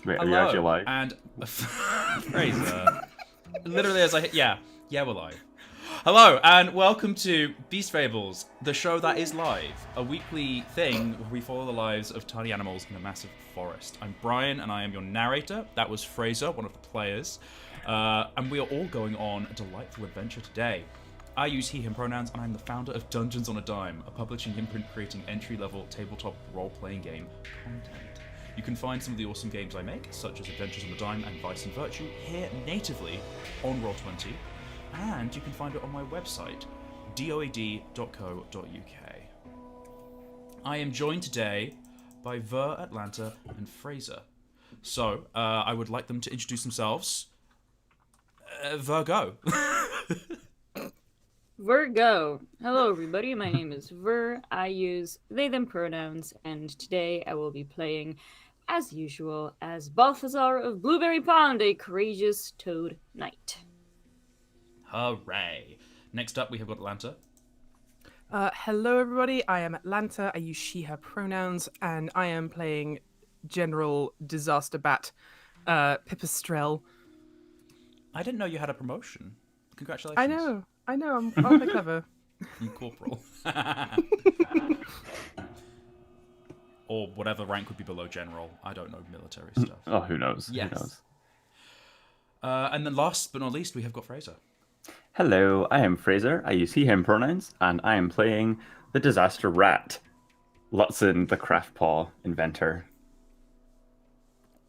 Wait, are you actually live? And Fraser. Literally as I hit, yeah, we're live. Hello, and welcome to Beast Fables, the show that is live, a weekly thing where we follow the lives of tiny animals in a massive forest. I'm Brian, and I am your narrator. That was Fraser, one of the players. And we are all going on a delightful adventure today. I use he, him pronouns, and I'm the founder of Dungeons on a Dime, a publishing imprint creating entry-level tabletop role-playing game content. You can find some of the awesome games I make, such as Adventures on a Dime and Vice and Virtue, here natively on Roll20, and you can find it on my website, doad.co.uk. I am joined today by Ver, Atlanta, and Fraser. So, I would like them to introduce themselves. Ver, go. Ver, go. Hello, everybody. My name is Ver. I use they, them pronouns, and today I will be playing, as usual, as Balthazar of Blueberry Pond, a courageous toad knight. Hooray. Next up, we have got Atlanta. Hello, everybody. I am Atlanta. I use she, her pronouns, and I am playing General Disaster Bat, Pipistrel. I didn't know you had a promotion. Congratulations. I know. I'm quite clever. I'm corporal. Or whatever rank would be below general. I don't know military stuff. Oh, who knows? Yes. Who knows? And then last but not least, we have got Fraser. Hello, I am Fraser. I use he, him pronouns, and I am playing the Disaster Rat, Lutzen, the Craftpaw inventor.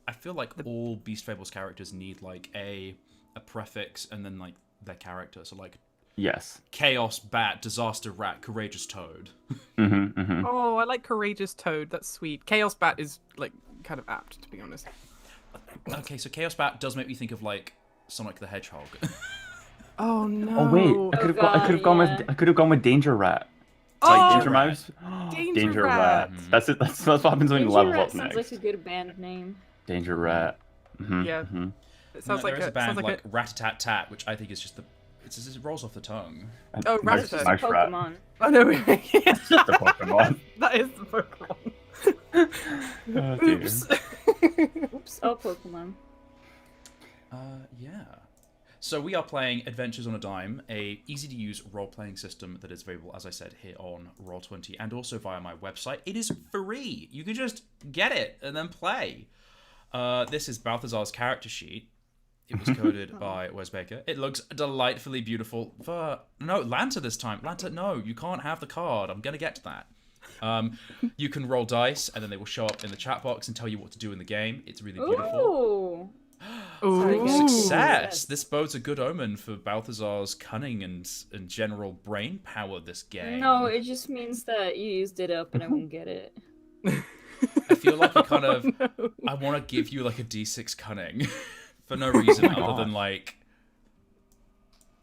I feel like all Beast Fables characters need like a prefix and then like their character. So like, yes, Chaos Bat, Disaster Rat, Courageous Toad. Oh, I like Courageous Toad. That's sweet. Chaos Bat is like kind of apt, to be honest. Okay, so Chaos Bat does make me think of like Sonic the Hedgehog. Oh no! Oh wait, I could have gone with Danger Rat. Like Danger Mouse. Danger Rat. That's it. That's what happens when you level up Sounds next. like a good band name. Danger Rat. Yeah. It sounds like there's a band sounds like Rat-a-tat-tat, which I think is just it rolls off the tongue. Oh, Mouse Rat-a-tat. Pokemon. Oh no! It's just a Pokemon. That is the Pokemon. Oh, dear. Oops. Oops, all Pokemon. Yeah. So we are playing Adventures on a Dime, a easy-to-use role-playing system that is available, as I said, here on Roll20 and also via my website. It is free. You can just get it and then play. This is Balthazar's character sheet. It was coded by Wes Baker. It looks delightfully beautiful. No, Lanta this time. Lanta, no, you can't have the card. I'm going to get to that. You can roll dice, and then they will show up in the chat box and tell you what to do in the game. It's really beautiful. Ooh. Success! This bodes a good omen for Balthazar's cunning and general brain power this game. No, it just means that you used it up and I won't get it. I feel like I want to give you like a D6 cunning for no reason other than like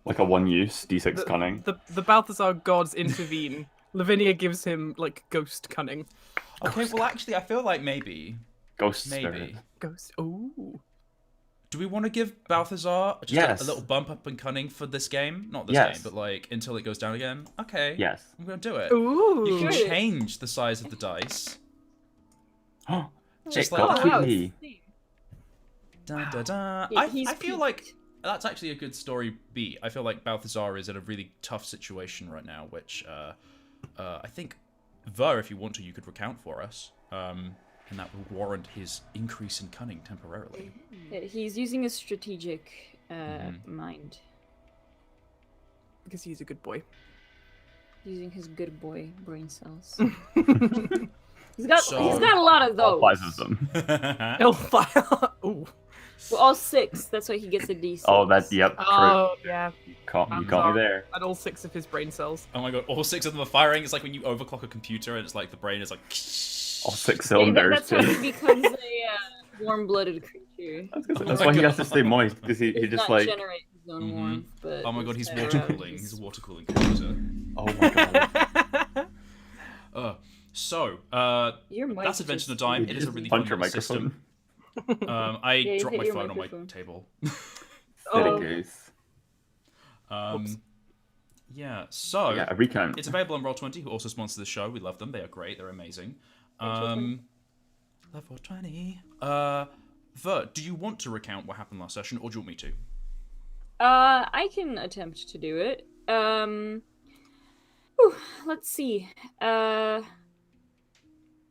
a one-use D6 cunning. The Balthazar gods intervene. Lavinia gives him like ghost cunning. Okay, well actually I feel like maybe Ghost maybe spirit. Ghost. Ooh. Do we want to give Balthazar just Yes. a little bump up in cunning for this game? Not this Yes. game, but like until it goes down again. Okay. Yes. I'm gonna do it. Ooh. You can Sure. change the size of the dice. Just like got that. to wow, me. Da, da, da. Yeah, I he's feel peaked. like that's actually a good story beat. I feel like Balthazar is in a really tough situation right now, which I think, Ver, if you want to, you could recount for us. And that will warrant his increase in cunning temporarily. He's using a strategic mind, Because he's a good boy. using his good boy brain cells. Oh, He's got So- a lot of All those. 5 of them. Hellfire. Ooh. Well, all 6. That's why he gets a D6. Oh, that's, yep, true. Oh, yeah. You caught me there. And all 6 of his brain cells. Oh my god, all 6 of them are firing. It's like when you overclock a computer and it's like the brain is like... All 6 Yeah, cylinders. that's how he becomes a warm-blooded creature. That's why he has to stay moist, because he Does just not like... generate his own Mhm. warmth, but Oh my god, this he's time water around cooling. He's a water cooling computer. Oh my god. So, Your mic that's Adventure in a just- Dime. You It is a just really punch fun your little microphone. system. I you dropped hit my your phone on my microphone. table. Silly Oh. goose. Oops. Yeah, so Yeah, a recount. it's available on Roll20, who also sponsors the show. We love them. They are great. They're amazing. Level 20. Vert, do you want to recount what happened last session, or do you want me to? I can attempt to do it. Let's see.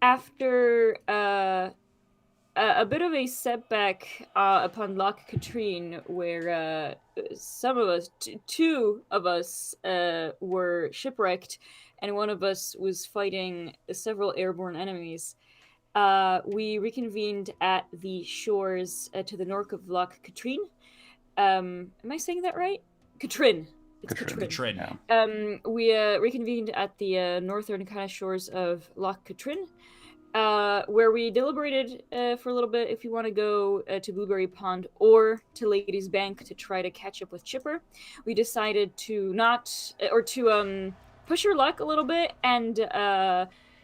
After a bit of a setback upon Loch Katrine, where some of us, two of us, were shipwrecked, and one of us was fighting several airborne enemies. We reconvened at the shores to the north of Loch Katrine. Am I saying that right? Katrine. It's Katrine. Trin. Yeah. We reconvened at the northern kind of shores of Loch Katrine, where we deliberated for a little bit if you want to go to Blueberry Pond or to Lady's Bank to try to catch up with Chipper. We decided to push our luck a little bit and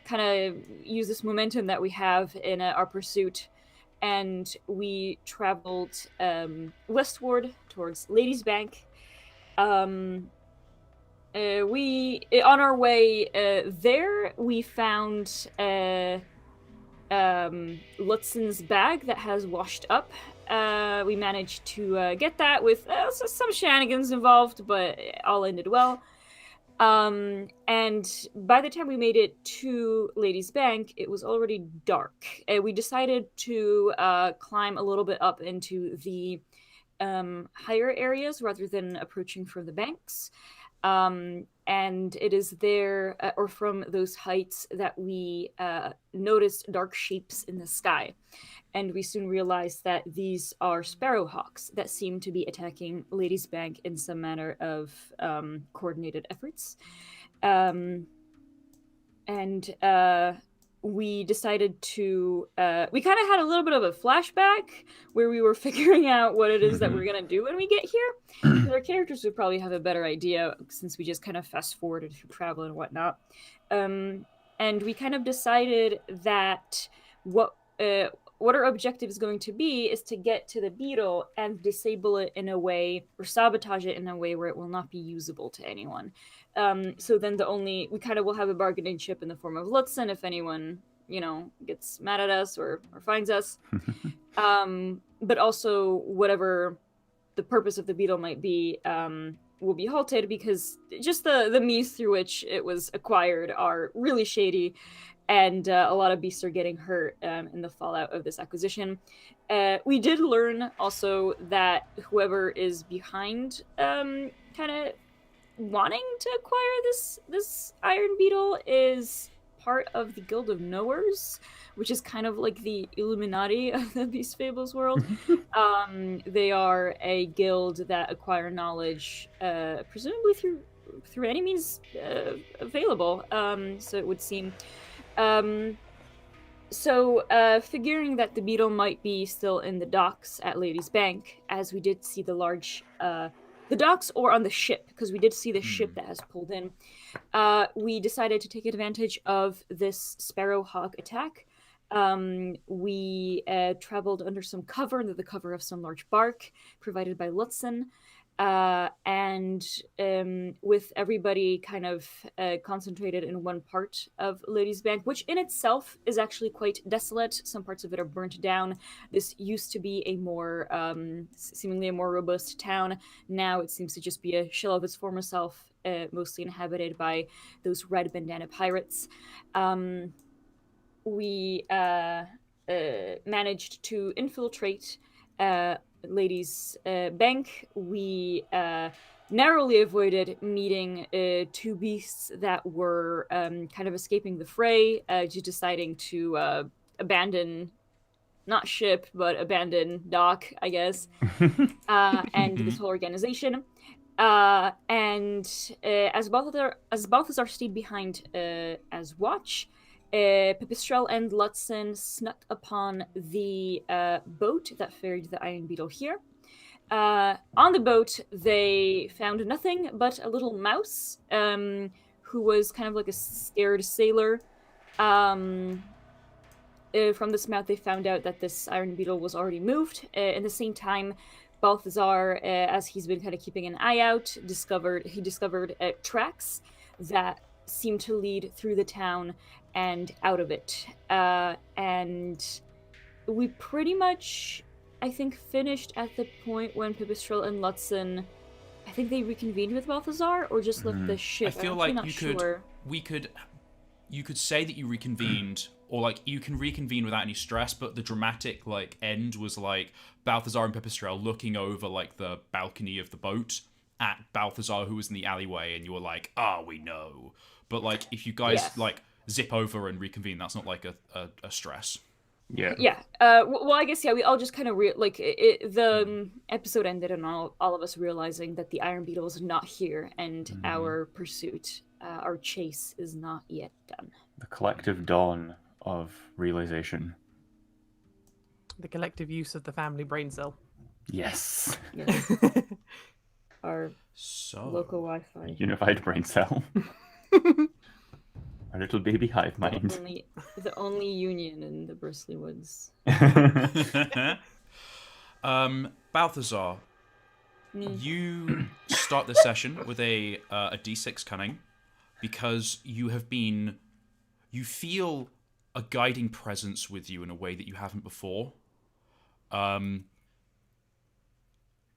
kind of use this momentum that we have in our pursuit. And we traveled westward towards Lady's Bank. We on our way there, we found Lutzon's bag that has washed up. We managed to get that with some shenanigans involved, but all ended well. And by the time we made it to Lady's Bank, it was already dark. We decided to climb a little bit up into the higher areas rather than approaching from the banks. And it is there, or from those heights, that we noticed dark shapes in the sky. And we soon realized that these are Sparrowhawks that seem to be attacking Lady's Bank in some manner of coordinated efforts. We decided to we kind of had a little bit of a flashback where we were figuring out what it is that we're gonna do when we get here. Our characters would probably have a better idea since we just kind of fast forwarded through travel and whatnot. And we kind of decided that what our objective is going to be is to get to the beetle and disable it in a way, or sabotage it in a way where it will not be usable to anyone. So then we kind of will have a bargaining chip in the form of Lutzen if anyone, gets mad at us or finds us. But also whatever the purpose of the beetle might be will be halted, because just the means through which it was acquired are really shady, and a lot of beasts are getting hurt in the fallout of this acquisition. We did learn also that whoever is behind kind of wanting to acquire this iron beetle is part of the Guild of Knowers, which is kind of like the Illuminati of the Beast Fables world. They are a guild that acquire knowledge, presumably through any means available. So it would seem. Figuring that the beetle might be still in the docks at Lady's Bank, as we did see the docks or on the ship, because we did see the ship that has pulled in, we decided to take advantage of this Sparrowhawk attack We traveled under some cover, under the cover of some large bark provided by Lutzen. And with everybody kind of concentrated in one part of Ladies Bank, which in itself is actually quite desolate. Some parts of it are burnt down. This used to be a more, seemingly a more robust town. Now it seems to just be a shell of its former self, mostly inhabited by those red bandana pirates. We managed to infiltrate Ladies' Bank. We narrowly avoided meeting two beasts that were kind of escaping the fray, just deciding to abandon, not ship, but abandon dock, I guess, and this whole organization. And as Balthazar stayed behind as watch, Pipistrel and Lutzen snuck upon the boat that ferried the Iron Beetle here. On the boat, they found nothing but a little mouse, who was kind of like a scared sailor. From this mouth, they found out that this Iron Beetle was already moved. At the same time, Balthazar, as he's been kind of keeping an eye out, discovered tracks that seemed to lead through the town and out of it. And we pretty much, I think, finished at the point when Pipistrel and Lutzen, I think they reconvened with Balthazar, or just left the ship. I feel like you could say that you reconvened, or like you can reconvene without any stress, but the dramatic like end was like Balthazar and Pipistrel looking over like the balcony of the boat at Balthazar, who was in the alleyway, and you were like, we know. But like if you guys like zip over and reconvene, that's not like a stress. Yeah. Yeah. Well, I guess we all just kind of the episode ended on all of us realizing that the Iron Beetle is not here, and our pursuit, our chase, is not yet done. The collective dawn of realization. The collective use of the family brain cell. Yes. Yes. Our local Wi-Fi. Unified brain cell. Our little baby hive mind. The only union in the Bristley Woods. Balthazar, you start the session with a D6 cunning because you feel a guiding presence with you in a way that you haven't before.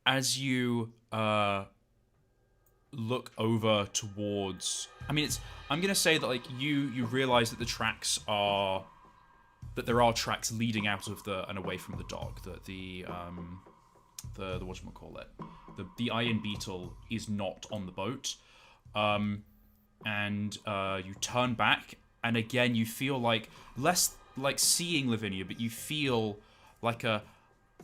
As you look over towards, I'm gonna say that like you realize that there are tracks leading out of and away from the dog. That the whatchamacallit, the Iron Beetle is not on the boat. And you turn back, and again you feel like less like seeing Lavinia, but you feel like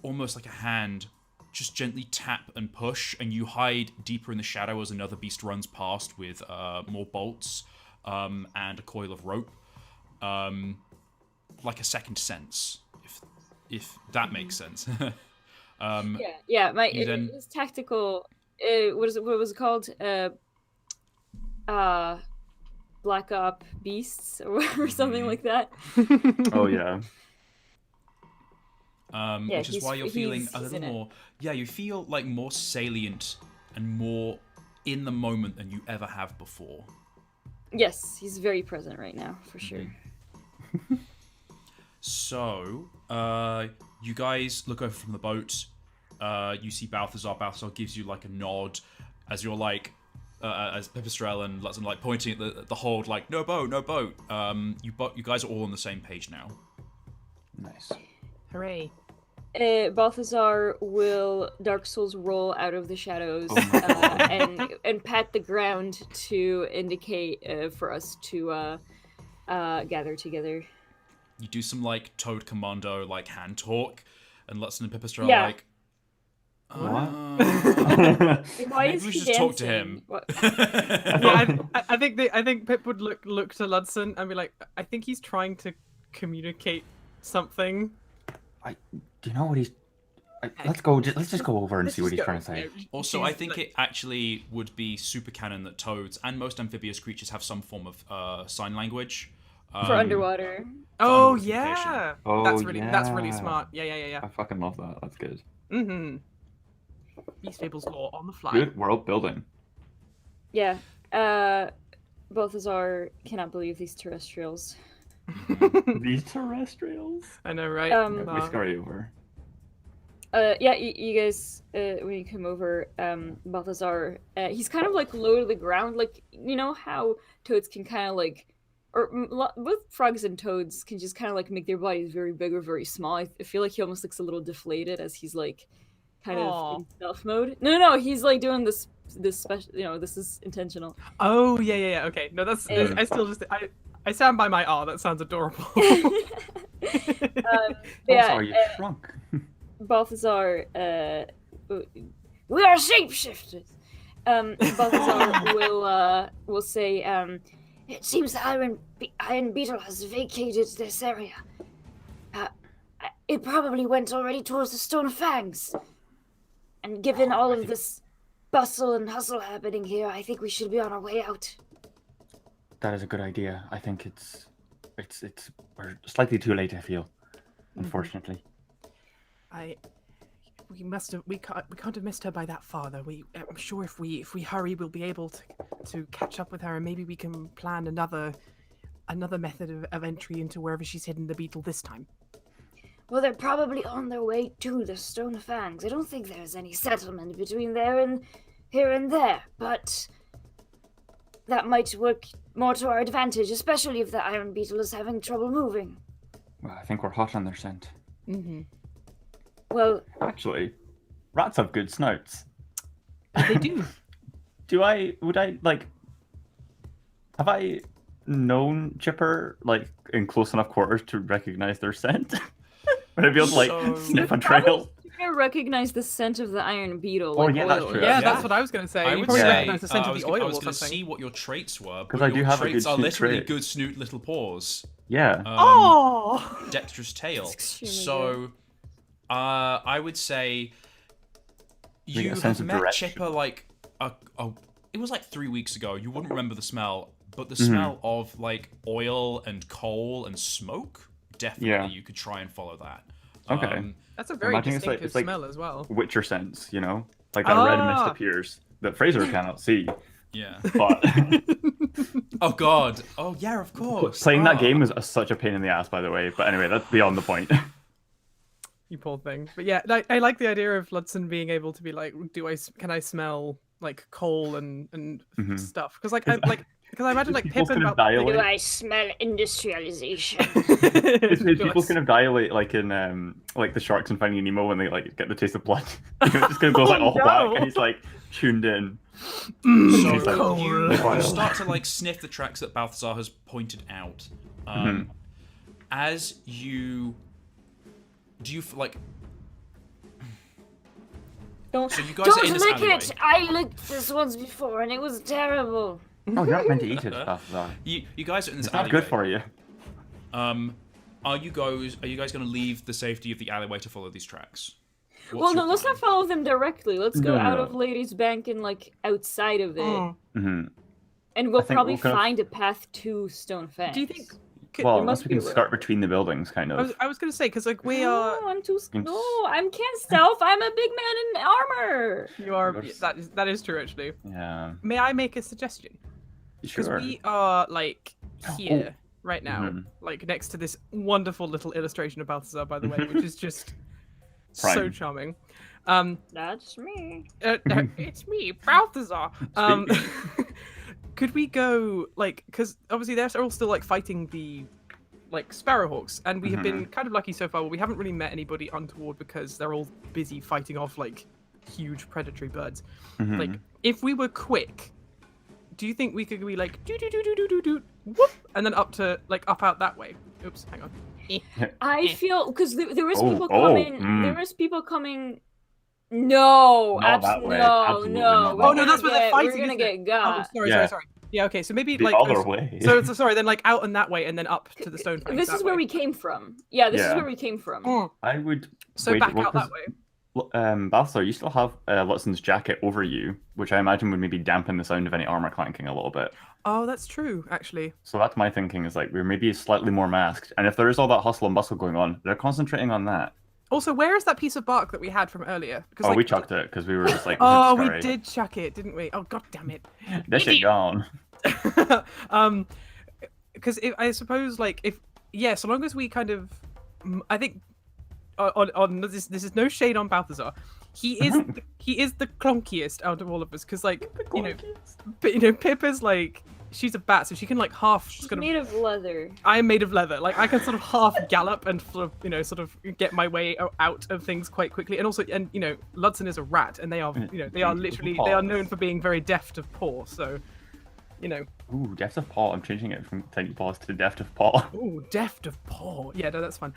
almost like a hand just gently tap and push, and you hide deeper in the shadow as another beast runs past with more bolts and a coil of rope, like a second sense, if that makes sense. It's tactical. What was it called? Black Op Beasts or something like that. Oh yeah. Which is why you're feeling a little more. Yeah, you feel like more salient and more in the moment than you ever have before. Yes, he's very present right now, for sure. So, you guys look over from the boat. You see Balthazar. Balthazar gives you like a nod as you're like, as Pipistrel and Lutzen like pointing at the hold, like no boat, no boat. You guys are all on the same page now. Nice. Hooray. Balthazar will Dark Souls roll out of the shadows and pat the ground to indicate for us to gather together. You do some like Toad Commando like hand talk, and Lutzen and Pipistrel like, Why maybe we should just talk to him. I think Pip would look to Lutzen and be like, I think he's trying to communicate something. Do you know what he's? Let's just go over and see what he's trying to say. Also, I think it actually would be super canon that toads and most amphibious creatures have some form of sign language. For underwater. Oh notification. yeah. Oh, That's really yeah. smart. Yeah. I fucking love that. That's good. Mm-hmm. Beast Fables lore on the fly. Good world building. Yeah. Balthazar cannot believe these terrestrials. These terrestrials. I know, right? Um, We scurry over. Yeah, you guys, when you come over, Balthazar, he's kind of like low to the ground, like, you know how toads can kind of like, or both frogs and toads can just kind of like make their bodies very big or very small. I feel like he almost looks a little deflated as he's like kind of in stealth mode. No, he's like doing this special, you know, this is intentional. Oh yeah. Okay, no, that's I still just I stand by my that sounds adorable. Also, you shrunk. Balthazar, we are shapeshifters. Balthazar will say, it seems the Iron Beetle has vacated this area. It probably went already towards the Stone Fangs. And given all of this bustle and hustle happening here, I think we should be on our way out. That is a good idea. I think we're slightly too late, I feel. Unfortunately. We can't have missed her by that far though. I'm sure if we hurry we'll be able to catch up with her, and maybe we can plan another method of entry into wherever she's hidden the beetle this time. Well, they're probably on their way to the Stone Fangs. I don't think there's any settlement between there and here and there, but that might work more to our advantage, especially if the Iron Beetle is having trouble moving. Well, I think we're hot on their scent. Mm-hmm. Well, actually, rats have good snouts. They do. Have I known Chipper like in close enough quarters to recognize their scent? Would I be able to like sniff a trail? You're gonna recognize the scent of the Iron Beetle. Oh, like yeah, oil. that's true. Yeah, that's what I was gonna say. I You would probably say recognize the scent I of was, the oil I was or going to something. see what your traits were, 'Cause but I do your have a traits good are snoot literally trait. good snoot, little paws. Yeah. Dexterous tail. extremely So, I would say You get a you sense have of met direction. Chipper like it was like 3 weeks ago. You wouldn't remember the smell, but the smell of like oil and coal and smoke, definitely you could try and follow that. Okay. That's a very Imagine distinctive it's like smell as well. Witcher sense, you know, like that red mist appears that Fraser cannot see. Yeah. But Oh god. Oh yeah, of course. playing that game was such a pain in the ass, by the way. But anyway, that's beyond the point. You poor thing. But yeah, I like the idea of Ludson being able to be like, can I smell like coal and stuff? Because because I imagine like People's Pippin. kind of dilate. Do I smell industrialization? It's people kind of dilate like in like the sharks in Finding Nemo when they like get the taste of blood. It just kind of goes like all black, and he's like tuned in. So like, you start to like sniff the tracks that Balthazar has pointed out. As you like. Don't, So you guys are in this lick alleyway. it! I licked this once before and it was terrible. Oh, you're not meant to eat it, Balthazar. You guys are in this It's not alleyway. good for you. Are you guys going to leave the safety of the alleyway to follow these tracks? Well, no, let's not follow them directly. Let's go No. out of Ladies' Bank and like outside of it, Mm-hmm. and we'll I think probably we'll kind of- find a path to Stone Fangs. Do you think? Well, there unless must we be can a way. start between the buildings, kind of. I was gonna say because like we are. No, I'm too. can- No, I can't stealth. I'm a big man in armor. You are. Yours- That is true actually. Yeah. May I make a suggestion? Because Sure. we are like here right now, Mhm. like next to this wonderful little illustration of Balthazar, by the way, which is just so Prime. charming. That's me. It's me, Balthazar. Could we go like because obviously they're all still like fighting the like Sparrowhawks, and we have been kind of lucky so far. Where we haven't really met anybody untoward because they're all busy fighting off like huge predatory birds. Mhm. Like if we were quick, do you think we could be like do do do do do do do whoop and then up to like up out that way? Oops, hang on. I feel because there is Oh, people oh, coming. mm. There is people coming. No, Not that absolutely way, no, absolutely no. not. We're Oh, no, gonna that's where they're get- fighting, We're gonna isn't it? get got. Oh, sorry, Yeah. sorry. Yeah, okay, so maybe The like other way. so sorry, then like out and that way, and then up to the stone. This is where we came from. Yeah, this is Yeah. where we came from. Oh, I would. so wait, back well, out that 'cause way. Balthazar, you still have Lutzon's jacket over you, which I imagine would maybe dampen the sound of any armor clanking a little bit. Oh, that's true, actually. So that's my thinking, is like we're maybe slightly more masked, and if there is all that hustle and bustle going on, they're concentrating on that. Also, where is that piece of bark that we had from earlier? Because, Oh, like, we chucked it because we were just like, oh, we scurry. did chuck it, didn't we? Oh, god damn it. This shit gone. Because I suppose, like, so long as we kind of, I think, on this is no shade on Balthazar. He is the clunkiest out of all of us, because, like, Pippa's like, she's a bat, so she can, like, half. She's made of leather. I am made of leather. Like, I can sort of half gallop and sort of get my way out of things quite quickly. And also, Ludson is a rat, and they are known for being very deft of paw. So, Ooh, deft of paw. I'm changing it from tiny paws to deft of paw. Ooh, deft of paw. Yeah, no, that's fun.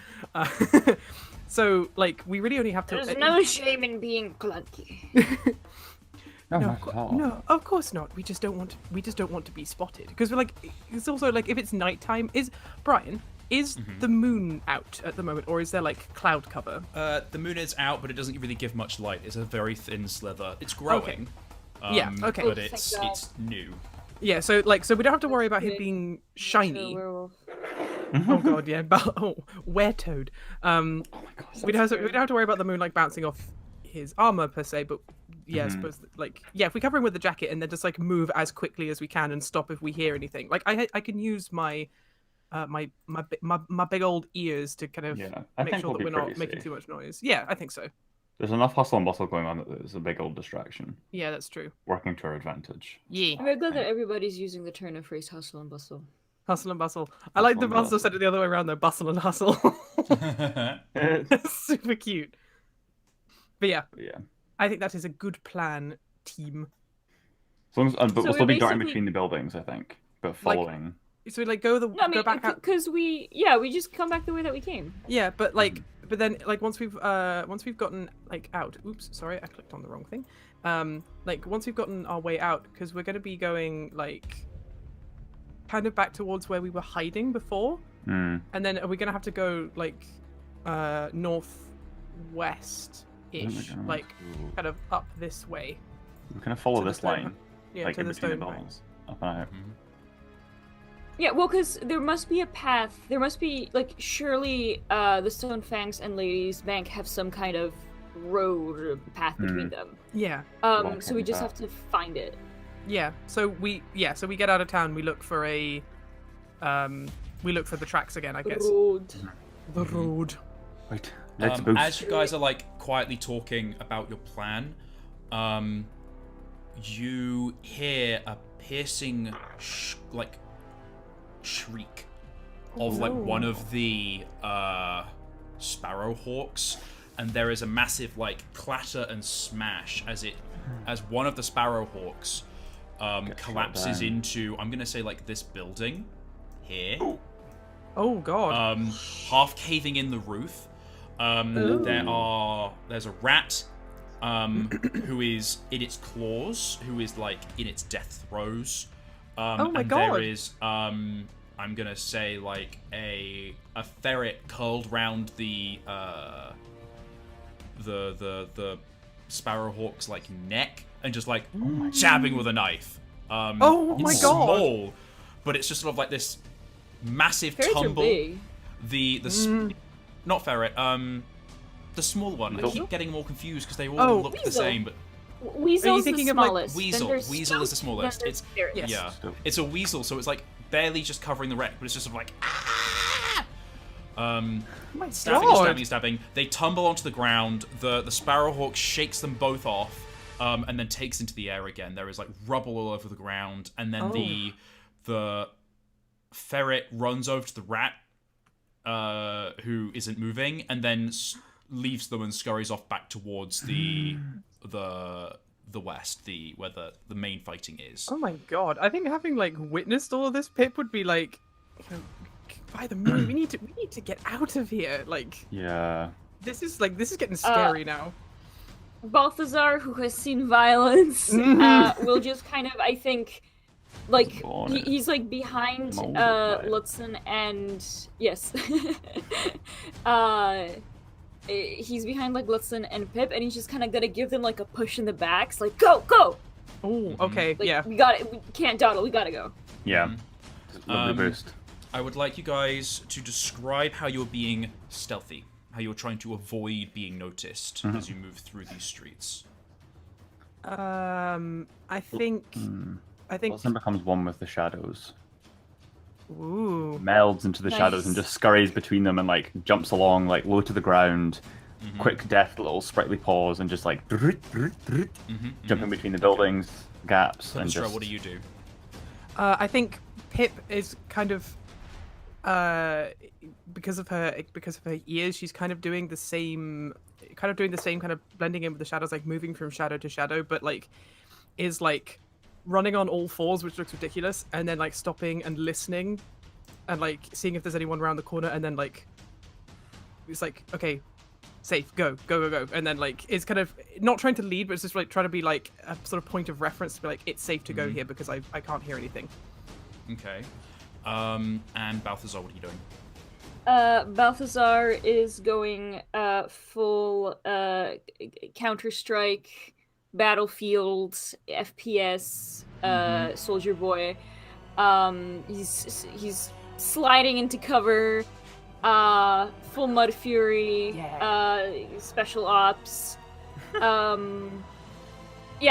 So, like, we really only have to. There's no shame in being clunky. No, of course not. We just don't want to be spotted, because we're like, it's also like, if it's nighttime, is the moon out at the moment, or is there like cloud cover? The moon is out, but it doesn't really give much light. It's a very thin sliver. It's growing. Yeah, okay. But it's new. Yeah, so we don't have to worry about him being shiny. Oh god, yeah. Were-toad. Oh my god. We don't have to worry about the moon like bouncing off his armor per se, but yeah, I suppose if we cover him with the jacket and then just like move as quickly as we can and stop if we hear anything. Like I can use my my big old ears to kind of make sure that we're not making too much noise. Yeah, I think so. There's enough hustle and bustle going on that there's a big old distraction. Yeah, that's true. Working to our advantage. Yeah. I'm very glad that everybody's using the turn of phrase hustle and bustle. Hustle and bustle. I like the Balthazar said it the other way around though. Bustle and hustle. Super cute. But yeah, I think that is a good plan, team. As long as, but So we'll still be darting basically- between the buildings, I think. But following. So we like go back out. because we just come back the way that we came. Yeah, but then once we've gotten like out. Oops, sorry, I clicked on the wrong thing. Like once we've gotten our way out, because we're going to be going like kind of back towards where we were hiding before, and then are we going to have to go like northwest ish, like kind of up this way? We're gonna follow to the this stone- line, Yeah, like to in the between the stone bank. buildings. Up and out. Yeah, well, because there must be a path. There must be, like, surely the Stone Fangs and Ladies Bank have some kind of road or path between them. Yeah. So we just have to find it. Yeah. So we get out of town. We look for the tracks again, I guess. Road. The road. Right. Let's boost. As you guys are like quietly talking about your plan, you hear a piercing shriek of like one of the Sparrowhawks, and there is a massive like clatter and smash as one of the Sparrowhawks collapses into, I'm gonna say, like this building here. Oh god. Half caving in the roof. There's a rat who is in its claws, who is like in its death throes. Oh my and god. There is I'm gonna say like a ferret curled round the Sparrowhawk's like neck and just like jabbing with a knife. Oh my it's god. Small, but it's just sort of like this massive Ferrets are tumble. big. Not ferret. The small one. I keep getting more confused because they all look the Weasel. same. But Weasel's thinking the of, like, smallest. weasel. Then there's Weasel is the skunk, smallest. then there's It's ferret. Yes. yeah. It's a weasel, so it's like barely just covering the wreck, but it's just sort of like stabbing. They tumble onto the ground. The Sparrowhawk shakes them both off, and then takes into the air again. There is like rubble all over the ground, and then the ferret runs over to the rat, who isn't moving, and then leaves them and scurries off back towards the west, where the main fighting is. Oh my god. I think having like witnessed all of this, Pip would be like, by the moon, we need to get out of here. Like, Yeah. this is getting scary now. Balthazar, who has seen violence, will just kind of, I think, like, he's like behind Lutzen and yes, he's behind like Lutzen and Pip, and he's just kind of gonna give them like a push in the backs, like go, go. Oh, okay, Like, yeah. we got it. We can't dawdle. We gotta go. Yeah. Lovely boost. I would like you guys to describe how you're being stealthy, how you're trying to avoid being noticed as you move through these streets. I think. Lutzen becomes one with the shadows. Ooh. Melds into the shadows and just scurries between them and like jumps along like low to the ground. Quick, deft little sprightly paws and just like jumping between the buildings, gaps, and just. What do you do? I think Pip is kind of, because of her ears, she's kind of doing the same kind of blending in with the shadows, like moving from shadow to shadow, but like is like running on all fours, which looks ridiculous, and then like stopping and listening, and like seeing if there's anyone around the corner, and then like it's like, okay, safe, go, and then like it's kind of not trying to lead, but it's just like trying to be like a sort of point of reference to be like, it's safe to go here because I can't hear anything. Okay. And Balthazar, what are you doing? Balthazar is going full Counter-Strike, Battlefield, FPS, Soldier Boy. He's sliding into cover, full Mud Fury, Special Ops. Yeah,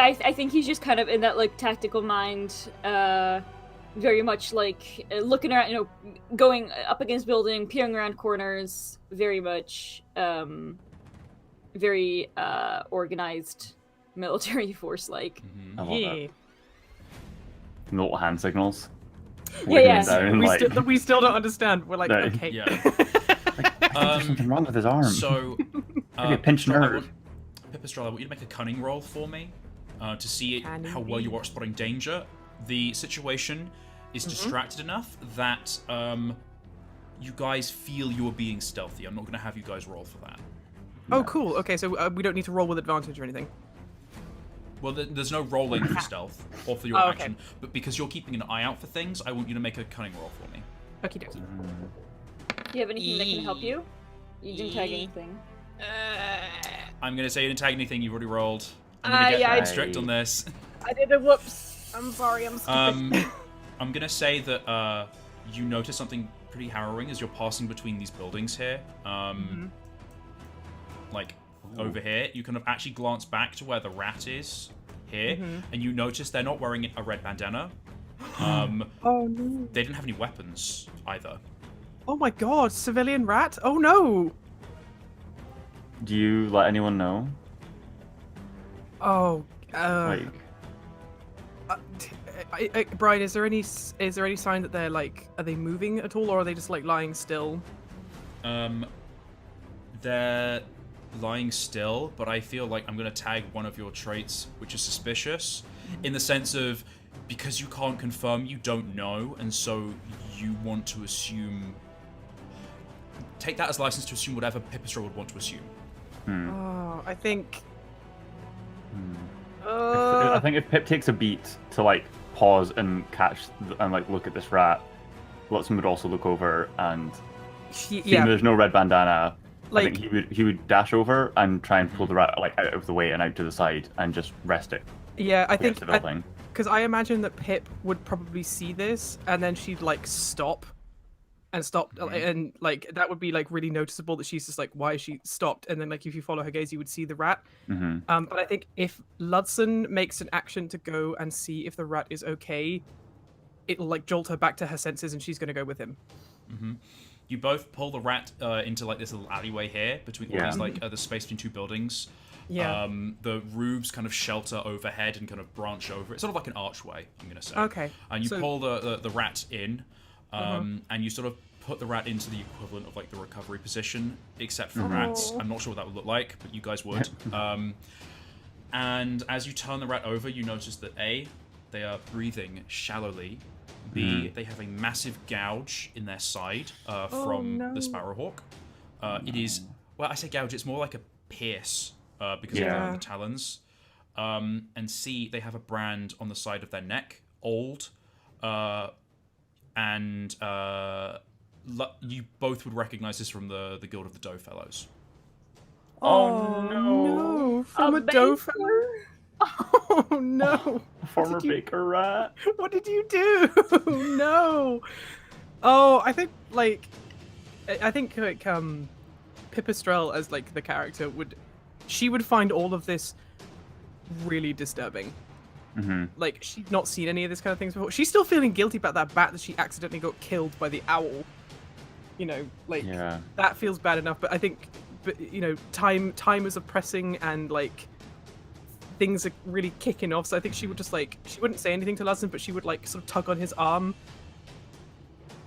I think he's just kind of in that like tactical mind, very much like looking around, you know, going up against building, peering around corners, very much very organized military force like. I love that. And little hand signals. Yeah. Down, we still don't understand. We're like, No. okay. Yeah. There's something wrong with his arm. So, Maybe a pinched nerve. Pipistrel, I want you to make a cunning roll for me to see how well you are spotting danger. The situation is distracted enough that you guys feel you are being stealthy. I'm not going to have you guys roll for that. Oh, cool. Okay, so we don't need to roll with advantage or anything. Well, there's no rolling for stealth or for your action, but because you're keeping an eye out for things, I want you to make a cunning roll for me. Okie dokie. Do you have anything that can help you? You didn't tag anything. I'm going to say you didn't tag anything, you've already rolled. I'm going to get very strict on this. I did a whoops. I'm sorry, I'm stupid. I'm going to say that you notice something pretty harrowing as you're passing between these buildings here. Like, over here, you kind of actually glance back to where the rat is here, and you notice they're not wearing a red bandana. Oh no. They didn't have any weapons either. Oh my god, civilian rat? Oh no! Do you let anyone know? Oh, Like, Brian, is there any sign that they're like, are they moving at all, or are they just like lying still? They're lying still, but I feel like I'm going to tag one of your traits, which is suspicious, in the sense of, because you can't confirm, you don't know, and so you want to assume... Take that as license to assume whatever Pipistrel would want to assume. Oh, I think... I think if Pip takes a beat to like pause and catch and like look at this rat, Lutzen would also look over and seeing there's no red bandana. Like, I think he would dash over and try and pull the rat like out of the way and out to the side and just rest it. Yeah, I think because I imagine that Pip would probably see this and then she'd like stop and like that would be like really noticeable that she's just like, why is she stopped? And then like if you follow her gaze you would see the rat. But I think if Lutzen makes an action to go and see if the rat is okay, it'll like jolt her back to her senses and she's gonna go with him. You both pull the rat into like this little alleyway here between all these like the space between two buildings. The roofs kind of shelter overhead and kind of branch over. It's sort of like an archway, I'm gonna say. Okay. And you pull the rat in, and you sort of put the rat into the equivalent of like the recovery position, except for rats. I'm not sure what that would look like, but you guys would. And as you turn the rat over, you notice that A, they are breathing shallowly. B, they have a massive gouge in their side from the Sparrowhawk. It is, well, I say gouge, it's more like a pierce because of the talons. And C, they have a brand on the side of their neck, old, and you both would recognize this from the Guild of the Doe Fellows. Oh, no. From a doe baker? Oh no! A former baker rat. What did you do? No! Oh, I think like Pipistrel as like the character would find all of this really disturbing. Mm-hmm. Like she'd not seen any of this kind of things before. She's still feeling guilty about that bat that she accidentally got killed by the owl. You know, like that feels bad enough. But I think, you know, time is oppressing and like things are really kicking off. So I think she would just like she wouldn't say anything to Lassen, but she would like sort of tug on his arm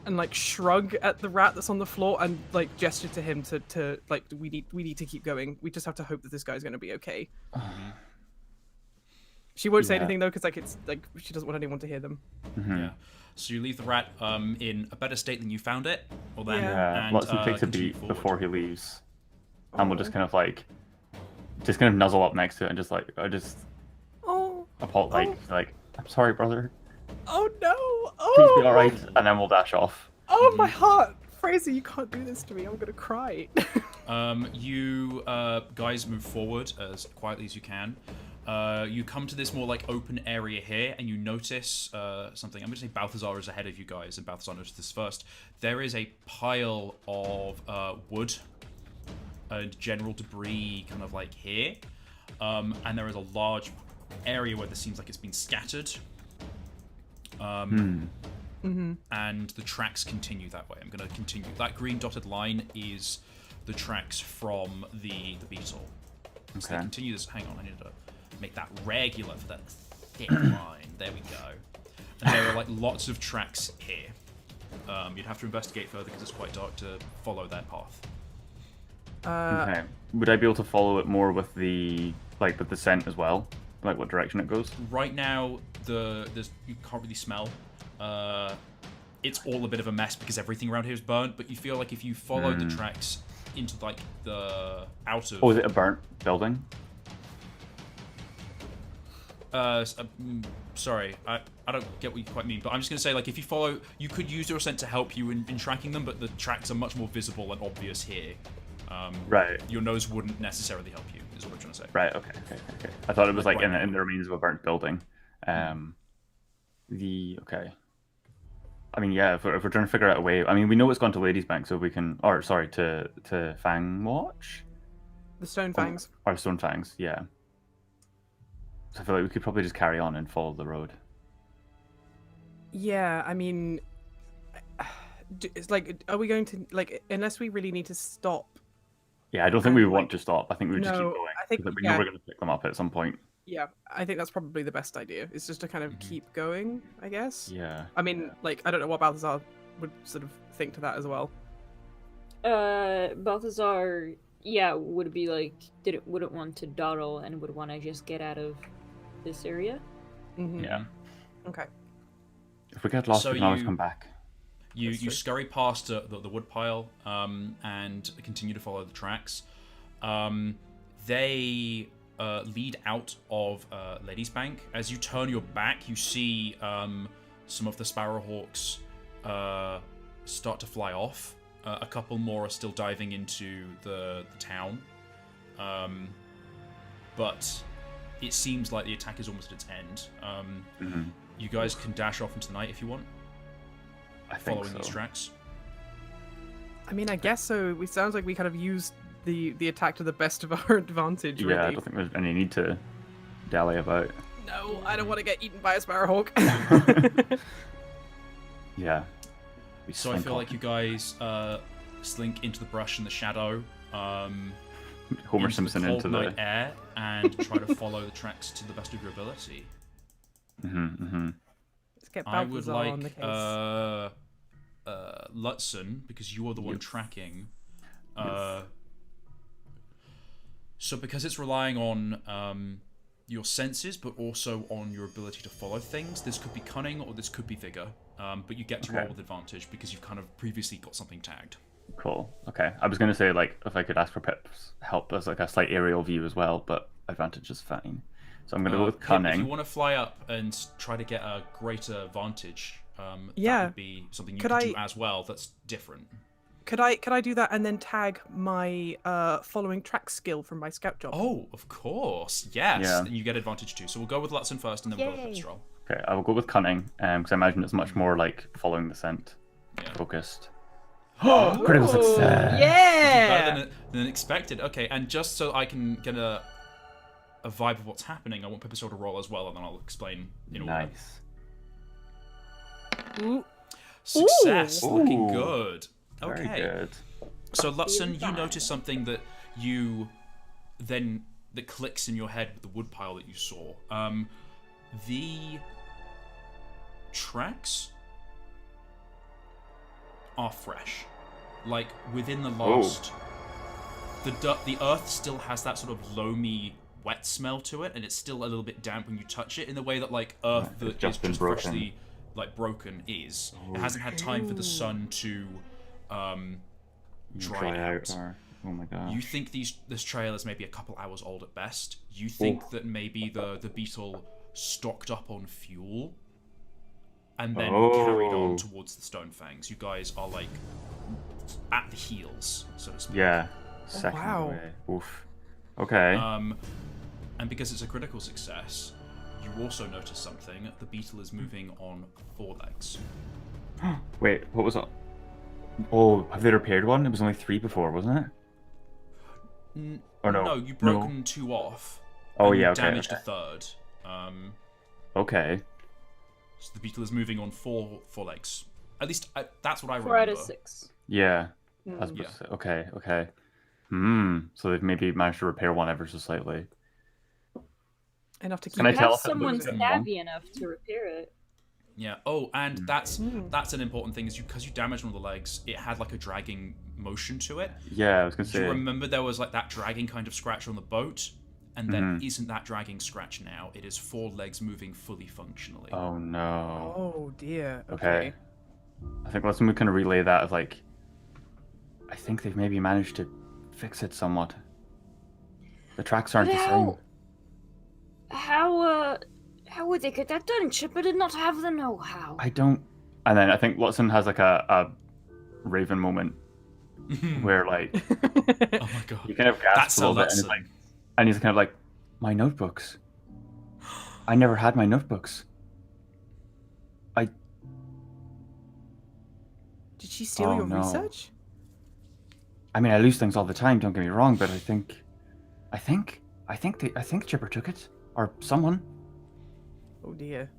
and like shrug at the rat that's on the floor and like gesture to him to like we need to keep going. We just have to hope that this guy's going to be okay. She won't say anything though, because like it's like she doesn't want anyone to hear them. Mm-hmm. Yeah. So you leave the rat in a better state than you found it, or then and Watson takes a continue beat forward. before he leaves, and we'll just kind of nuzzle up next to it and just like like I'm sorry, brother. Oh no! Please Oh! be all right, and then we'll dash off. Oh my heart, Fraser! You can't do this to me. I'm gonna cry. You guys move forward as quietly as you can. You come to this more like open area here, and you notice something. I'm going to say Balthazar is ahead of you guys, and Balthazar noticed this first. There is a pile of wood and general debris kind of like here. And there is a large area where this seems like it's been scattered. And the tracks continue that way. I'm going to continue. That green dotted line is the tracks from the beetle. So they continue this. Hang on, I need to make that regular for that thick line. There we go. And there are like lots of tracks here. You'd have to investigate further because it's quite dark to follow that path. Okay. Would I be able to follow it more with the scent as well? Like what direction it goes? Right now, you can't really smell. It's all a bit of a mess because everything around here is burnt. But you feel like if you follow the tracks into like the out of. Oh, is it a burnt building? Sorry, I don't get what you quite mean, but I'm just going to say, like, if you follow, you could use your scent to help you in tracking them, but the tracks are much more visible and obvious here. Right. Your nose wouldn't necessarily help you, is what I'm trying to say. Right, okay. I thought it was like right in the remains of a burnt building. Okay. I mean, yeah, if we're trying to figure out a way, I mean, we know it's gone to Ladies Bank, so we can, to Fang Watch? The Stone Fangs. Or Stone Fangs, yeah. So I feel like we could probably just carry on and follow the road. Yeah, I mean, it's like, are we going to, like, unless we really need to stop? Yeah, I don't think we want to stop. I think we would just keep going. I think we know we're going to pick them up at some point. Yeah, I think that's probably the best idea. Is just to kind of keep going, I guess. Yeah. I mean, like, I don't know what Balthazar would sort of think to that as well. Balthazar, would be like, wouldn't want to dawdle and would want to just get out of this area. Yeah. Okay. If we get lost, we can always come back. You scurry past the wood pile and continue to follow the tracks. They lead out of Ladies Bank. As you turn your back, you see some of the Sparrowhawks start to fly off. A couple more are still diving into the town. But it seems like the attack is almost at its end. You guys can dash off into the night if you want. I think following these tracks. I mean, I guess so. It sounds like we kind of used the attack to the best of our advantage. Really. Yeah, I don't think there's any need to dally about. No, I don't want to get eaten by a Sparrowhawk. Yeah. So I feel like you guys slink into the brush and the shadow. Homer into Simpson the cold into night air and try to follow the tracks to the best of your ability. Let's get I would Balthazar on the like case. Lutzen, because you are the one tracking. So because it's relying on your senses, but also on your ability to follow things, this could be cunning or this could be vigor. But you get to roll with advantage because you've kind of previously got something tagged. Cool. Okay. I was going to say, like, if I could ask for Pip's help as like a slight aerial view as well, but advantage is fine. So I'm going to go with cunning. If you want to fly up and try to get a greater vantage, that would be something you could do as well that's different. Could I do that and then tag my following track skill from my scout job? Oh, of course. Yes. Yeah. And you get advantage too. So we'll go with Lutsen first, and then we'll go with Yay. Pipistrel. Okay, I will go with cunning, because I imagine it's much more like following the scent, Yeah. focused. Critical success! Yeah! Better than expected. Okay, and just so I can get a vibe of what's happening, I want Pipistrel to roll as well, and then I'll explain in order. Nice. Ooh. Success, Ooh. looking good. Very Okay. good. So Lutsen, you notice something that that clicks in your head with the woodpile that you saw. The tracks are fresh. Like within the last, the earth still has that sort of loamy, wet smell to it, and it's still a little bit damp when you touch it. In the way that like earth It's that is just been just broken. freshly like broken is. It hasn't had time for the sun to dry out. Oh my god. You think this trail is maybe a couple hours old at best. You think that maybe the beetle stocked up on fuel and then carried on towards the stone fangs. You guys are like at the heels, so to speak. Yeah. Second wow. away. Oof. Okay. And because it's a critical success, you also notice something. The beetle is moving on 4 legs. Wait, what was that? Oh, have they repaired one? It was only 3 before, wasn't it? Or no? No, you've broken 2 off. Oh and yeah, you okay. damaged Okay. a third. Okay. So the beetle is moving on 4 legs. At least that's what I 4 out remember. of 6. Yeah. Mm. That's Yeah. Okay. Okay. So they've maybe managed to repair one ever so slightly. Enough to keep. Can I You tell have if it someone looks like savvy enough to repair it. Yeah. Oh, and that's an important thing is because you damaged one of the legs, it had like a dragging motion to it. Yeah, I was gonna Do you say. remember there was like that dragging kind of scratch on the boat? And then isn't that dragging scratch now? It is 4 legs moving fully functionally. Oh no. Oh dear. Okay. I think let's kind of relay that as like. I think they've maybe managed to fix it somewhat. The tracks aren't the same. How would they get that done? Chipper did not have the know-how. I don't. And then I think Watson has like a Raven moment where like Oh my god. he kind of gasps a little bit and he's kind of like, my notebooks. I never had my notebooks. Did she steal your no. research? I mean, I lose things all the time. Don't get me wrong, but I think Chipper took it, or someone. Oh dear.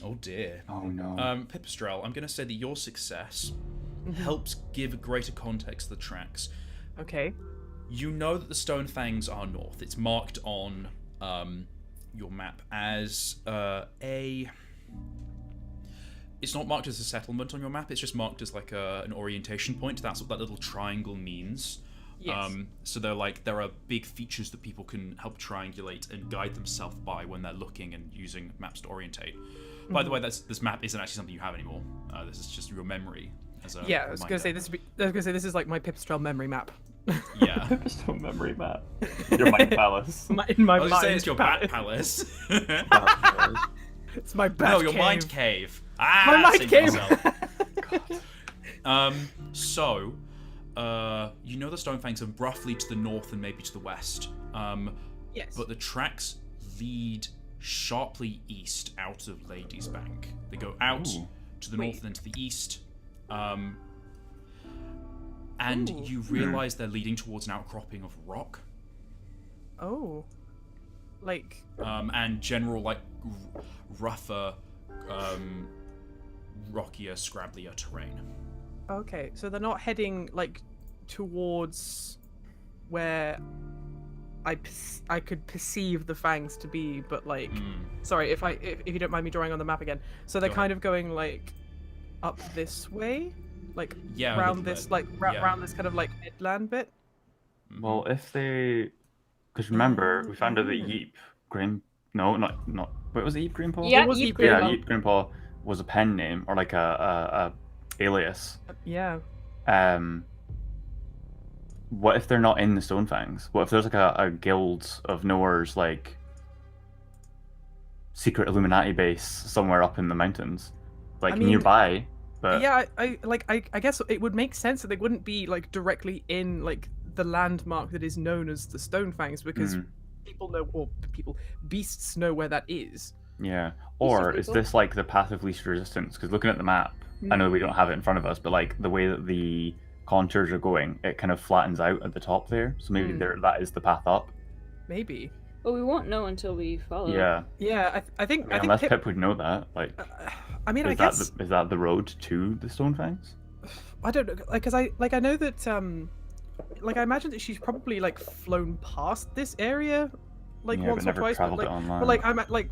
Oh dear. Oh no. Pipistrel, I'm going to say that your success helps give greater context to the tracks. Okay. You know that the stone fangs are north. It's marked on your map as It's not marked as a settlement on your map. It's just marked as like an orientation point. That's what that little triangle means. Yes. So there are big features that people can help triangulate and guide themselves by when they're looking and using maps to orientate. By the way, this map isn't actually something you have anymore. This is just your memory. As a I was gonna say this. This is like my Pipistrel memory map. Yeah. Pipistrel memory map. Your mind palace. In my I was gonna say mind it's your bat palace. It's my bat No, your cave. mind cave. Ah, My mind save cave. yourself. So, you know the stone fangs are roughly to the north and maybe to the west. Yes. But the tracks lead sharply east out of Ladies Bank. They go out to the north and then to the east. And you realize they're leading towards an outcropping of rock. Oh. Like. And general, like, rougher, rockier, scrabblier terrain. Okay, so they're not heading like towards where I could perceive the fangs to be, but like, sorry if you don't mind me drawing on the map again. So they're kind of going like up this way, like around this around this kind of like midland bit. Well, if they, because remember we found out that Yeep Green, no, not. Wait, was it Yeep Greenpaw? Yeah, It was Yeep Yeep Yeah, Greenpaw. Yeep Greenpaw was a pen name or like a alias. Yeah. What if they're not in the Stonefangs? What if there's like a guild of knowers, like secret Illuminati base somewhere up in the mountains, like I mean- nearby? But yeah, I guess it would make sense that they wouldn't be like directly in like the landmark that is known as the Stone Fangs, because beasts know where that is. Yeah. Or is this like the path of least resistance? Because looking at the map, I know we don't have it in front of us, but like the way that the contours are going, it kind of flattens out at the top there. So maybe that is the path up. Maybe. Well, we won't know until we follow. Yeah. Yeah, I think. I mean, unless Pip would know that. Like, I mean, I guess is that the road to the Stone Fangs? I don't know, because I know that I imagine that she's probably like flown past this area like once or twice, but I'm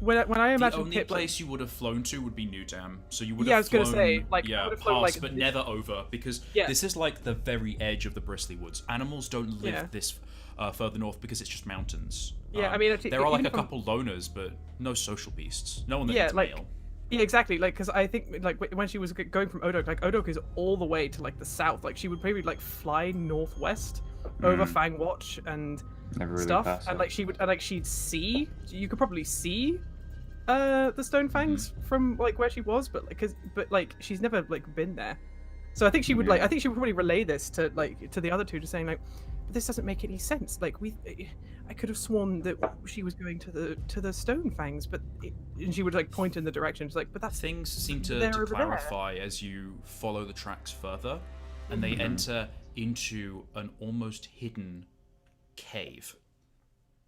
when I imagine the only Pip, place you would have flown to would be Newtown. So you would I have was gonna say past, but never over, because this is like the very edge of the Bristley Woods. Animals don't live this further north because it's just mountains. Yeah, I mean, there are like a couple loners, but no social beasts. No one that eats mail. Yeah, exactly. Like, because I think like when she was going from Odok, like Odok is all the way to like the south. Like she would probably like fly northwest over Fang Watch and stuff, and like she would, and like she'd see. You could probably see the Stone Fangs from like where she was, but like she's never like been there. So I think she would I think she would probably relay this to the other two, just saying like, this doesn't make any sense. Like I could have sworn that she was going to the Stone Fangs, and she would like point in the direction. She's like, but that things seem to clarify as you follow the tracks further, and they enter into an almost hidden cave,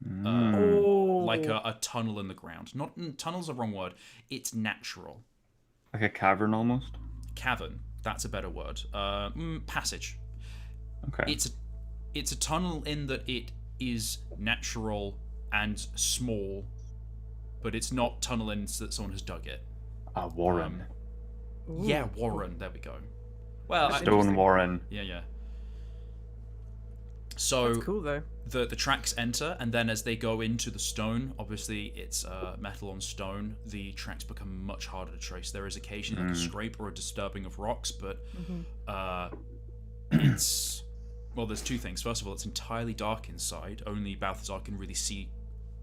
like a tunnel in the ground. Not tunnel's the wrong word. It's natural. Like a cavern almost. Cavern. That's a better word. Passage. Okay. It's a tunnel in that it is natural and small, but it's not tunneling so that someone has dug it. A warren. Yeah, warren. There we go. Well, Stone warren. Yeah. So that's cool though. The tracks enter, and then as they go into the stone, obviously it's metal on stone, the tracks become much harder to trace. There is occasionally a scrape or a disturbing of rocks, but it's... Well, there's two things. First of all, it's entirely dark inside. Only Balthazar can really see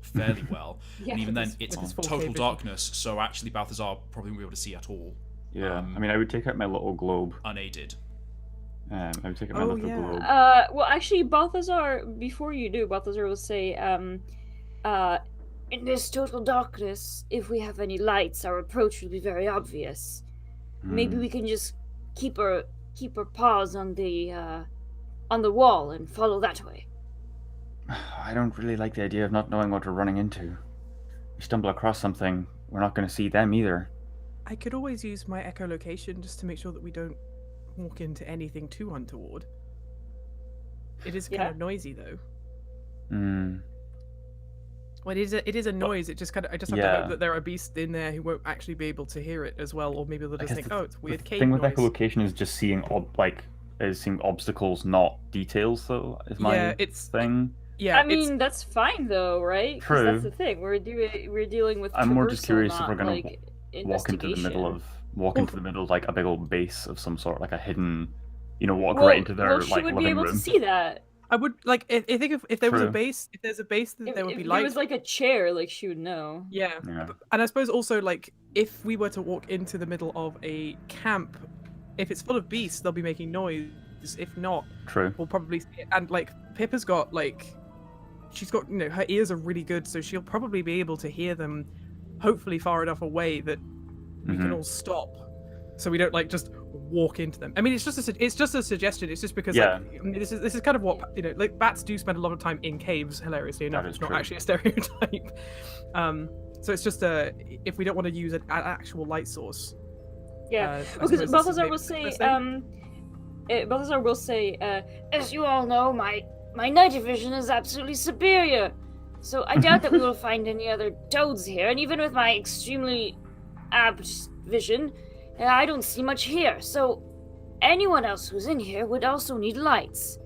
fairly well. And even then, it's total darkness, so actually Balthazar probably won't be able to see at all. Yeah, I mean, I would take out my little globe. Unaided. I would take out my little globe. Well, actually, Balthazar, before you do, Balthazar will say, in this total darkness, if we have any lights, our approach will be very obvious. Maybe we can just keep our paws on the wall and follow that way. I don't really like the idea of not knowing what we're running into. We stumble across something, we're not going to see them either. I could always use my echolocation just to make sure that we don't walk into anything too untoward. It is kind of noisy though. Well, it is a noise. I just have to hope that there are beasts in there who won't actually be able to hear it as well, or maybe they'll just think, oh, it's weird cave noise. The thing with echolocation is just seeing seeing obstacles, not details. Though is my thing. Yeah, I mean that's fine though, right? True. That's the thing. We're dealing with. I'm more just curious if we're gonna walk into the middle of like a big old base of some sort, like a hidden, right into their she would living be able room. to see that. I would like. I think if there was a base, if there's a base, then there would be light. If there was like a chair, like she would know. Yeah. And I suppose also like if we were to walk into the middle of a camp, if it's full of beasts, they'll be making noise. If not, we'll probably see it. And like Pippa's got she's got her ears are really good, so she'll probably be able to hear them, hopefully far enough away that we can all stop, so we don't just walk into them. I mean, it's just a suggestion. It's just because this is kind of what bats do spend a lot of time in caves. Hilariously enough, it's not actually a stereotype. So it's just if we don't want to use an actual light source. Yeah, because Balthazar will say, as you all know, my night vision is absolutely superior. So I doubt that we will find any other toads here, and even with my extremely apt vision, I don't see much here. So anyone else who's in here would also need lights.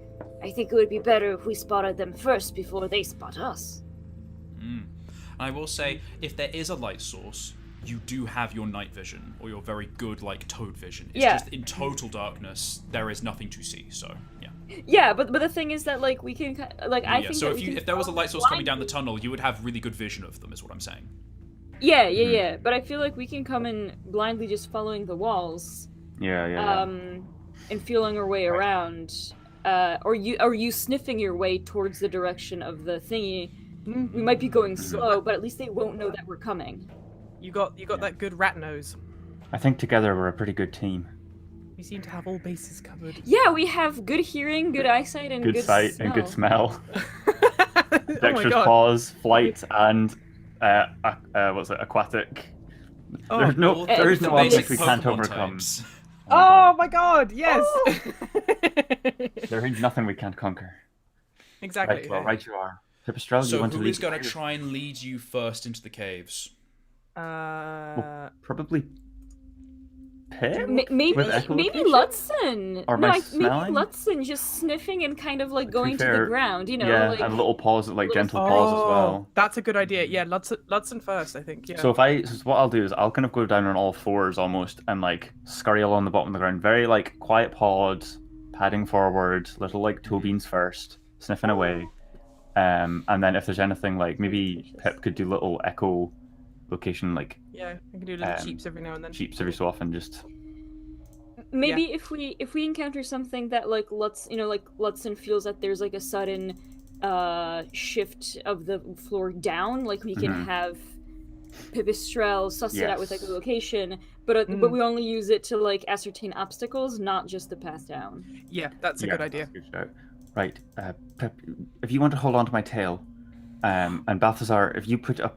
I think it would be better if we spotted them first before they spot us. I will say, if there is a light source, you do have your night vision, or your very good toad vision. It's just in total darkness, there is nothing to see. So yeah, but the thing is that we can I think so if there was a light source coming down the tunnel, you would have really good vision of them, is what I'm saying. Yeah. But I feel like we can come in blindly just following the walls, Yeah. And feeling our way around, or you sniffing your way towards the direction of the thingy. We might be going slow, but at least they won't know that we're coming. You got that good rat nose. I think together we're a pretty good team. We seem to have all bases covered. Yeah, we have good hearing, good eyesight, and Good sight smell. and good smell. Oh my Dexterous god. paws, flight, and what's it? Aquatic. Oh, There's no, there is The no basic object we can't Pokemon overcome. types. Oh my god, yes! There is nothing we can't conquer. Exactly. Right, well, right you are. Pipistrel, you So want to who lead? is going to try and lead you first into the caves? Probably Pip? Maybe With echolocation? Lutsen. Or no, by maybe smelling? Lutsen just sniffing and kind of like To be going to the fair, ground, you know. Yeah, like, and little paws, like little- gentle paws as well. Oh, that's a good idea. Yeah, Ludson first, I think. Yeah. So what I'll do is I'll kind of go down on all fours almost and like scurry along the bottom of the ground, very like quiet paws, padding forward, little like toe beans first, sniffing away, and then if there's anything like maybe Pip could do little echo location like Yeah, I can do little cheeps every now and then. cheeps every so often, just Maybe if we encounter something that like Lutsen feels that there's like a sudden shift of the floor down, like we can have Pipistrel suss it out with like a location, but we only use it to like ascertain obstacles, not just the path down. Yeah, that's a good idea. That's a good shout. Right, Pip, if you want to hold on to my tail, and Balthazar, if you put a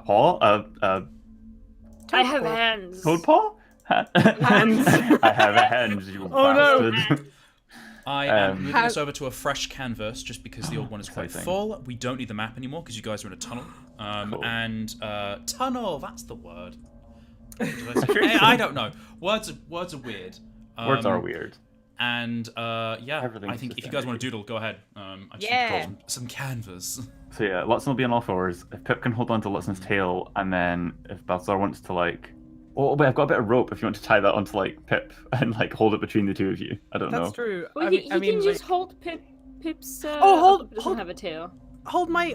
paw, I have hands. toad paw? Hands. I have a hand, you Oh, no. bastard. I am moving us over to a fresh canvas just because the old one is quite Exciting. full. We don't need the map anymore because you guys are in a tunnel. Cool. And tunnel, that's the word. What did I say? I don't know. Words are weird. Words are weird. And yeah, Everything's I think just if you guys want energy. to doodle, go ahead. I just Yeah. need to draw some canvas. So yeah, Lutsen will be on all fours. If Pip can hold on to Lutsen's tail, and then if Balthazar wants to like... Oh wait, I've got a bit of rope if you want to tie that onto like Pip and like hold it between the two of you. I don't know. That's true. Well, I he mean, can just like, hold Pip's. hold- doesn't hold- have a tail. hold my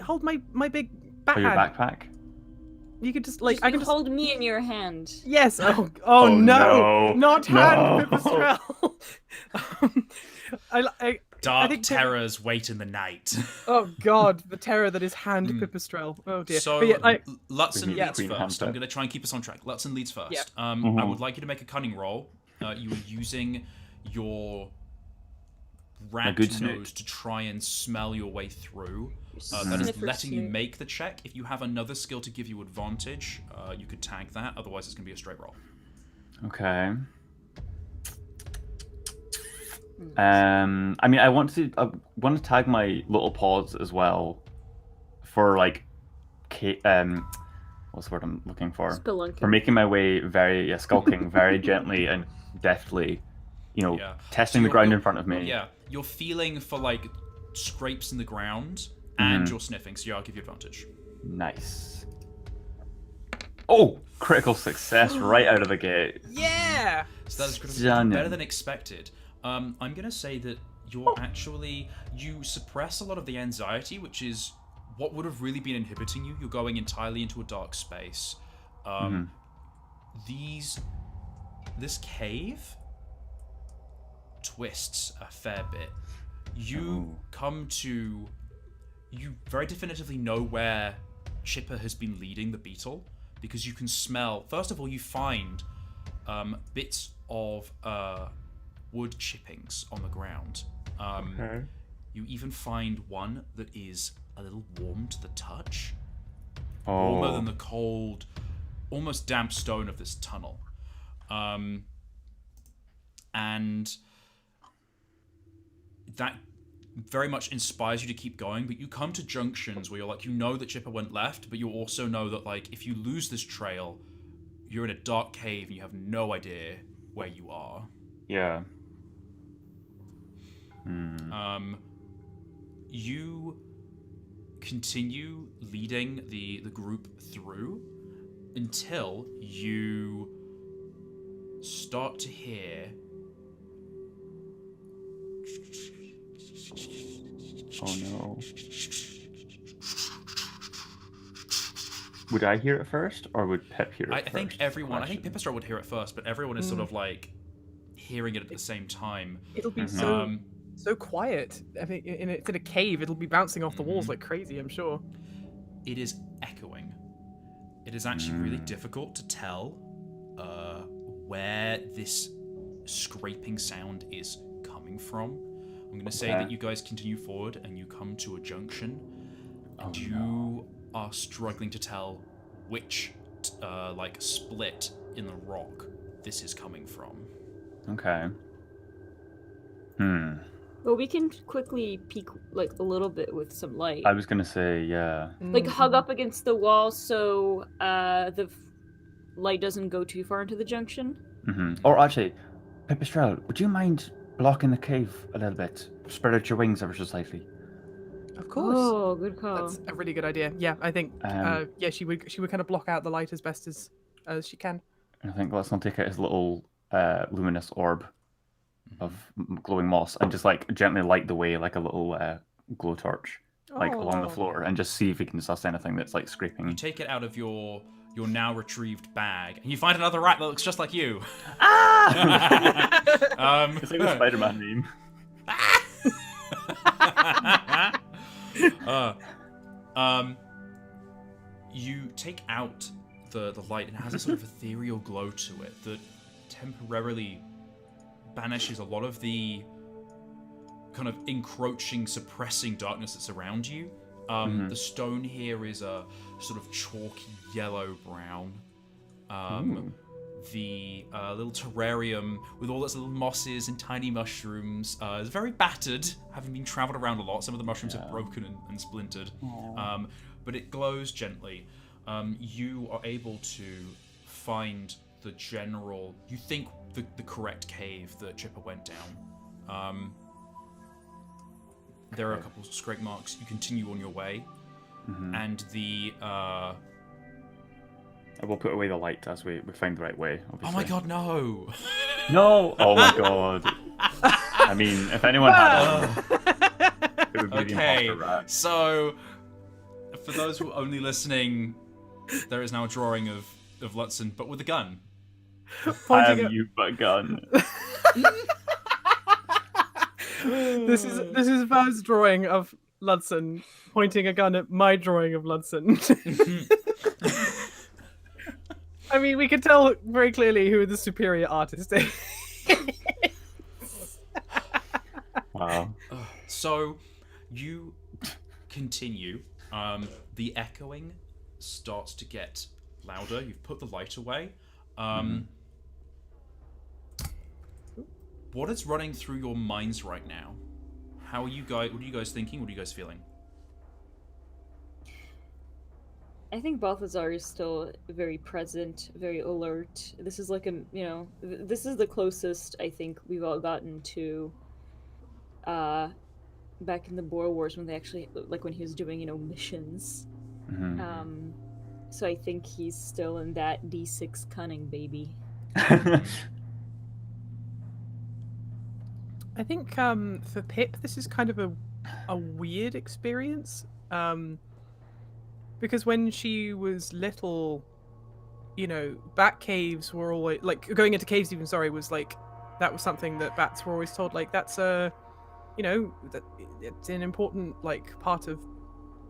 big bat Or your hand. backpack? You could just like Just, I you can just hold me in your hand. yes. Oh Oh, no, no. not hand No. Pipistrel. I Dark think terrors wait in the night. oh god, the terror that is hand Pipistrel. Oh dear. So But yeah, like, Lutzen Yeah. leads Queen first. Hunter. I'm going to try and keep us on track. Lutzen leads first. Yeah. I would like you to make a cunning roll. You are using your rat good nose snoot. to try and smell your way through. That is Sniffer letting you snoot. make the check. If you have another skill to give you advantage, you could tag that. Otherwise, it's going to be a straight roll. Okay. I mean, I want to tag my little paws as well, for like, what's the word I'm looking for? Spelunking. For making my way very skulking very gently and deftly, Yeah. testing So the ground you're- in front of me. Yeah, you're feeling for like scrapes in the ground, and you're sniffing. So yeah, I'll give you advantage. Nice. Oh, critical success right out of the gate. yeah. So that is critical. Stunning. Better than expected. I'm gonna say that you suppress a lot of the anxiety, which is what would have really been inhibiting you. You're going entirely into a dark space. This cave twists a fair bit. You very definitively know where Chipper has been leading the beetle, because you can smell. First of all, you find bits of wood chippings on the ground. You even find one that is a little warm to the touch, warmer than the cold, almost damp stone of this tunnel. And that very much inspires you to keep going, but you come to junctions where you're like, you know that Chipper went left, but you also know that like if you lose this trail, you're in a dark cave and you have no idea where you are. Yeah. You continue leading the group through until you start to hear Oh no. Would I hear it first, or would Pip hear it I first? think everyone, I think Pipistrel would hear it first, but everyone is sort of like hearing it at the same time. It'll be so quiet. I think it's in a cave. It'll be bouncing off the walls like crazy, I'm sure. It is echoing. It is actually really difficult to tell where this scraping sound is coming from. I'm going to say that you guys continue forward and you come to a junction, and you are struggling to tell which like split in the rock this is coming from. Okay. Well, we can quickly peek like a little bit with some light. I was gonna say, yeah. Like hug up against the wall so the light doesn't go too far into the junction. Or actually, Pipistrel, would you mind blocking the cave a little bit? Spread out your wings ever so slightly. Of course. Oh, good call. That's a really good idea. Yeah, I think she would kind of block out the light as best as she can. I think let's not take out his little luminous orb of glowing moss and just like gently light the way like a little glowtorch, like along the floor, and just see if we can suss anything that's like scraping. You take it out of your now retrieved bag, and you find another rat that looks just like you. It's like the Spider-Man meme. You take out the light, and it has a sort of ethereal glow to it that temporarily banishes a lot of the kind of encroaching, suppressing darkness that's around you. The stone here is a sort of chalky yellow-brown. The little terrarium with all its little mosses and tiny mushrooms is very battered, having been travelled around a lot. Some of the mushrooms have broken and splintered, but it glows gently. You are able to find the general, you think the correct cave that Chipper went down. There are a couple of scrape marks. You continue on your way, and the I will put away the light as we find the right way, obviously. Oh my god, no! No! Oh my god. I mean, if anyone had it would be the imposter rat. So, for those who are only listening, there is now a drawing of Lutzen, but with a gun. You but a gun. This is Vaz drawing of Lutzen pointing a gun at my drawing of Lutzen. I mean, we can tell very clearly who the superior artist is. Wow. So, you continue. The echoing starts to get louder. You've put the light away. What is running through your minds right now? How are you guys? What are you guys thinking? What are you guys feeling? I think Balthazar is still very present, very alert. This is like this is the closest I think we've all gotten to back in the Boer Wars when they actually, like when he was doing, missions. So I think he's still in that D6 cunning, baby. I think for Pip, this is kind of a weird experience. Because when she was little, bat caves were always, like, going into caves even, was like, that was something that bats were always told, like, that's that it's an important, like, part of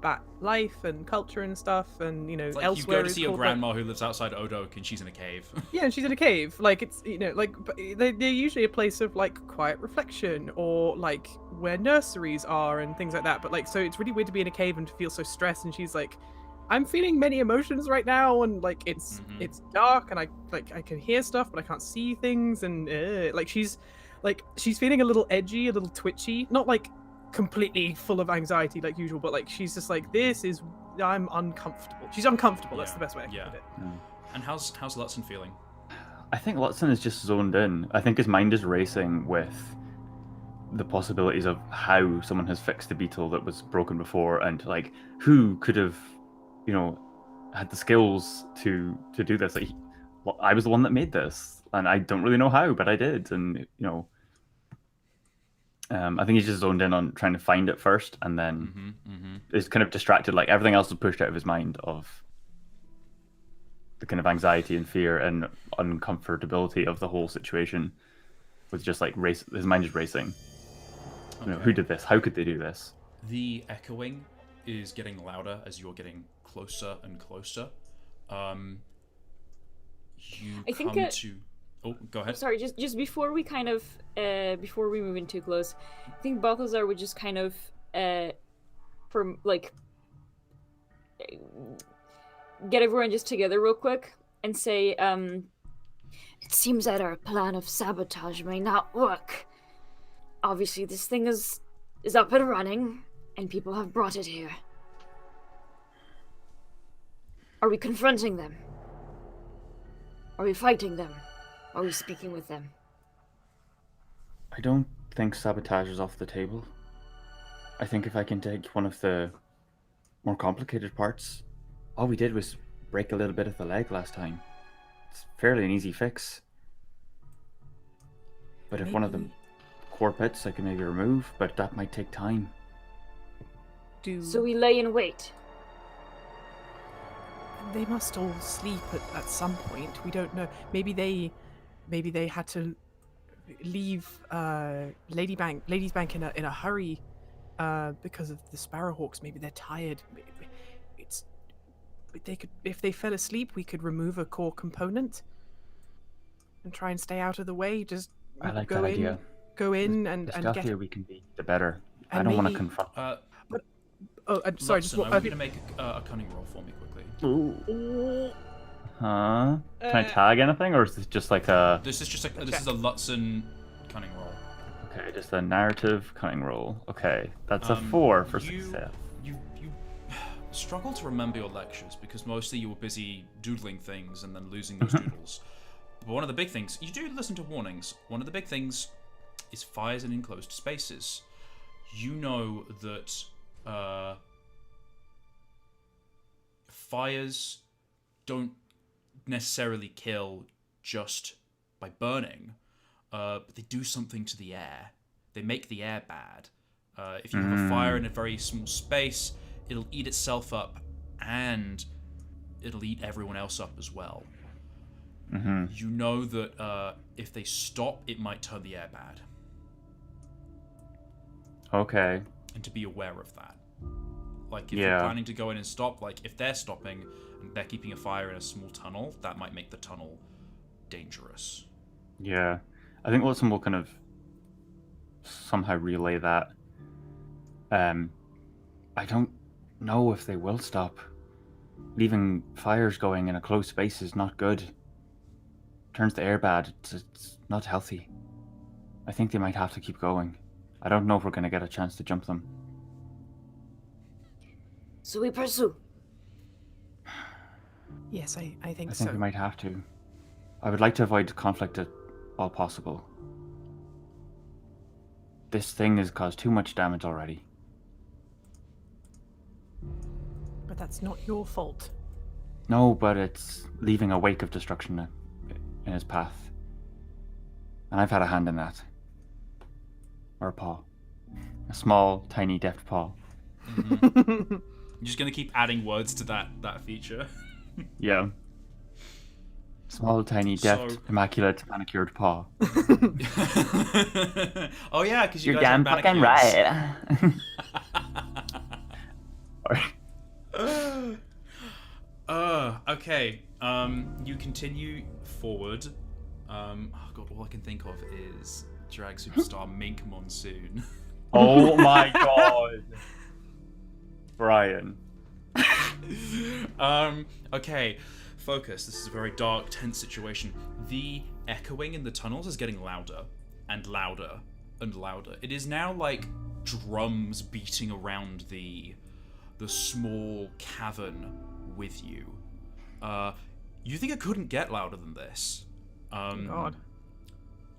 bat life and culture and stuff, and, It's like elsewhere. You go to see your grandma who lives outside Odok and she's in a cave. Yeah, and she's in a cave. Like, it's, they're usually a place of, like, quiet reflection, or, like, where nurseries are and things like that. But, like, so it's really weird to be in a cave and to feel so stressed, and she's like, I'm feeling many emotions right now, and, like, it's dark, and I can hear stuff, but I can't see things, and, she's feeling a little edgy, a little twitchy, not, like, completely full of anxiety like usual, but, like, she's just like, I'm uncomfortable. She's uncomfortable, that's the best way I can put it. And how's Lutzen feeling? I think Lutzen is just zoned in. I think his mind is racing with the possibilities of how someone has fixed the beetle that was broken before, and, like, who could have, had the skills to do this. Like, I was the one that made this, and I don't really know how, but I did, and, I think he's just zoned in on trying to find it first, and then is kind of distracted. Like, everything else is pushed out of his mind of the kind of anxiety and fear and uncomfortability of the whole situation. with just like his mind is racing. Okay. Who did this? How could they do this? The echoing is getting louder as you're getting closer and closer. Oh, go ahead. Sorry, just before we kind of before we move in too close, I think Balthazar would just kind of get everyone just together real quick and say, it seems that our plan of sabotage may not work. Obviously, this thing is up and running, and people have brought it here. Are we confronting them? Are we fighting them? Are we speaking with them? I don't think sabotage is off the table. I think if I can take one of the more complicated parts, all we did was break a little bit of the leg last time. It's fairly an easy fix. But if one of the core bits I can maybe remove, but that might take time. So we lay in wait. They must all sleep at some point. We don't know. Maybe they had to leave Ladies Bank in a hurry because of the Sparrowhawks. Maybe they're tired. If they fell asleep, we could remove a core component and try and stay out of the way. Just I like that idea. Go in and the get. stealthier we can be, the better. I don't want to confront. I'm sorry. I want you to make a cunning roll for me quickly. Ooh. Huh? Can I tag anything, or is this just like a? This is just this is a Lutzen cunning roll. Okay, just a narrative cunning roll. Okay, that's a 4 for success. You struggle to remember your lectures because mostly you were busy doodling things and then losing those doodles. But one of the big things, you do listen to warnings. One of the big things is fires in enclosed spaces. You know that fires don't necessarily kill just by burning, but they do something to the air. They make the air bad. If you have a fire in a very small space, it'll eat itself up and it'll eat everyone else up as well. Mm-hmm. You know that if they stop, it might turn the air bad. Okay. And to be aware of that. Like, if you're planning to go in and stop, like, if they're stopping and they're keeping a fire in a small tunnel, that might make the tunnel dangerous. Yeah. I think Wilson will kind of somehow relay that. I don't know if they will stop. Leaving fires going in a closed space is not good. Turns the air bad. It's not healthy. I think they might have to keep going. I don't know if we're going to get a chance to jump them. So we pursue. Yes, I think so. I think we might have to. I would like to avoid conflict at all possible. This thing has caused too much damage already. But that's not your fault. No, but it's leaving a wake of destruction in his path. And I've had a hand in that. Or a paw. A small, tiny, deft paw. Mm-hmm. You're just going to keep adding words to that feature. Yeah. Small, tiny, deft, immaculate, manicured paw. Oh yeah, because you're damn fucking right. Okay. You continue forward. Oh god, all I can think of is Drag Superstar Mink Monsoon. Oh my god. Brian. Okay. Focus. This is a very dark, tense situation. The echoing in the tunnels is getting louder and louder and louder. It is now like drums beating around the small cavern with you. You think it couldn't get louder than this. God.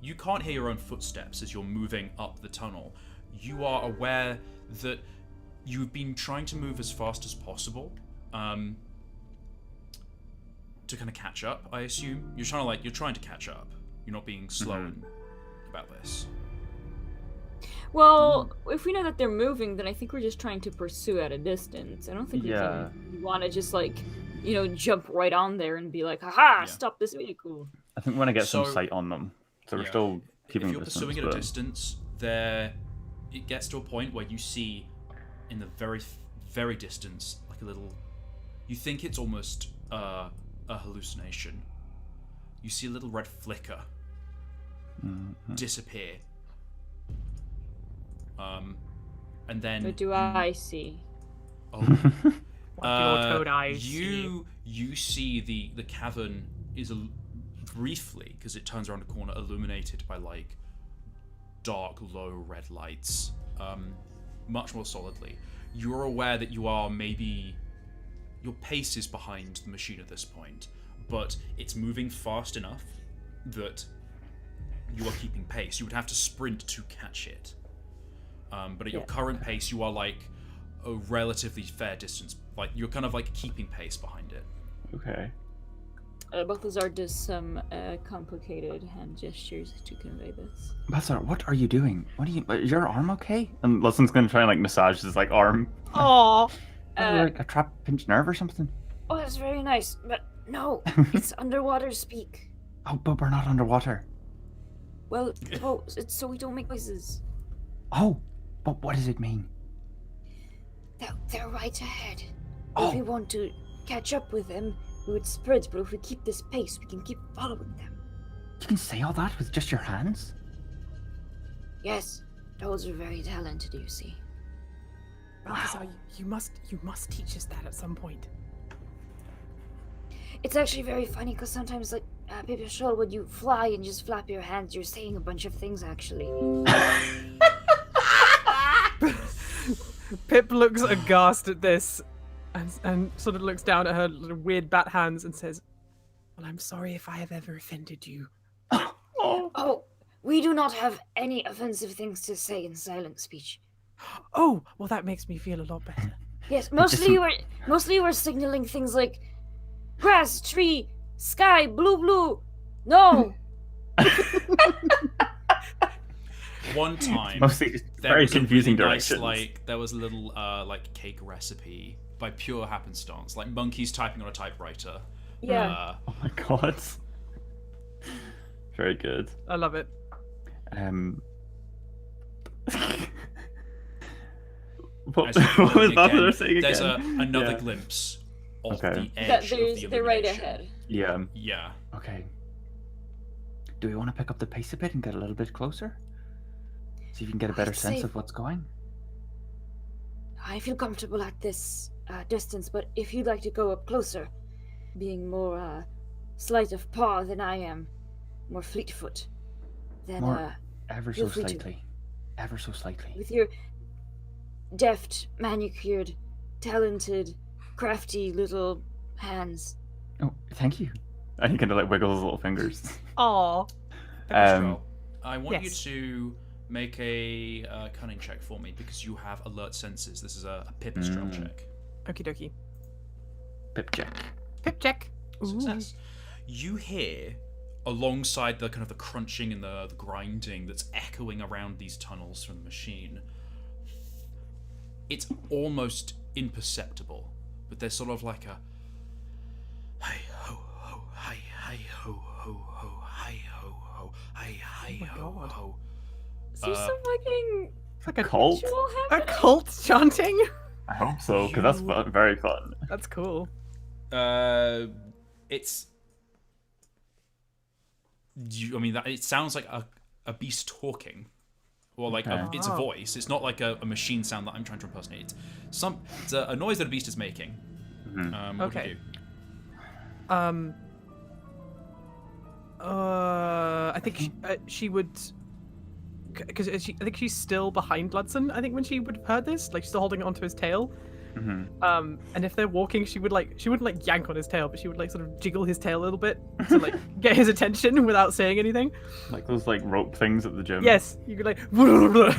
You can't hear your own footsteps as you're moving up the tunnel. You are aware that you've been trying to move as fast as possible. To kind of catch up, I assume. You're trying to catch up. You're not being slow about this. Well, if we know that they're moving, then I think we're just trying to pursue at a distance. I don't think we want to just jump right on there and be like, haha, stop this vehicle. I think we want to get some sight on them. So we're still keeping if you're distance, pursuing at a distance, it gets to a point where you see in the very, very distance, like a little. You think it's almost a hallucination. You see a little red flicker disappear. And then. What do I see? Oh. What do your toad eyes see? You see the cavern is briefly, because it turns around a corner, illuminated by like dark, low red lights, much more solidly. You're aware that you are maybe your pace is behind the machine at this point, but it's moving fast enough that you are keeping pace. You would have to sprint to catch it, but at your current pace, you are like a relatively fair distance. Like you're kind of like keeping pace behind it. Okay. Balthazar does some complicated hand gestures to convey this. Balthazar, what are you doing? Is your arm okay? And Lusten's gonna try and like massage his like arm. Aww. Like a trapped pinched nerve or something? Oh, that's very nice, but no, it's underwater speak. Oh, but we're not underwater. Well, it's so we don't make noises. Oh, but what does it mean? They're right ahead. Oh. If we want to catch up with them, we would sprint, but if we keep this pace, we can keep following them. You can say all that with just your hands? Yes, toads are very talented, you see. Balthazar, you must teach us that at some point. It's actually very funny because sometimes, like, Paper Shawl, when you fly and just flap your hands, you're saying a bunch of things, actually. Pip looks aghast at this and sort of looks down at her little weird bat hands and says, "Well, I'm sorry if I have ever offended you." Oh, we do not have any offensive things to say in silent speech. Oh, well, that makes me feel a lot better. Yes, mostly we're signaling things like grass, tree, sky, blue, blue. No. One time, Mostly just there very was a confusing really nice, directions. there was a little like cake recipe by pure happenstance, like monkeys typing on a typewriter. Yeah. Oh my god. Very good. I love it. What As you was look Balthazar again, saying there's again? another Yeah. glimpse of Okay. the edge of the They're right illumination. ahead. Yeah. Yeah. Okay. Do we want to pick up the pace a bit and get a little bit closer? See if you can get a better I'd sense say- of what's going? I feel comfortable at this distance, but if you'd like to go up closer, being more sleight of paw than I am, more fleet-foot, then More ever so feel free to. slightly. Ever so slightly. With your deft, manicured, talented, crafty little hands. Oh, thank you. And he kind of like wiggles his little fingers. Aww. Pepperstrel, I want yes. you to make a cunning check for me because you have alert senses. This is a Pippistrel check. Okie dokie. Pip check. Pip check. Ooh. Success. You hear alongside the kind of the crunching and the grinding that's echoing around these tunnels from the machine. It's almost imperceptible, but there's sort of like a hi ho ho hi hi ho ho ho hi ho ho hi hi Oh my ho God. ho. Is there some fucking It's like a Cult? ritual A happening? cult chanting? I hope so, because that's very fun. That's cool. It's. I mean, it sounds like a beast talking, or like it's a Oh. voice. It's not like a machine sound that I'm trying to impersonate. It's a noise that a beast is making. Mm-hmm. What do Okay. you do? I think she would, because I think she's still behind Ludson. I think when she would have heard this, like she's still holding onto his tail. Mm-hmm. And if they're walking, she wouldn't like yank on his tail, but she would like sort of jiggle his tail a little bit to like get his attention without saying anything. Like those like rope things at the gym. Yes, you could like. Whoa,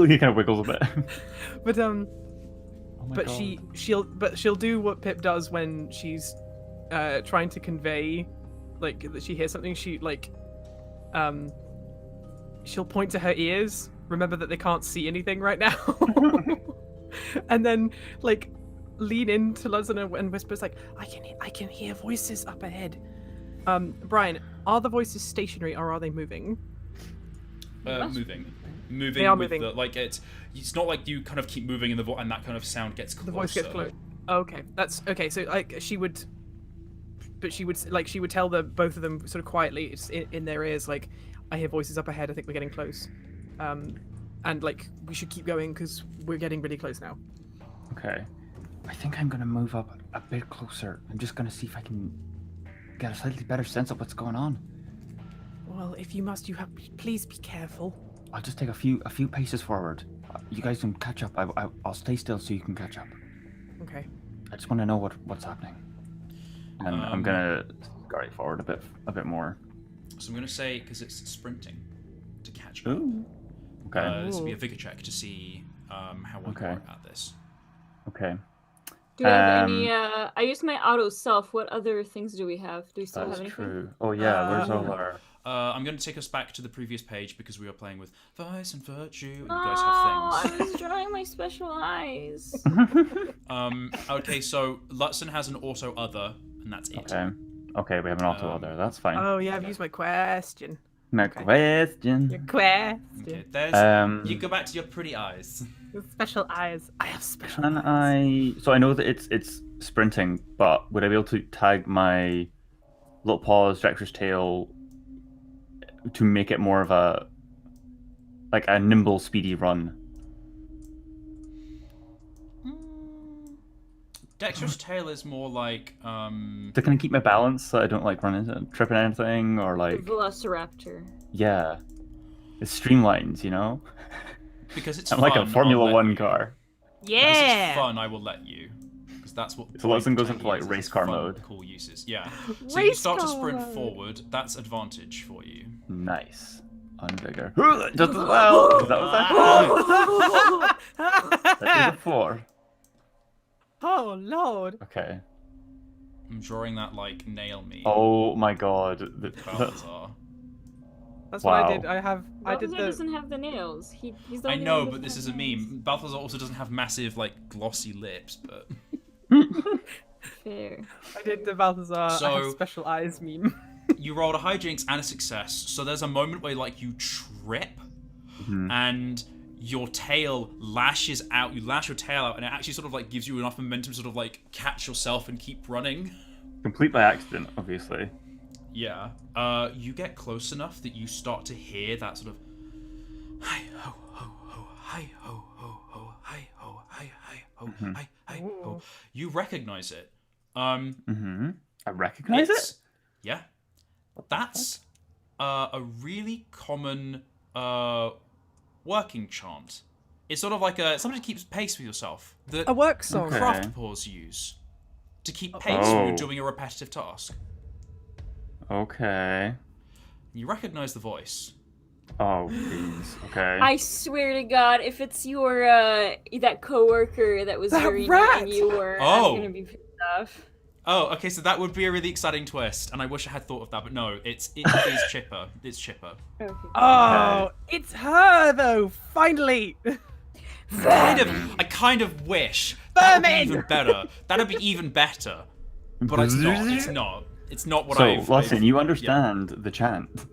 he kind of wiggles a bit. But Oh my but God. she'll do what Pip does when she's trying to convey like that she hears something. She like she'll point to her ears, remember that they can't see anything right now, and then like lean into Ludson and whispers like, I can hear voices up ahead. Brian, are the voices stationary or are they moving? Moving. They are with moving. It's not like you kind of keep moving and and that kind of sound gets closer. The voice gets close. Okay, that's okay. So like she would tell both of them sort of quietly in their ears, like, I hear voices up ahead. I think we're getting close, and like we should keep going because we're getting really close now. Okay, I think I'm gonna move up a bit closer. I'm just gonna see if I can get a slightly better sense of what's going on. Well, if you must, please be careful. I'll just take a few paces forward. You guys can catch up. I'll stay still so you can catch up. Okay. I just want to know what's happening. And I'm gonna scurry forward a bit more. So I'm gonna say, because it's sprinting, to catch up. Ooh. Okay. This will be a vigor check to see how well you are at this. Okay. Do we have any? I used my auto self. What other things do we have? Do we still have anything? True. Oh yeah. Where's all our? I'm going to take us back to the previous page because we are playing with Vice and Virtue, and you guys have things. I was drawing my special eyes. Okay, so Lutzen has an auto other, and that's it. Okay, we have an auto other. That's fine. Oh yeah, I've used my question. My question. Your question. Okay, there's. You go back to your pretty eyes. Your special eyes. I have special Can eyes. So I know that it's sprinting, but would I be able to tag my little paws, Drexer's tail, to make it more of a nimble, speedy run? Dexter's tail is more like To kind of keep my balance so I don't run into tripping anything or Velociraptor. Yeah, it streamlines, you know. Because it's I'm fun, like a Formula One you. car. Because it's fun, I will let you. Because that's what. So Lutzen goes into race car mode. Cool uses, yeah. So you start to sprint forward. That's advantage for you. Nice. On vigor. Just as well. That was that is a 4. Oh lord. Okay. I'm drawing that nail me. Oh my god. That's wow. what I did. I did the. doesn't have the nails. He's the I only know, one who but this is doesn't a have meme. Balthazar also doesn't have massive glossy lips, but. Fair. I did the Balthazar I have special eyes meme. You rolled a hijinks and a success, so there's a moment where you trip, and your tail lashes out. You lash your tail out, and it actually sort of gives you enough momentum to sort of catch yourself and keep running. Complete by accident, obviously. Yeah. You get close enough that you start to hear that sort of hi ho ho ho hi ho ho ho hi ho hi ho hi ho. You recognize it. I recognize it? Yeah. That's a really common working chant. It's sort of like somebody keeps pace with yourself. A work song. Craft paws use to keep pace when you're doing a repetitive task. Okay. You recognize the voice. Oh, please. Okay. I swear to God, if it's your that coworker that was very rat! mean you were, Oh. I'm gonna be pissed off. Oh, okay, so that would be a really exciting twist, and I wish I had thought of that, but no, it is Chipper. It's Chipper. Okay. Oh, it's her though. Finally. I kind of wish that would be Vermin! even better. That'd be even better, but it's not. It's not. It's not what So, I've. listen, you understand the chant.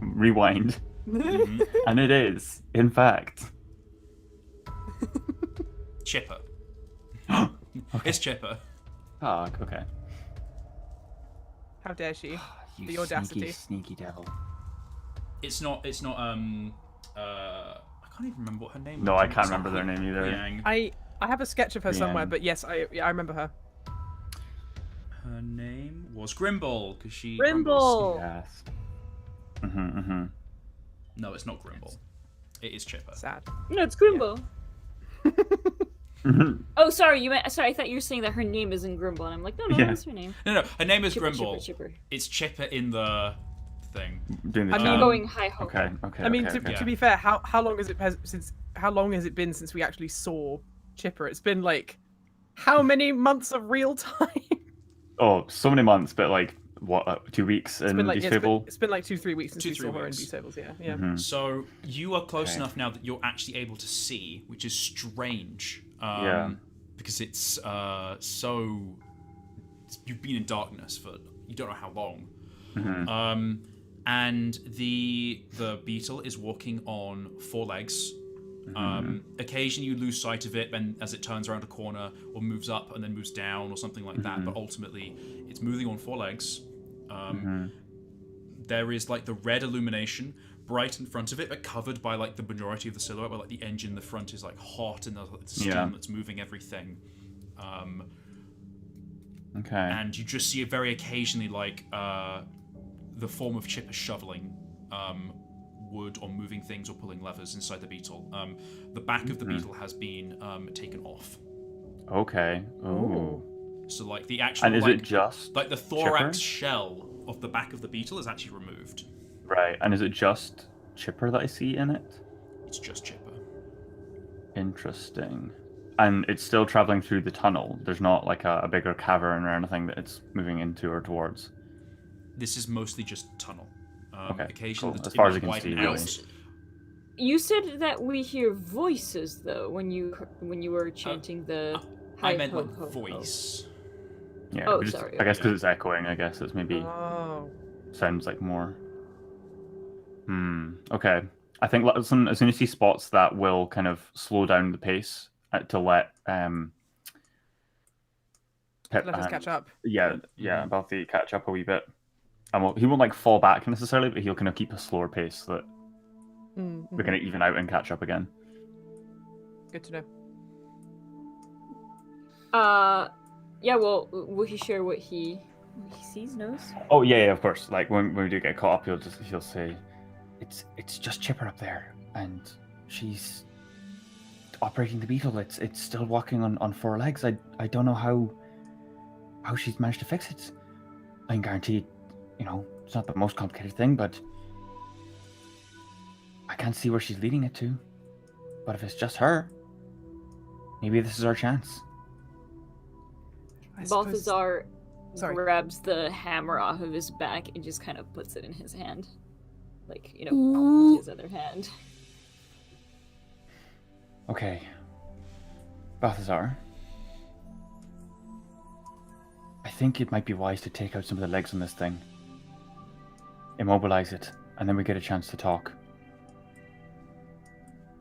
Rewind. And it is, in fact, Chipper. It's Chipper. Oh, okay. How dare she? You The audacity. sneaky devil. It's not. I can't even remember what her name was. No, I can't remember their name either. Yang. I have a sketch of her somewhere, Brienne. but yes, I remember her. Her name was Grimble, because she. Grimble. Yes. No, it's not Grimble. It is Chipper. Sad. No, it's Grimble. Oh, sorry. Sorry. I thought you were saying that her name isn't Grimble, and I'm like, no, Yeah. that's her name. No, her name is Chipper, Grimble. Chipper. It's Chipper in the thing. Doing the I mean, chant. I'm going high hope. Okay. I mean, okay. to be fair, how long has it been since we actually saw Chipper? It's been how many months of real time? Oh, so many months, but what? 2 weeks in Beast Fable? It's been 2-3 weeks since we 2-3 saw her in weeks. Beast Fables. Yeah. So you are close Okay. enough now that you're actually able to see, which is strange. Yeah. Because it's you've been in darkness for you don't know how long. And the beetle is walking on 4 legs. Occasionally you lose sight of it and as it turns around a corner or moves up and then moves down or something like that, but ultimately it's moving on 4 legs. There is like the red illumination bright in front of it, but covered by like the majority of the silhouette, where like the engine in the front is like hot and there's like, the steam that's moving everything. And you just see it very occasionally, like the form of Chipper shoveling wood or moving things or pulling levers inside the beetle. The back of the beetle has been taken off. Okay. Oh. So like the actual, and is like, it just like the thorax Chipper? Shell of the back of the beetle is actually removed. Right. And is it just Chipper that I see in it? It's just Chipper. Interesting. And it's still traveling through the tunnel. There's not like a bigger cavern or anything that it's moving into or towards. This is mostly just tunnel. Okay, Occasionally, cool. As far as I can see, out. really. You said that we hear voices though when you were chanting the. I meant like voice. Yeah. Oh, just, sorry. I guess because it's echoing. I guess it's maybe Oh. sounds like more. Okay. I think as soon as he spots that, will kind of slow down the pace to let Pip Let us catch up. Yeah, Balthy catch up a wee bit. And he won't like fall back necessarily, but he'll kind of keep a slower pace so that we're going to even out and catch up again. Good to know. Yeah. Well, will he share what he sees, knows? Oh yeah, of course. Like when we do get caught up, he'll say, "It's just Chipper up there, and she's operating the beetle. It's still walking on 4 legs. I don't know how she's managed to fix it. I can guarantee, it's not the most complicated thing, but I can't see where she's leading it to. But if it's just her, maybe this is our chance." Balthazar grabs the hammer off of his back and just kind of puts it in his hand. Like, with his other hand. Okay. Balthazar, I think it might be wise to take out some of the legs on this thing. Immobilize it, and then we get a chance to talk.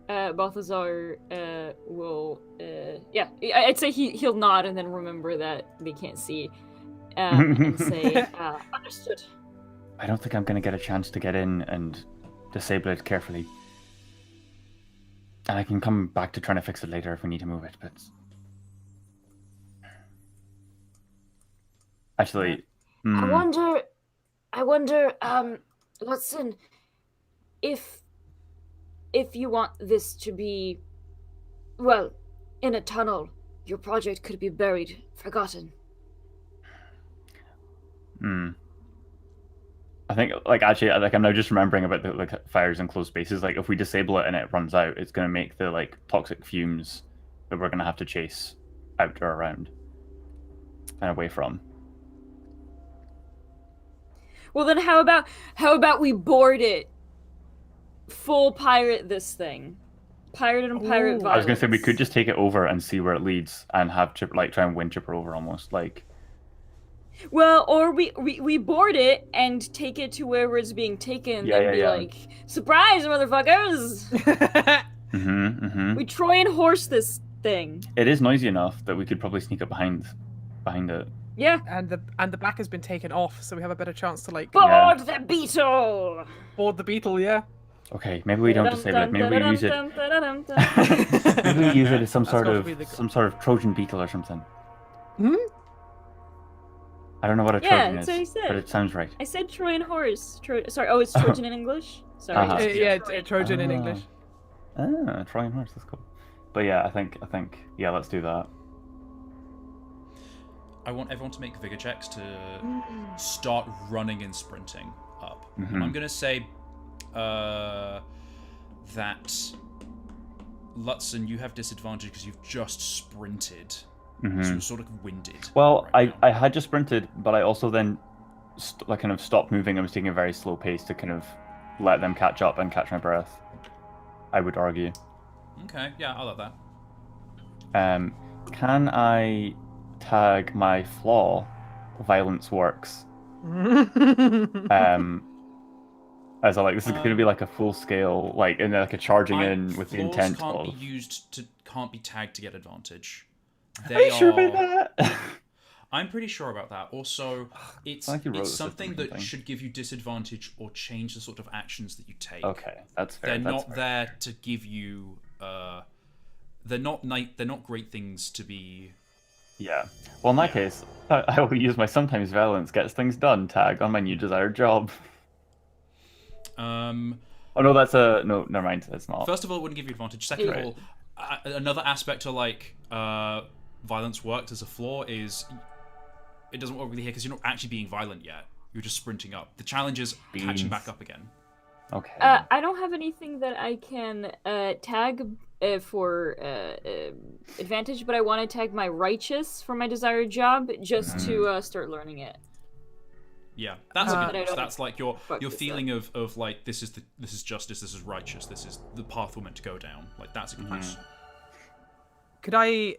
Balthazar will, I'd say he'll nod and then remember that they can't see, and say, understood. I don't think I'm going to get a chance to get in and disable it carefully. And I can come back to trying to fix it later if we need to move it, but... Actually... I wonder, Watson, if you want this to be, well, in a tunnel, your project could be buried, forgotten. I think, actually, I'm now just remembering about the fires in closed spaces. Like, if we disable it and it runs out, it's going to make the, toxic fumes that we're going to have to chase out or around and away from. Well, then how about we board it? Full pirate this thing. Pirate and pirate violence. I was going to say, we could just take it over and see where it leads and have Chipper, try and win Chipper over almost, Well, or we board it and take it to wherever it's being taken and be like, surprise, motherfuckers! We Troy and horse this thing. It is noisy enough that we could probably sneak up behind it. Yeah. And the back has been taken off, so we have a better chance to board the beetle. Board the beetle, yeah. Okay, maybe we don't disable it. Maybe we use it. Maybe we use it as some sort of Trojan beetle or something. I don't know what a Trojan is, but it sounds right. I said Troy and horse. It's Trojan in English. Sorry. Trojan in English. Troy and horse. That's cool. But yeah, I think let's do that. I want everyone to make vigor checks to start running and sprinting up. I'm gonna say that Lutzen, you have disadvantage because you've just sprinted. So you're sort of winded. Well, I had just sprinted, but I also then kind of stopped moving. I was taking a very slow pace to kind of let them catch up and catch my breath, I would argue. Okay, yeah, I'll let that. Can I tag my flaw, violence works, As I like, this is going to be like a full scale, like, and like a charging in with the intent can't of. Can't be tagged to get advantage. Are you sure about that? I'm pretty sure about that. Also, it's something that should give you disadvantage or change the sort of actions that you take. Okay, that's fair. They're not there to give you. They're not great things to be. Yeah. Well, in that case, I will use my sometimes violence gets things done tag on my new desired job. Oh no, that's a no. Never mind. It's not. First of all, it wouldn't give you advantage. Second of all, another aspect to like violence worked as a flaw is it doesn't work really here because you're not actually being violent yet. You're just sprinting up. The challenge is catching back up again. Okay. I don't have anything that I can tag for advantage, but I want to tag my righteous for my desired job just to start learning it. Yeah, that's a good. That's like your feeling of like this is justice, this is righteous, this is the path we're meant to go down. Like that's a good use. Could I,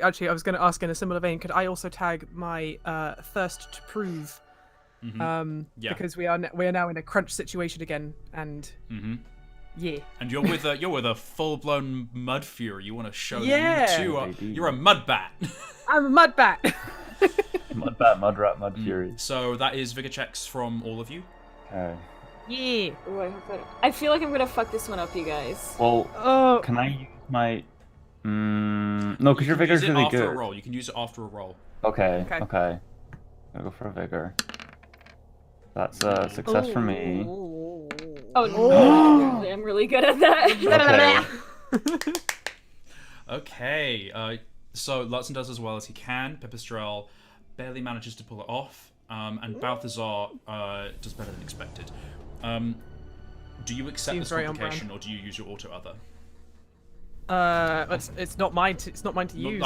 actually, I was going to ask in a similar vein, could I also tag my thirst to prove? Because we are now in a crunch situation again, and yeah. And you're with a full blown mud fury. You want to show that you too you're a mud bat. I'm a mud bat. Mud bat, mud rat, mud fury. So that is vigor checks from all of you. Okay. Yeah. Ooh, I feel like I'm gonna fuck this one up, you guys. Well, can I use my? No, because your vigor's really good. After a roll, you can use it after a roll. Okay. I'll go for a vigor. That's a success for me. Oh no! I'm really good at that. Okay. So Lutzen does as well as he can. Pipistrel barely manages to pull it off, and Balthazar does better than expected. Do you accept this complication, or do you use your auto other? It's not mine to use. No,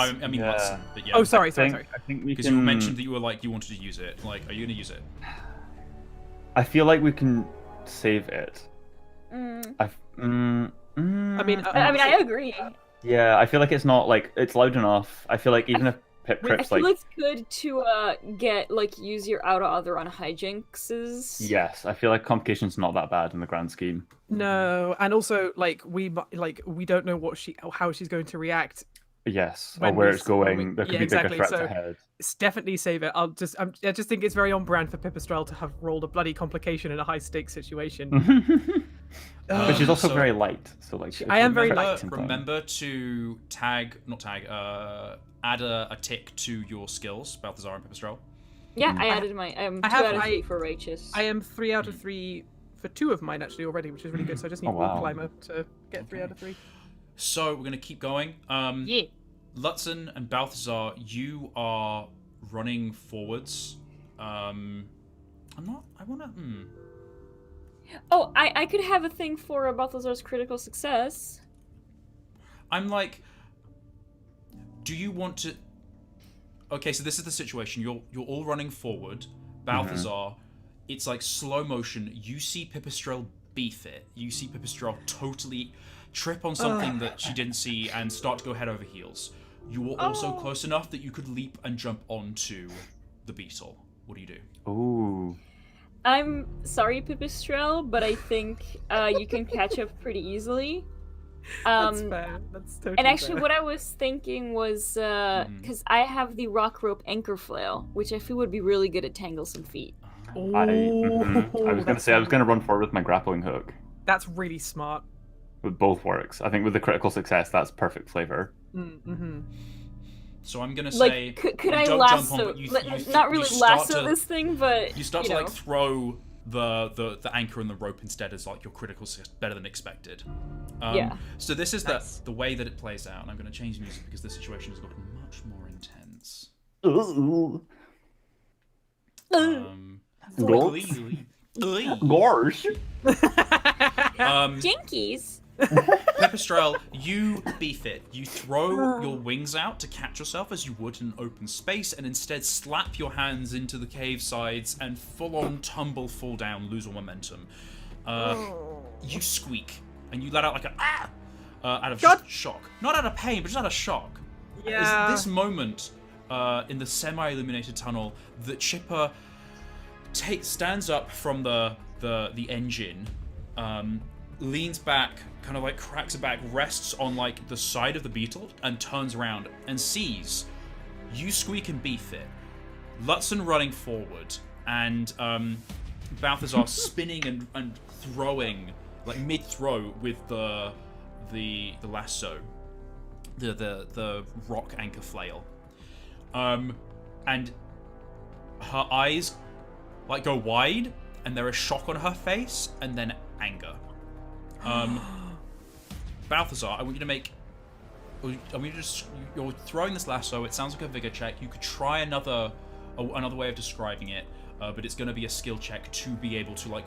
I mean Lutzen, but yeah. Oh, sorry. I think we can. Because you mentioned that you wanted to use it. Like, are you gonna use it? I feel like we can save it. I agree. Yeah, I feel like it's not like it's loud enough. I feel like even if Pip trips, I feel it's good to use your auto other on hijinxes. Yes, I feel like complication's not that bad in the grand scheme. No, and also we don't know how she's going to react. Yes, or where it's going. There could be bigger threats ahead. It's definitely save it. I just think it's very on brand for Pipistrel to have rolled a bloody complication in a high stakes situation. But she's also very light, so like I am very light. Remember to add a tick to your skills, Balthazar and Pipistrel. Yeah, I added my. I have 2 out of 3 for righteous. I am 3 out of 3 for 2 of mine actually already, which is really good. So I just need Wood Climber to get 3 out of 3. So we're gonna keep going. Yeah. Lutzen and Balthazar, you are running forwards. I could have a thing for Balthazar's critical success. I'm like, do you want to? Okay, so this is the situation. You're all running forward. Balthazar, it's like slow motion. You see Pipistrel beef it. You see Pipistrel totally trip on something that she didn't see and start to go head over heels. You were also close enough that you could leap and jump onto the beetle. What do you do? Ooh. I'm sorry, Pipistrel, but I think you can catch up pretty easily. That's fair. That's totally And actually, fair. what I was thinking was because I have the rock rope anchor flail, which I feel would be really good at tangle some feet. I was gonna run forward with my grappling hook. That's really smart. With both works. I think with the critical success, that's perfect flavor. So I'm gonna say, could I lasso? Not really lasso this thing, but you start to like throw the anchor and the rope instead as like your critical success better than expected. So this is the way that it plays out, and I'm gonna change the music because the situation has gotten much more intense. Gosh. Jinkies. Pipistrel, you beef it. You throw your wings out to catch yourself as you would in an open space, and instead slap your hands into the cave sides and full-on fall down, lose all momentum. You squeak, and you let out like a out of shock. Not out of pain, but just out of shock. Yeah. It's this moment in the semi-illuminated tunnel that Chipper stands up from the engine, leans back, kind of like cracks it back, rests on like the side of the beetle, and turns around and sees you, Squeak, and Beefit, Lutzen running forward, and Balthazar spinning and throwing, like mid-throw with the lasso, the rock anchor flail, and her eyes like go wide, and there is shock on her face, and then anger. Balthazar, I want you to make. You're throwing this lasso. It sounds like a vigor check. You could try another way of describing it, but it's going to be a skill check to be able to like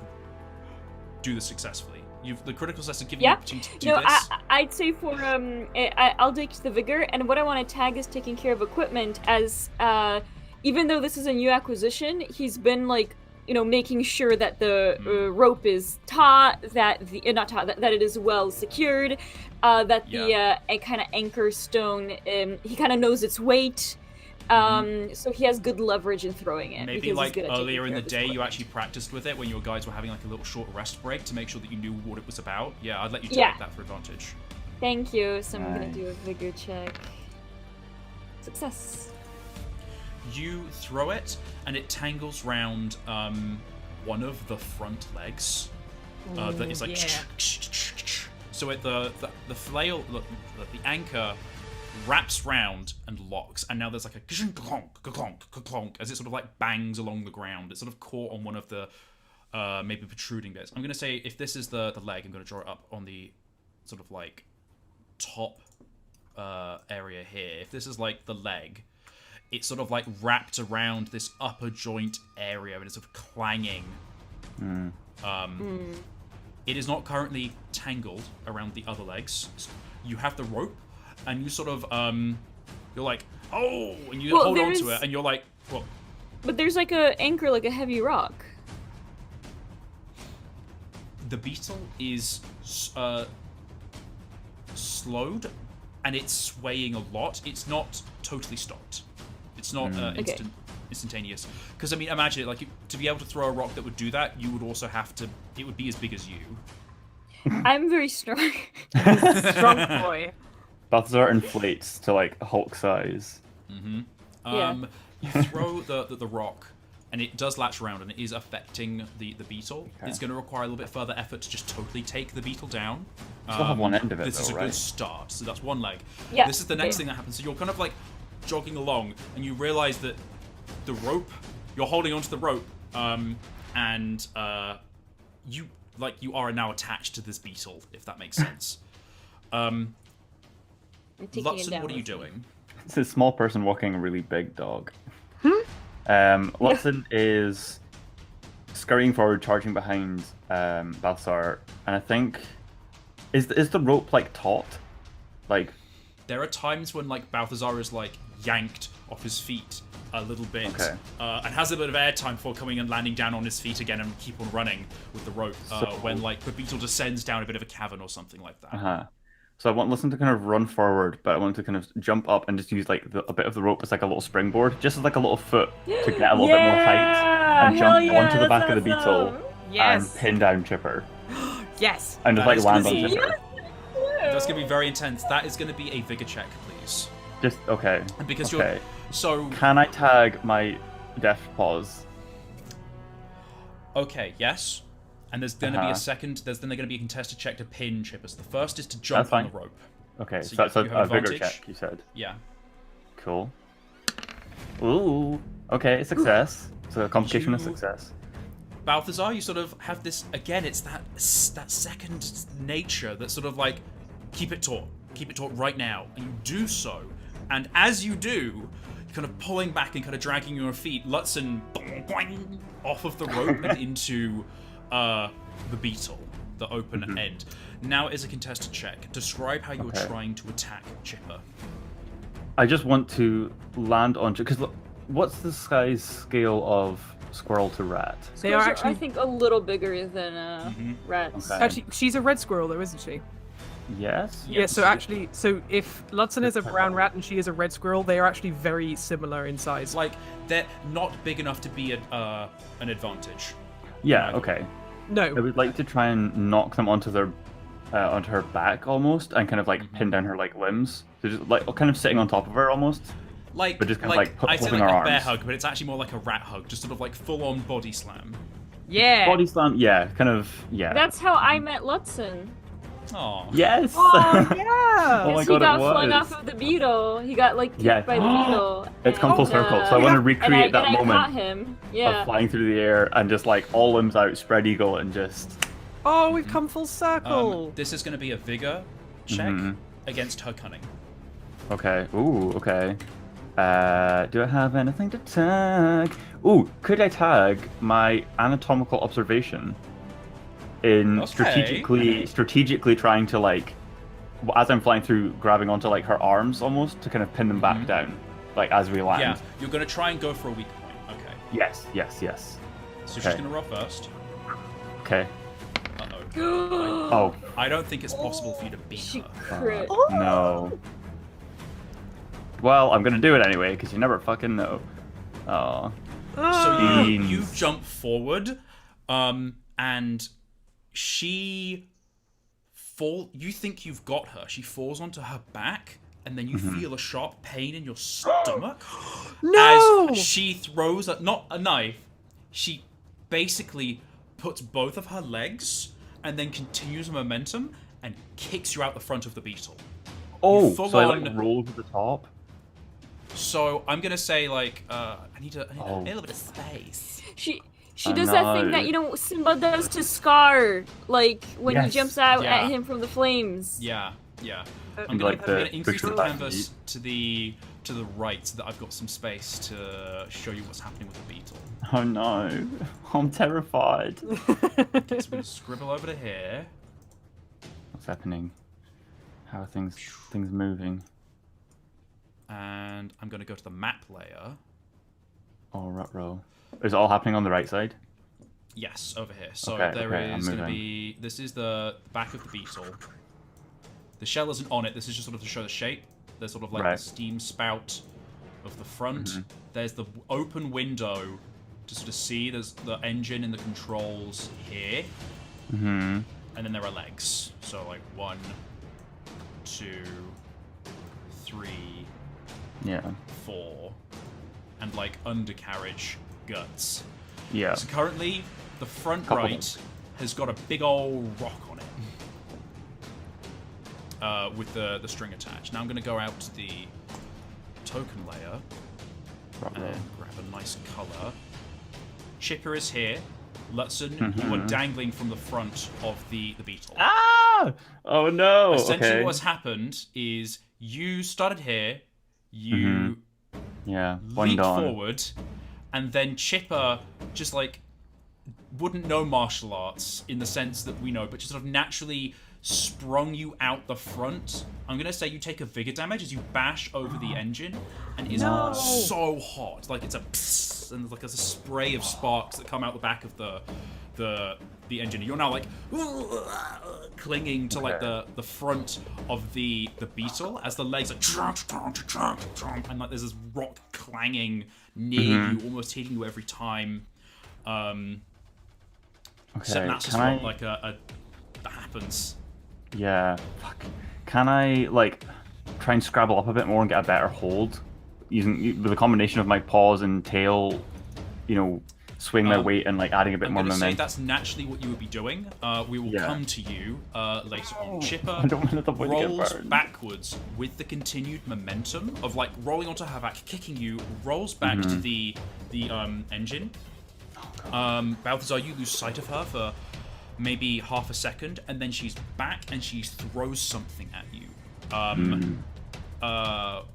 do this successfully. The Chronicles has to give you the opportunity to do this. I'd say for I'll take the vigor, and what I want to tag is taking care of equipment, as even though this is a new acquisition, he's been like, you know, making sure that the rope is taut, that that it is well secured, that the kind of anchor stone, he kind of knows its weight, so he has good leverage in throwing it. Maybe like earlier in the day you actually practiced with it when your guys were having like a little short rest break to make sure that you knew what it was about. Yeah, I'd let you take that for advantage. Thank you. So I'm gonna do a vigor check. Success. You throw it, and it tangles round one of the front legs. That is like so. The flail, the anchor, wraps round and locks, and now there's like a clonk, clonk, clonk as it sort of like bangs along the ground. It's sort of caught on one of the maybe protruding bits. I'm gonna say if this is the leg, I'm gonna draw it up on the sort of like top area here. If this is like the leg, it's sort of like wrapped around this upper joint area, and it's sort of clanging. It is not currently tangled around the other legs. You have the rope, and you sort of you're like, oh, and you hold on to it, and you're like, well. But there's like a anchor, like a heavy rock. The beetle is slowed, and it's swaying a lot. It's not totally stopped. It's not instantaneous. Because I mean, imagine it, like to be able to throw a rock that would do that, you would also have to. It would be as big as you. I'm very strong. Strong boy. Balthazar inflates to like Hulk size. You throw the rock, and it does latch around, and it is affecting the beetle. Okay. It's going to require a little bit further effort to just totally take the beetle down. Still have one end of it. This is a right? good start. So that's one leg. Yeah. This is the next thing that happens. So you're kind of like jogging along, and you realize that the rope, you're holding onto the rope, and you are now attached to this beetle, if that makes sense. Lutzen, what are you doing? It's a small person walking a really big dog. Lutzen is scurrying forward, charging behind Balthazar, and I think is the rope like taut? Like, there are times when like Balthazar is like yanked off his feet a little bit, and has a bit of airtime before coming and landing down on his feet again and keep on running with the rope. When like the beetle descends down a bit of a cavern or something like that. So I want Lutzen to kind of run forward, but I want to kind of jump up and just use like a bit of the rope as like a little springboard, just as like a little foot to get a little bit more height, and jump onto the back of the beetle and pin down Chipper. Yes. And just like land on Chipper. That's gonna be very intense. That is gonna be a vigor check, please. Just okay. Because you're so. Can I tag my death pause? Okay. Yes. And there's going to be a second. There's then going to be a contested check to pin Chippers. The first is to jump on the rope. Okay, so that's a vigor check. You said. Yeah. Cool. Ooh. Okay, success. So a complication of success. Balthazar, you sort of have this again. It's that second nature that sort of like keep it taut right now, and you do so. And as you do, you're kind of pulling back and kind of dragging your feet, Lutzen, off of the rope and into the beetle, the open end. Now is a contested check. Describe how you're trying to attack Chipper. I just want to land on because what's the size scale of squirrel to rat? They are actually, I think, a little bigger than rats. Okay. Actually, she's a red squirrel, though, isn't she? Yes. Yeah, so actually, if Ludson is a brown rat and she is a red squirrel, they are actually very similar in size. Like, they're not big enough to be an advantage. Yeah. Okay. No. I would like to try and knock them onto her back almost, and kind of like pin down her like limbs. So just like kind of sitting on top of her almost. Like, but just kind of like I'd say holding like her a arms. bear hug, but it's actually more like a rat hug, just sort of like full-on body slam. Yeah. Body slam. Yeah. Kind of. Yeah. That's how I met Lutzen. Aw. Yes. Oh yeah. Oh my He god, got it was. flung off of the beetle. He got like kicked by the beetle. It's come full circle, so I want to recreate that and I moment caught him. of Yeah. flying through the air and just like all limbs out, spread eagle, and just. Oh, we've come full circle. This is going to be a vigor check against her cunning. Okay. Ooh. Okay. Do I have anything to tag? Ooh, could I tag my anatomical observation in Okay. strategically trying to like, as I'm flying through, grabbing onto like her arms almost to kind of pin them back down, like as we land. Yeah, you're going to try and go for a weak point. Okay. Yes. So she's Okay. going to roll first. Okay. Uh-oh. Oh I don't think it's possible for you to beat She her. crit. no. Well, I'm gonna do it anyway because you never fucking know. Oh. So Beans. you jump forward, and she you think you've got her. She falls onto her back, and then you feel a sharp pain in your stomach. No! As she throws not a knife, she basically puts both of her legs and then continues momentum and kicks you out the front of the beetle. Oh, full so I on- like roll to the top. So I'm gonna say like I need a Oh. little bit of space. She I does that thing know. that Simba does to Scar, like when he Yes. jumps out Yeah. at him from the flames. Yeah. I'm And gonna, like I'm gonna the increase the push back canvas to the right so that I've got some space to show you what's happening with the beetle. Oh no, I'm terrified. Okay, so I'm gonna scribble over to here. What's happening? How are things moving? And I'm gonna go to the map layer. Oh, ruh-roh. Is it all happening on the right side? Yes, over here. So Okay, there okay, I'm is gonna moving. be this is the back of the beetle. The shell isn't on it, this is just sort of to show the shape. There's sort of like Right. the steam spout of the front. There's the open window to sort of see. There's the engine and the controls here. Mm-hmm. And then there are legs. So like 1, 2, 3, Yeah. 4, and like undercarriage guts. Yeah. So currently, the front Couple right has got a big old rock on it. With the string attached. Now I'm going to go out to the token layer Ruh-roh. and grab a nice color. Chipper is here. Lutzen, you are dangling from the front of the beetle. Ah! Oh no. Essentially Okay. what's happened is you started here, you Yeah. One leaped dawn. forward, and then Chipper just like wouldn't know martial arts in the sense that we know, but just sort of naturally sprung you out the front. I'm gonna say you take a vigor damage as you bash over the engine, and it's so hot, like it's a psst, and there's a spray of sparks that come out the back of the engine. You're now like clinging to like the front of the beetle as the legs are and like there's this rock clanging near you, almost hitting you every time. Okay. So that's just Can what like that happens. Yeah. Fuck. Can I like try and scrabble up a bit more and get a better hold with a combination of my paws and tail? Swing my weight and like adding a bit I'm more going to say momentum. that's naturally what you would be doing. We will come to you later on. Chipper I don't want let the wood get rolls burned. backwards with the continued momentum of like rolling onto her back, kicking you, rolls back to the engine. Balthazar, you lose sight of her for maybe half a second, and then she's back and she throws something at you.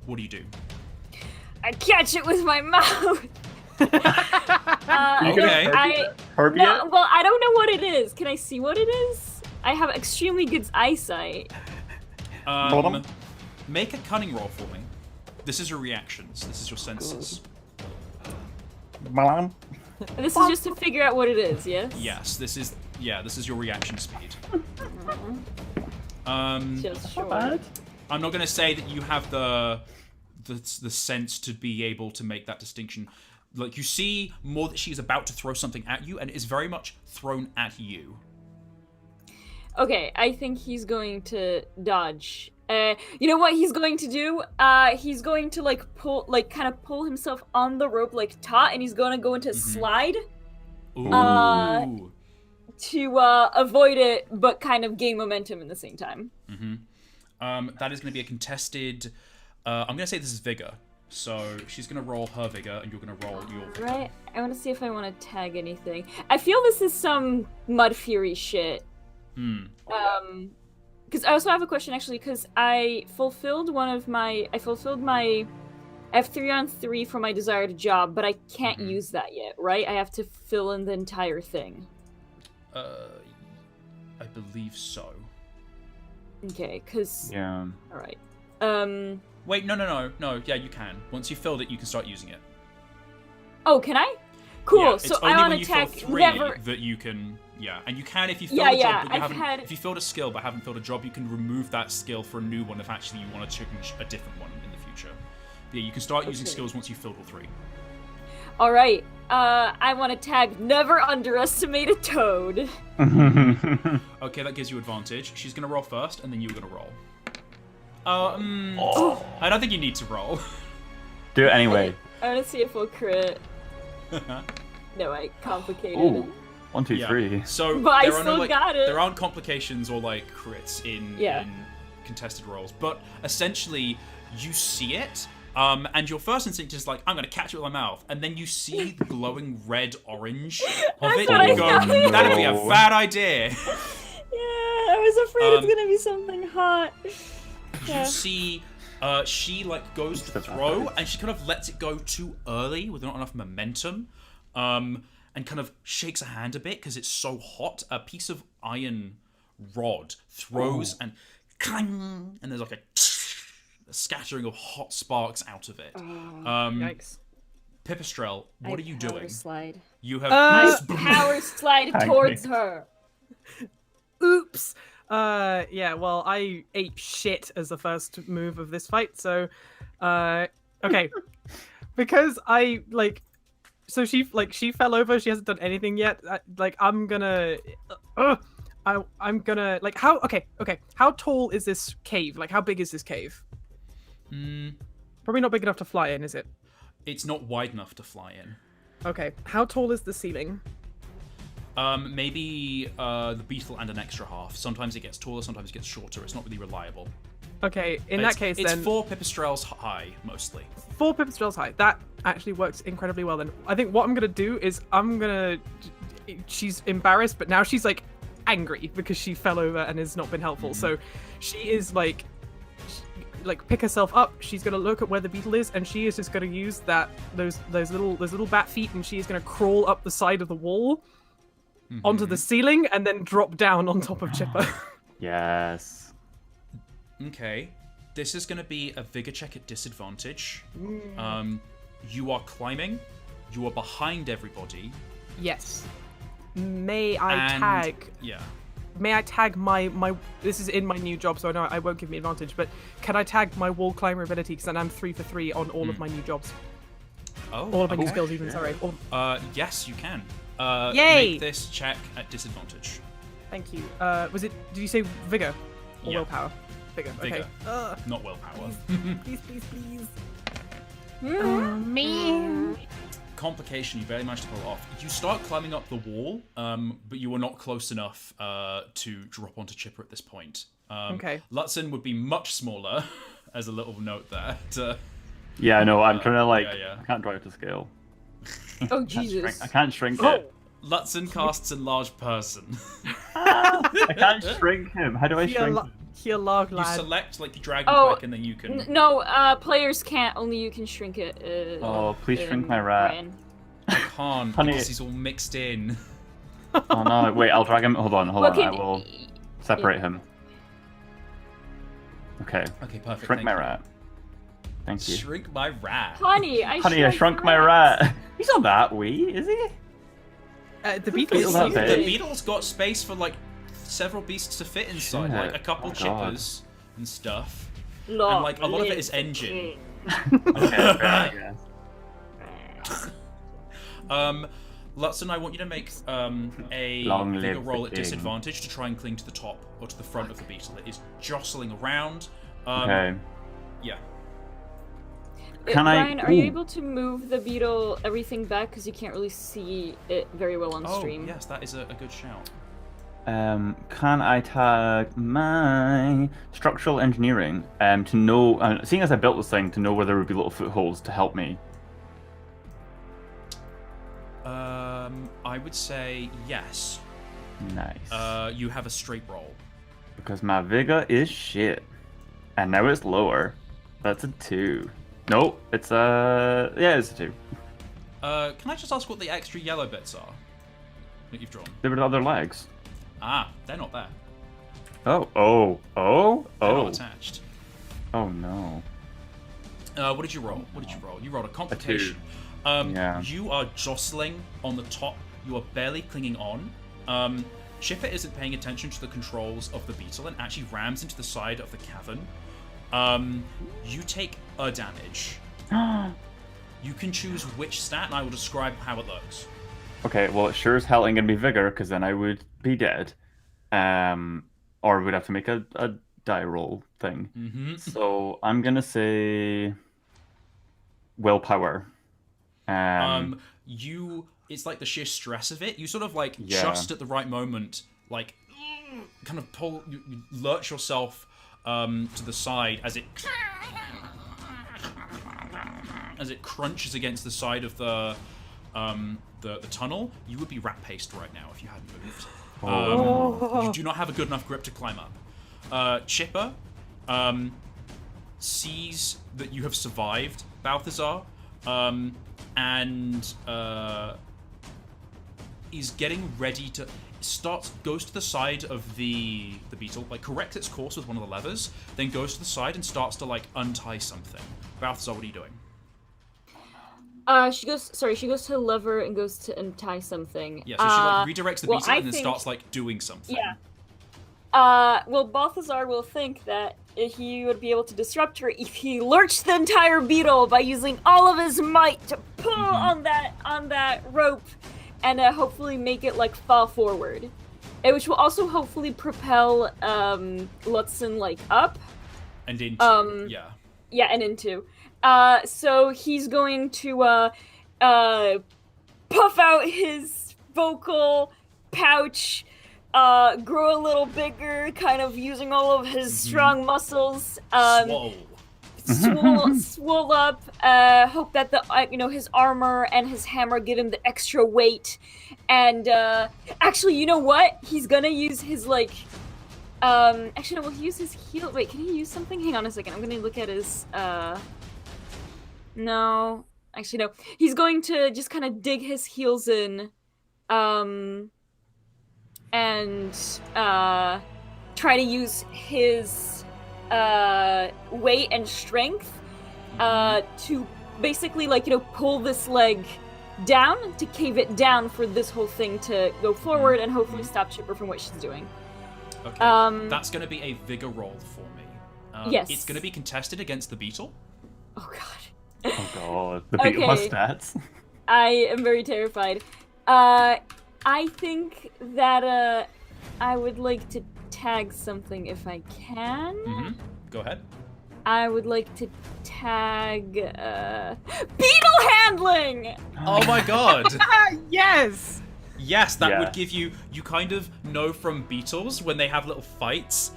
What do you do? I catch it with my mouth. Okay. Herbie No, it? well, I don't know what it is. Can I see what it is? I have extremely good eyesight. Bottom? Make a cunning roll for me. This is your reactions. This is your senses. Malam? And this is just to figure out what it is, yes? Yes, this is your reaction speed. Just Not bad. I'm not going to say that you have the sense to be able to make that distinction. Like, you see more that she's about to throw something at you, and it is very much thrown at you. Okay, I think he's going to dodge. You know what he's going to do? He's going to kind of pull himself on the rope like taut, and he's going to go into slide. Ooh. To avoid it, but kind of gain momentum in the same time. That is going to be a contested. I'm going to say this is vigor. So she's going to roll her vigor, and you're going to roll your vigor. Right. I want to see if I want to tag anything. I feel this is some Mud Fury shit. Because I also have a question actually, because I fulfilled my F3-on-3 for my desired job, but I can't use that yet, right? I have to fill in the entire thing. I believe so. Okay, because... Yeah. Alright. Wait, no. Yeah, you can. Once you've filled it, you can start using it. Oh, can I? Cool, Yeah, so it's I only want when to you fill attack 3 never... that you can... Yeah, and you can if you filled a job, but you haven't... If you filled a skill but haven't filled a job, you can remove that skill for a new one if actually you want to change a different one in the future. But yeah, you can start using skills once you've filled all 3. Alright, I want to tag never underestimate a toad. Okay, that gives you advantage. She's going to roll first, and then you're going to roll. I don't think you need to roll. Do it anyway. I want to see if we'll crit. No, I complicated it. Ooh. 1, 2, 3. So But I there are still got it. There aren't complications or like crits in contested rolls, but essentially you see it, and your first instinct is like, I'm gonna catch it with my mouth, and then you see the glowing red-orange of it, and you go, that'd be a bad idea. Yeah, I was afraid it's gonna be something hot. You see, she like goes to throw, and she kind of lets it go too early with not enough momentum, and kind of shakes her hand a bit because it's so hot. A piece of iron rod throws and clang, and there's like a scattering of hot sparks out of it. Yikes. Pipistrel, what are you doing? Power slide. You have Power slide towards her. Oops. Yeah, well, I ate shit as the first move of this fight, so, okay. Because I, like, so she fell over, she hasn't done anything yet, I'm gonna, I'm gonna, like, how tall is this cave? Like, how big is this cave? Probably not big enough to fly in, is it? It's not wide enough to fly in. Okay, how tall is the ceiling? Maybe the beetle and an extra half. Sometimes it gets taller, sometimes it gets shorter. It's not really reliable. Okay, in that case, it's then... 4 pipistrels high, mostly. 4 pipistrels high. That actually works incredibly well, then. I think what I'm going to do is she's embarrassed, but now she's, like, angry because she fell over and has not been helpful. So she is, like, pick herself up. She's going to look at where the beetle is, and she is just going to use those little bat feet, and she is going to crawl up the side of the wall onto the ceiling and then drop down on top of Chipper. Yes. Okay. This is going to be a vigor check at disadvantage. You are climbing. You are behind everybody. Yes. May I tag my this is in my new job, so I know I won't give me advantage, but can I tag my wall climber ability, because then I'm 3 for 3 on all of my new jobs. All of my new skills even, sorry. Yes, you can. Yay! Make this check at disadvantage. Thank you. Did you say vigor or willpower? Vigor. Vigor. Okay. Not willpower. Please. Complication you barely managed to pull off. You start climbing up the wall, but you are not close enough to drop onto Chipper at this point. Okay. Lutzen would be much smaller, as a little note there. Yeah, no, I'm trying to I can't drive to scale. Oh, Jesus. I can't shrink it. Lutzen casts enlarge person. I can't shrink him. How do I shrink him? Here, log lad. You select like the dragon pack, and then you can. No, players can't. Only you can shrink it. Please shrink my rat. Ryan. I can't because he's all mixed in. Oh no! Wait, I'll drag him. Hold on. I will separate him. Okay. Okay, perfect. Shrink my rat. Thank you. Shrink my rat. Honey, I shrunk my rat. He's not that wee, is he? The beetle's that big. The beetle's got space for like several beasts to fit inside, like a couple chippers and stuff. Long And like a lot of it is engine. Okay, fair, I guess. Lutson, I want you to make a Long vigor live roll the at king. disadvantage to try and cling to the top or to the front of the beetle. It is jostling around. Okay. Yeah. Ryan, are you able to move the beetle, everything back, because you can't really see it very well on stream? Oh, yes, that is a good shout. Can I tag my structural engineering to know, seeing as I built this thing, to know where there would be little footholds to help me? I would say yes. Nice. You have a straight roll. Because my vigor is shit. And now it's lower. That's a 2. Nope, it's it's a 2. Can I just ask what the extra yellow bits are that you've drawn? There were other legs. Ah, they're not there. Oh. They're not attached. Oh no. What did you roll? You rolled a complication. Yeah. You are jostling on the top. You are barely clinging on. Chipper isn't paying attention to the controls of the beetle and actually rams into the side of the cavern. You take a damage. You can choose which stat, and I will describe how it looks. Okay, well, it sure as hell ain't gonna be vigor, because then I would be dead. Or we'd have to make a die roll thing. Mm-hmm. So I'm gonna say willpower. It's like the sheer stress of it. You sort of like Yeah. just at the right moment, like kind of you lurch yourself to the side as it crunches against the side of the tunnel. You would be rat paced right now if you hadn't moved. You do not have a good enough grip to climb up. Chipper sees that you have survived Balthazar, and is getting ready to goes to the side of the beetle, like corrects its course with one of the levers, then goes to the side and starts to like untie something. Balthazar, what are you doing? She goes to the lever and goes to untie something. Yeah, so she like redirects the beetle and then starts like doing something. Yeah. Well, Balthazar will think that he would be able to disrupt her if he lurched the entire beetle by using all of his might to pull on that rope, and hopefully make it like fall forward, which will also hopefully propel Lutson like up and into and into. So he's going to puff out his vocal pouch, grow a little bigger, kind of using all of his strong muscles. Swole up. Hope that his armor and his hammer give him the extra weight. And actually, you know what? He's gonna use his actually, no, he'll use his heel. Wait, can he use something? Hang on a second. I'm gonna look at his. No, actually no. He's going to just kind of dig his heels in, and try to use his weight and strength to basically pull this leg down, to cave it down for this whole thing to go forward and hopefully stop Chipper from what she's doing. Okay, that's going to be a vigor roll for me. Yes. It's going to be contested against the beetle. Oh god. Oh god, the beetle has stats. I am very terrified. I think that I would like to tag something if I can. Mm-hmm. Go ahead. I would like to tag beetle handling! Oh my god! Yes! Yes, that would give you kind of know from beetles when they have little fights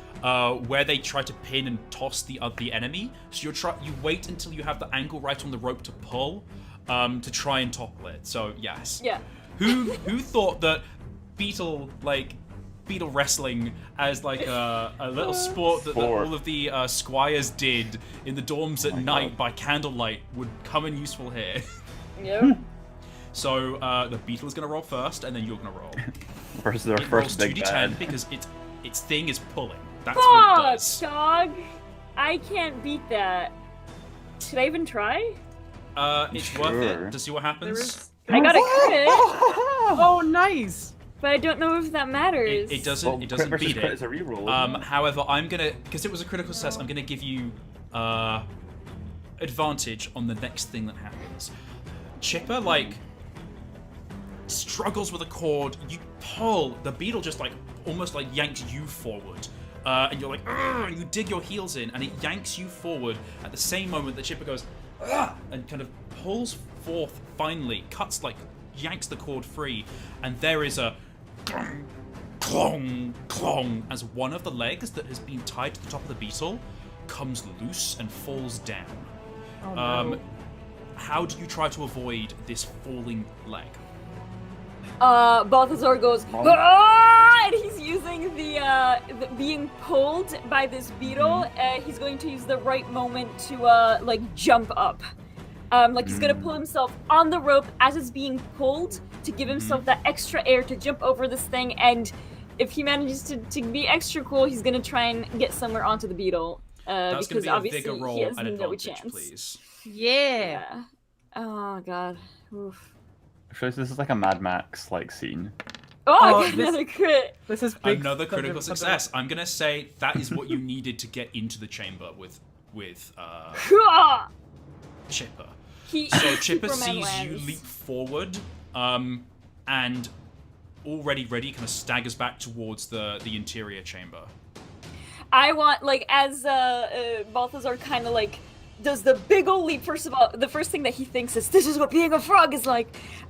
where they try to pin and toss the enemy. So you wait until you have the angle right on the rope to pull to try and topple it. So yes. Yeah. Who thought that beetle wrestling as like a little sport that all of the squires did in the dorms at night by candlelight would come in useful here? Yep. So the beetle is going to roll first, and then you're going to roll. Versus our It first rolls big 2d10 bad. because its thing is pulling. That's what it does. Dog! I can't beat that. Should I even try? It's worth it to see what happens. I got a crit. Oh, nice! But I don't know if that matters. It doesn't. Well, It doesn't beat crit it. is a reroll. However, I'm gonna, because it was a critical success, I'm gonna give you advantage on the next thing that happens. Chipper like struggles with a cord. You pull. The beetle just like almost like yanks you forward. And you're like, and you dig your heels in, and it yanks you forward at the same moment that Chipper goes, and kind of pulls forth, finally, yanks the cord free, and there is a clong, clong, clong, as one of the legs that has been tied to the top of the beetle comes loose and falls down. Oh, no. How do you try to avoid this falling leg? Balthazar goes, "Ah!" and he's using the being pulled by this beetle. He's going to use the right moment to like jump up. He's gonna pull himself on the rope as it's being pulled to give himself that extra air to jump over this thing. And if he manages to be extra cool, he's gonna try and get somewhere onto the beetle. That's because gonna be obviously a vigor roll he has and no advantage, chance. please. Yeah. Oh god. Oof. Shows this is like a Mad Max like scene. Oh, Oh, I got this- another crit. This is big. Another critical success. I'm gonna say that is what you needed to get into the chamber with Chipper. So Chipper Superman sees you lands. leap forward, and already ready, kind of staggers back towards the interior chamber. I want, like, as Balthazar kind of, like, does the big ol' leap. First of all, the first thing that he thinks is, this is what being a frog is like.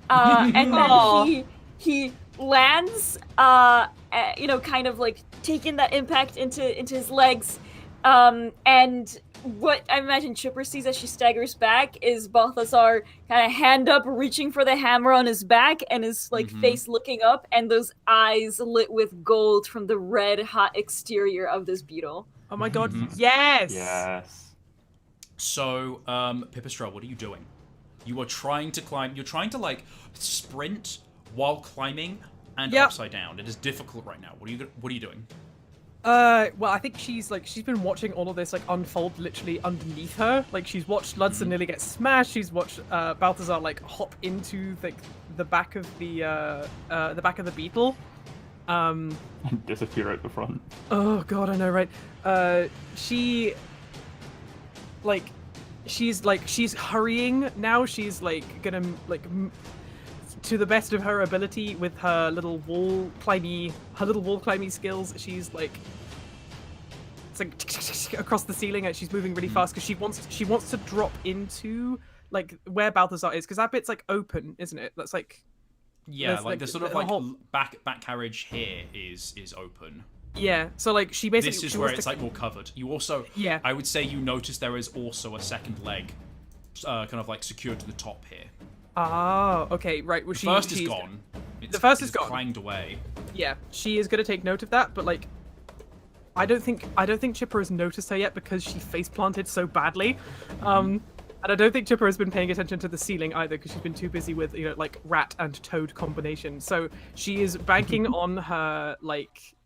And then he lands, kind of, like, taking that impact into his legs. And what I imagine Chipper sees as she staggers back is Balthazar kind of hand up, reaching for the hammer on his back, and his like face looking up, and those eyes lit with gold from the red hot exterior of this beetle. Oh my god, yes! Yes. So, Pipistrel, what are you doing? You are trying to climb. You're trying to like sprint while climbing and upside down. It is difficult right now. What are you doing? Well, I think she's been watching all of this like unfold literally underneath her. Like she's watched Ludson nearly get smashed. She's watched Balthazar like hop into the back of the beetle. And disappear out the front. Oh god, I know, right? She's hurrying now. She's like gonna to the best of her ability with her little wall climby skills. She's like, it's like across the ceiling, and she's moving really fast because she wants to drop into like where Balthazar is, because that bit's like open, isn't it? That's like, yeah, like the sort of like whole back carriage here is open. Yeah, so like she basically This is where it's like more covered. You also, I would say you notice there is also a second leg, kind of like secured to the top here. Oh, okay, right. Well, the first is gone. The first is gone. Clanged away. Yeah, she is gonna take note of that, but like, I don't think Chipper has noticed her yet because she face planted so badly, and I don't think Chipper has been paying attention to the ceiling either because she's been too busy with like rat and toad combination. So she is banking on her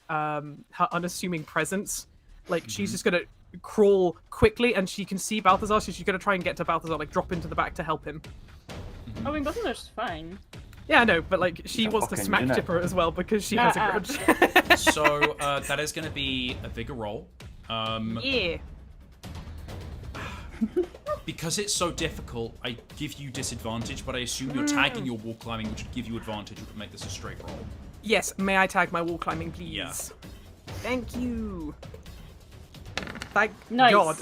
her unassuming presence. Like she's just gonna crawl quickly, and she can see Balthazar, so she's gonna try and get to Balthazar, like drop into the back to help him. I mean, Balthazar's fine. Yeah, I know, but like she wants to smack Chipper as well because she has a grudge. So that is going to be a vigor roll. Yeah. Because it's so difficult, I give you disadvantage, but I assume you're tagging your wall climbing, which would give you advantage, which would make this a straight roll. Yes, may I tag my wall climbing, please? Yeah. Thank you. Thank Nice. God.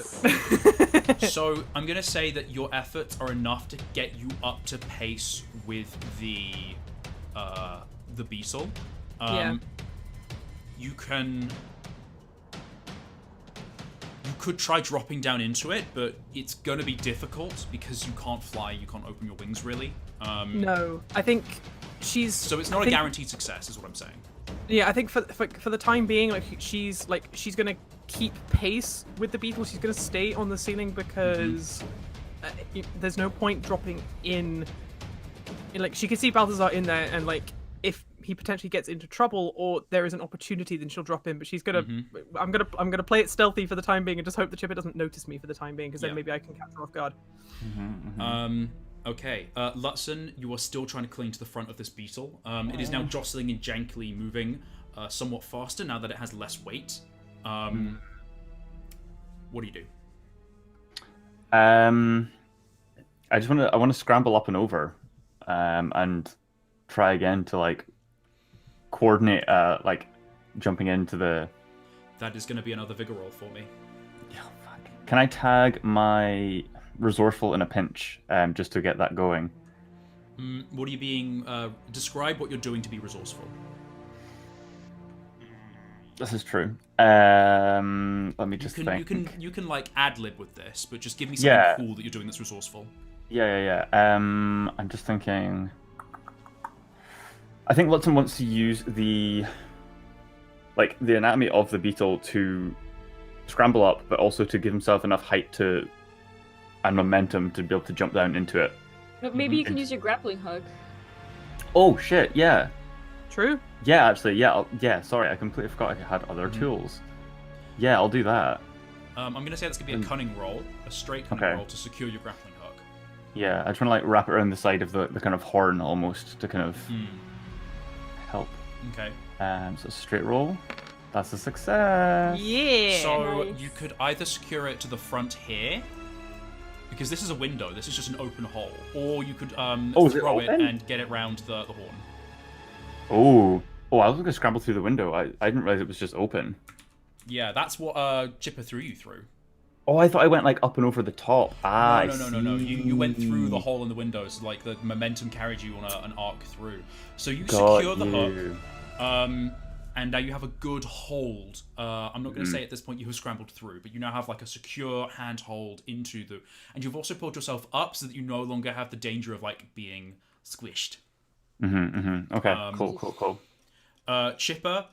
So I'm going to say that your efforts are enough to get you up to pace with the beetle. You could try dropping down into it, but it's going to be difficult because you can't fly, you can't open your wings really. No, I think she's... So it's not a guaranteed success, is what I'm saying. Yeah, I think for the time being, she's gonna keep pace with the beetle. She's gonna stay on the ceiling because there's no point dropping in. Like she can see Balthazar in there, and like if he potentially gets into trouble or there is an opportunity, then she'll drop in. But she's gonna, I'm gonna play it stealthy for the time being and just hope the Chipper doesn't notice me for the time being, because then maybe I can catch her off guard. Okay, Lutzen, you are still trying to cling to the front of this beetle. It is now jostling and jankily moving somewhat faster now that it has less weight. What do you do? I want to scramble up and over, and try again to like coordinate, like jumping into the. That is going to be another vigor roll for me. Oh, fuck. Can I tag my resourceful in a pinch, just to get that going? What are you being? Describe what you're doing to be resourceful. This is true. Let me just think. You can like ad lib with this, but just give me something cool that you're doing that's resourceful. Yeah. I'm just thinking. I think Lutzen wants to use the anatomy of the beetle to scramble up, but also to give himself enough height and momentum to be able to jump down into it. But maybe you can use your grappling hook. Oh shit! Yeah. True. Yeah, actually, yeah. Sorry, I completely forgot I had other tools. Yeah, I'll do that. I'm gonna say that's gonna be a cunning roll, a straight cunning roll to secure your grappling hook. Yeah, I just want to like wrap it around the side of the kind of horn almost to kind of help. Okay. So straight roll. That's a success. Yeah. So nice. you could either secure it to the front here, because this is a window. This is just an open hole, or you could throw it and get it round the horn. Oh, I was gonna scramble through the window. I didn't realize it was just open. Yeah, that's what Chipper threw you through. Oh, I thought I went like up and over the top. No. You went through the hole in the window, so like the momentum carried you on an arc through. So you secure the hook, and now you have a good hold. I'm not going to say at this point you have scrambled through, but you now have like a secure handhold into the, and you've also pulled yourself up so that you no longer have the danger of like being squished. Okay, cool. Chipper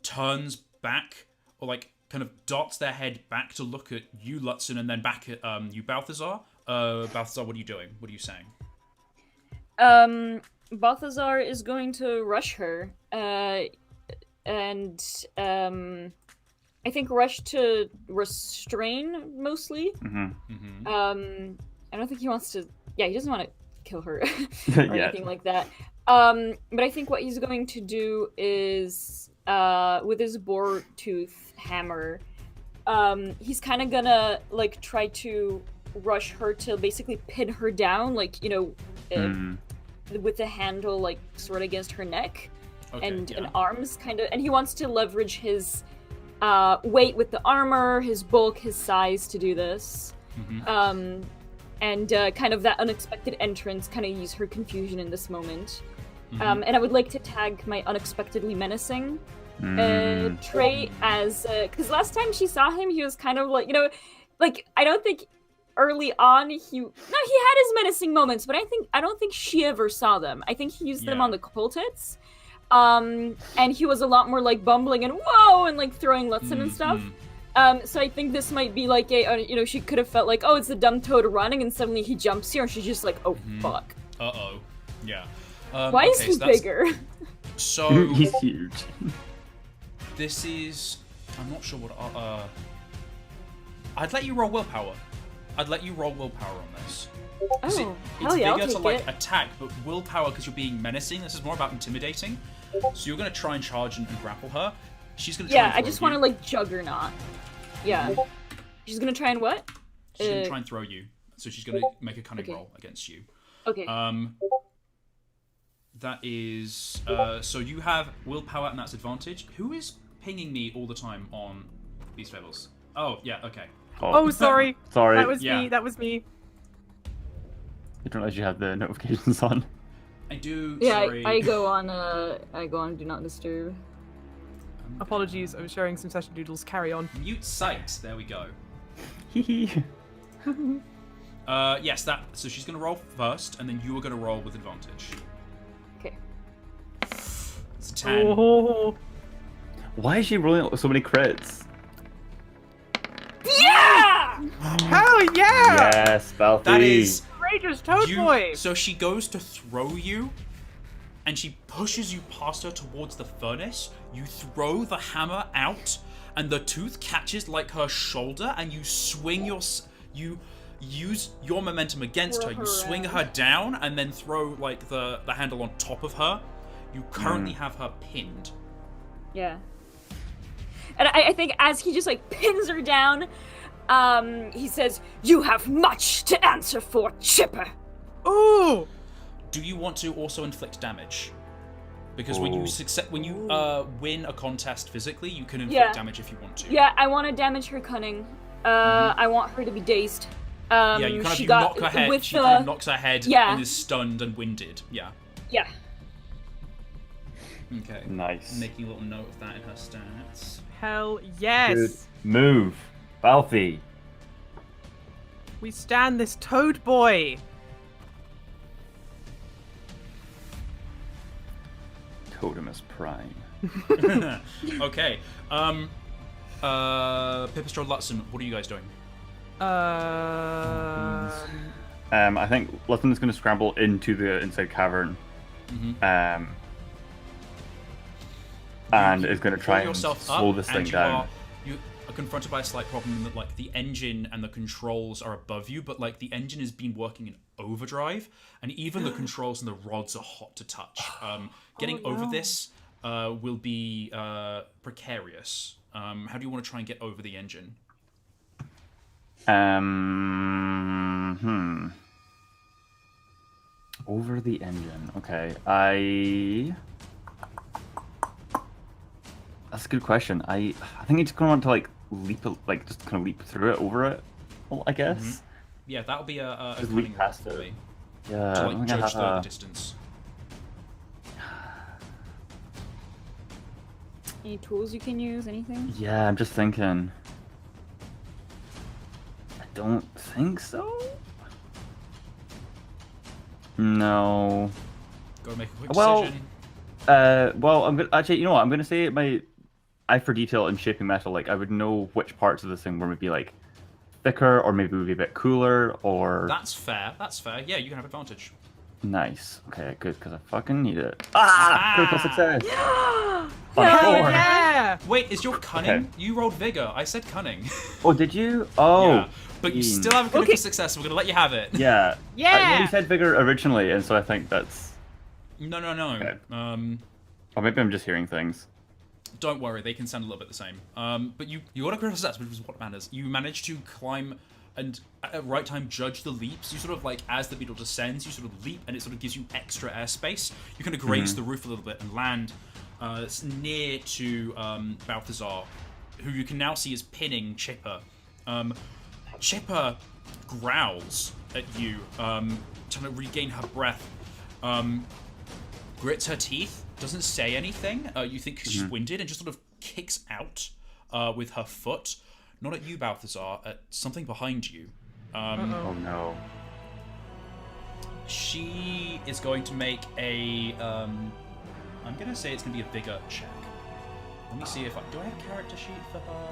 turns back, or like kind of dots their head back to look at you, Lutzen, and then back at you, Balthazar. Balthazar, what are you doing? What are you saying? Balthazar is going to rush her, and I think rush to restrain mostly. I don't think he wants to. Yeah, he doesn't want to kill her or anything like that. But I think what he's going to do is, with his boar tooth hammer, he's kind of gonna like try to rush her to basically pin her down, like with the handle like sort of against her neck, and arms kind of, and he wants to leverage his weight with the armor, his bulk, his size to do this. And kind of that unexpected entrance, kind of use her confusion in this moment. And I would like to tag my unexpectedly menacing trait as, because last time she saw him, he was kind of like, like I don't think early on he had his menacing moments, but I don't think she ever saw them. I think he used them on the cultists. And he was a lot more like bumbling and whoa and like throwing Lutzen and stuff. So I think this might be like a, she could have felt like, oh, it's the dumb toad running, and suddenly he jumps here, and she's just like, oh, fuck. Yeah. Why is he bigger? So he's huge. This is, I'm not sure what. I'd let you roll willpower. On this. It's bigger to like attack, but willpower because you're being menacing. This is more about intimidating. So you're gonna try and charge and grapple her. She's gonna try and throw I just want to like juggernaut. Yeah. She's gonna try and what? She's gonna try and throw you. So she's gonna make a cunning roll against you. Okay. That is so you have willpower and that's advantage. Who is pinging me all the time on Beast Fables? Oh yeah, okay. Oh sorry. Sorry. That was me. You don't realize you have the notifications on. I do. Yeah, sorry. I go on Do Not Disturb. Apologies, I was sharing some session doodles. Carry on. Mute sight. There we go. Yes, that. So she's gonna roll first, and then you are gonna roll with advantage. Okay. It's a 10. Oh. Why is she rolling so many crits? Yeah! Hell yeah! Yes, Balthi. That is Courageous Toad Boy! So she goes to throw you, and she pushes you past her towards the furnace. You throw the hammer out, and the tooth catches like her shoulder, and you swing your... You use your momentum against her. You swing her down and then throw like the handle on top of her. You currently have her pinned. Yeah. And I think as he just like pins her down, he says, "You have much to answer for, Chipper." Ooh! Do you want to also inflict damage? Because when you win a contest physically, you can inflict damage if you want to. Yeah, I want to damage her cunning. I want her to be dazed. You knock her head. She kind of knocks her head and is stunned and winded. Yeah. Yeah. Okay. Nice. Making a little note of that in her stats. Hell yes! Good move. Balthy. We stand this toad boy! Totemus Prime. Okay. Pipistrel, Lutzen, what are you guys doing? I think Lutzen's going to scramble into the inside cavern. And is going to try and slow this thing down. You are confronted by a slight problem in that, like, the engine and the controls are above you, but, like, the engine has been working in overdrive, and even the controls and the rods are hot to touch. Getting over this will be precarious. How do you want to try and get over the engine? Over the engine. Okay. That's a good question. I think he's gonna want to like leap, like just kind of leap through it, over it. Well, I guess. Yeah, that'll be a just leap past it. me. Yeah. To like judge the distance. Any tools you can use? Anything? Yeah, I'm just thinking. I don't think so. No. Gotta make a quick decision. Well, I'm gonna actually. You know what? I'm gonna say my eye for detail in shaping metal. Like, I would know which parts of this thing were maybe like thicker, or maybe would be a bit cooler, or. That's fair. That's fair. Yeah, you can have advantage. Nice. Okay, good, because I fucking need it. Critical success. Yeah! Wait, is your cunning? You rolled vigor. I said cunning. Oh, did you? Oh. Yeah. But you still have a critical success. So we're gonna let you have it. Yeah. Yeah. You said vigor originally, and so I think that's. No. Okay. Or maybe I'm just hearing things. Don't worry, they can sound a little bit the same. But you got a critical success, which is what matters. You managed to climb and at the right time judge the leaps. You sort of like, as the beetle descends, you sort of leap, and it sort of gives you extra airspace. You kind of graze the roof a little bit and land near to Balthazar, who you can now see is pinning Chipper. Chipper growls at you, trying to regain her breath. Grits her teeth, doesn't say anything. You think she's winded, and just sort of kicks out with her foot. Not at you, Balthazar, at something behind you. Oh no. She is going to make a... I'm going to say it's going to be a vigor check. Let me see if I... Do I have a character sheet for her?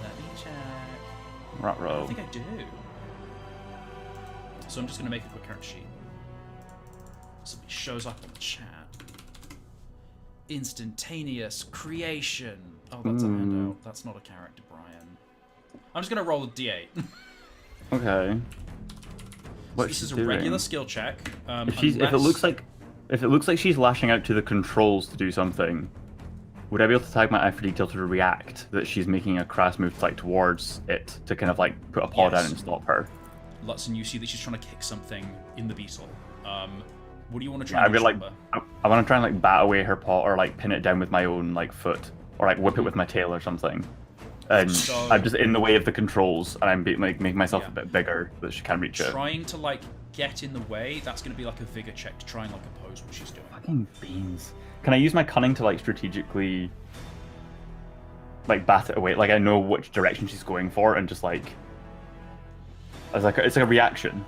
Let me check. Ruh-roh. I think I do. So I'm just going to make a quick character sheet. Something shows up in the chat. Instantaneous creation. Oh, that's a handout. That's not a character, Brian. I'm just going to roll a d8. Okay. So this is a regular skill check. If it looks like she's lashing out to the controls to do something, would I be able to tag my eye for detail to react that she's making a crass move like towards it to kind of like put a paw down and stop her? Lutzen, you see that she's trying to kick something in the beetle. What do you want to try and do? I want to try and like bat away her paw or like pin it down with my own like foot or like whip it with my tail or something. And I'm just in the way of the controls, and I'm making myself a bit bigger so that she can reach it. Trying to like get in the way, that's going to be like a vigor check to try and like oppose what she's doing. Fucking beans. Can I use my cunning to like strategically like bat it away? Like I know which direction she's going for, and just like it's like a reaction.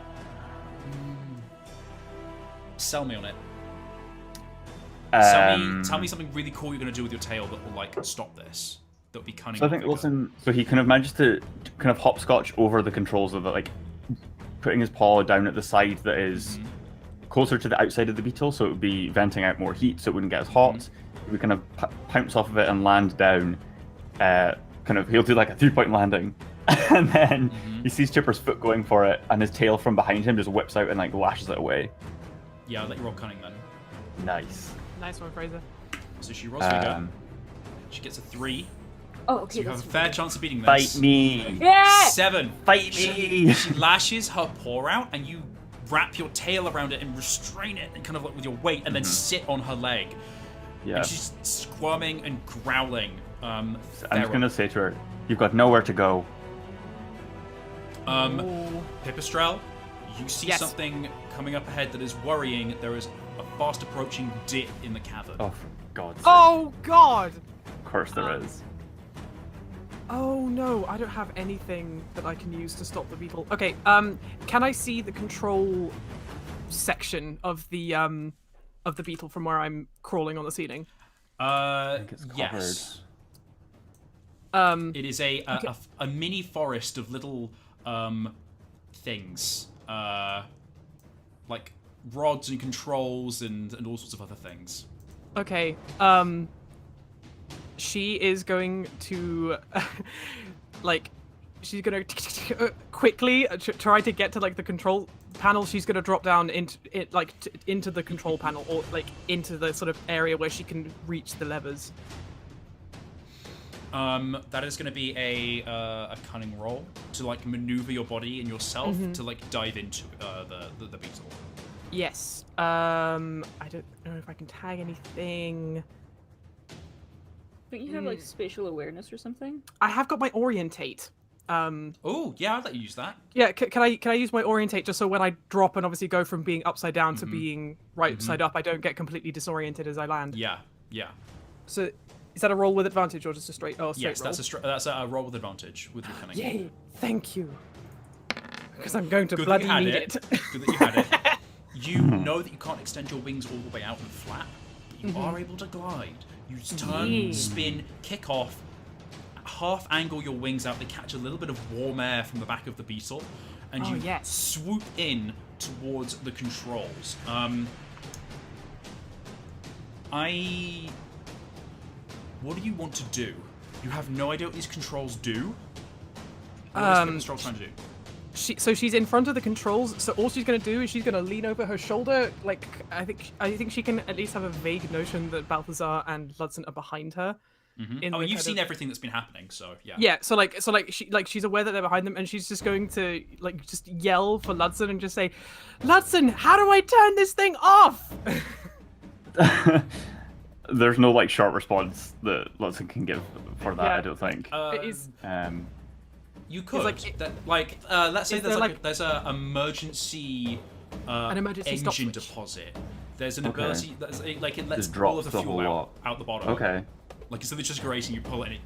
Sell me on it. Tell me something really cool you're going to do with your tail that will like stop this. That would be cunning. So I think so he kind of manages to kind of hopscotch over the controls of it, like putting his paw down at the side that is closer to the outside of the beetle, so it would be venting out more heat, so it wouldn't get as hot. We kind of pounce off of it and land down. He'll do like a 3-point landing, And then he sees Chipper's foot going for it, and his tail from behind him just whips out and like lashes it away. Yeah, I'll let you roll cunning then. Nice. Nice one, Fraser. So she rolls vigor. She gets a 3. Oh, okay. So you have a that's fair chance of beating this. Fight me. Yeah! 7. Fight me. She lashes her paw out, and you wrap your tail around it and restrain it, and kind of like with your weight, and then sit on her leg. Yeah. And she's squirming and growling. I'm just gonna say to her, "You've got nowhere to go." Pipistrel, you see something coming up ahead that is worrying. There is a fast approaching dip in the cavern. Oh, for God's sake. Oh God! Of course there is. Oh no, I don't have anything that I can use to stop the beetle. Okay, can I see the control section of the beetle from where I'm crawling on the ceiling? I think it's covered. Yes. It is a mini forest of little things, like rods and controls and all sorts of other things. Okay. She is going to, like, she's gonna quickly try to get to like the control panel. She's gonna drop down into into the control panel, or like into the sort of area where she can reach the levers. That is going to be a cunning roll to like maneuver your body and yourself to like dive into the beetle. Yes. I don't know if I can tag anything. Don't you have like spatial awareness or something? I have got my orientate. Oh yeah, I'll let you use that. Yeah, can I use my orientate just so when I drop and obviously go from being upside down to being right side up, I don't get completely disoriented as I land. Yeah, yeah. So, is that a roll with advantage or just a straight? Oh, straight Yes, roll? that's a roll with advantage with your cunning. Yay! Thank you. Because I'm going to Good that bloody you had need it. it. Good that you had it. You know that you can't extend your wings all the way out and flat, but you are able to glide. You turn, spin, kick off, half angle your wings out. They catch a little bit of warm air from the back of the beetle, and you swoop in towards the controls. What do you want to do? You have no idea what these controls do? What is the control trying to do? So she's in front of the controls. So all she's going to do is she's going to lean over her shoulder. Like I think she can at least have a vague notion that Balthazar and Ludson are behind her. Oh, you've seen everything that's been happening, so yeah. Yeah. So she's aware that they're behind them, and she's just going to like just yell for Ludson and just say, "Ludson, how do I turn this thing off?" There's no like short response that Ludson can give for that. Yeah. I don't think. It is. You could let's say there's a emergency an emergency engine stop switch. deposit. There's an ability that's like it lets Just all of drops the the fuel whole out the bottom. Okay. Like instead of just racing, you pull it and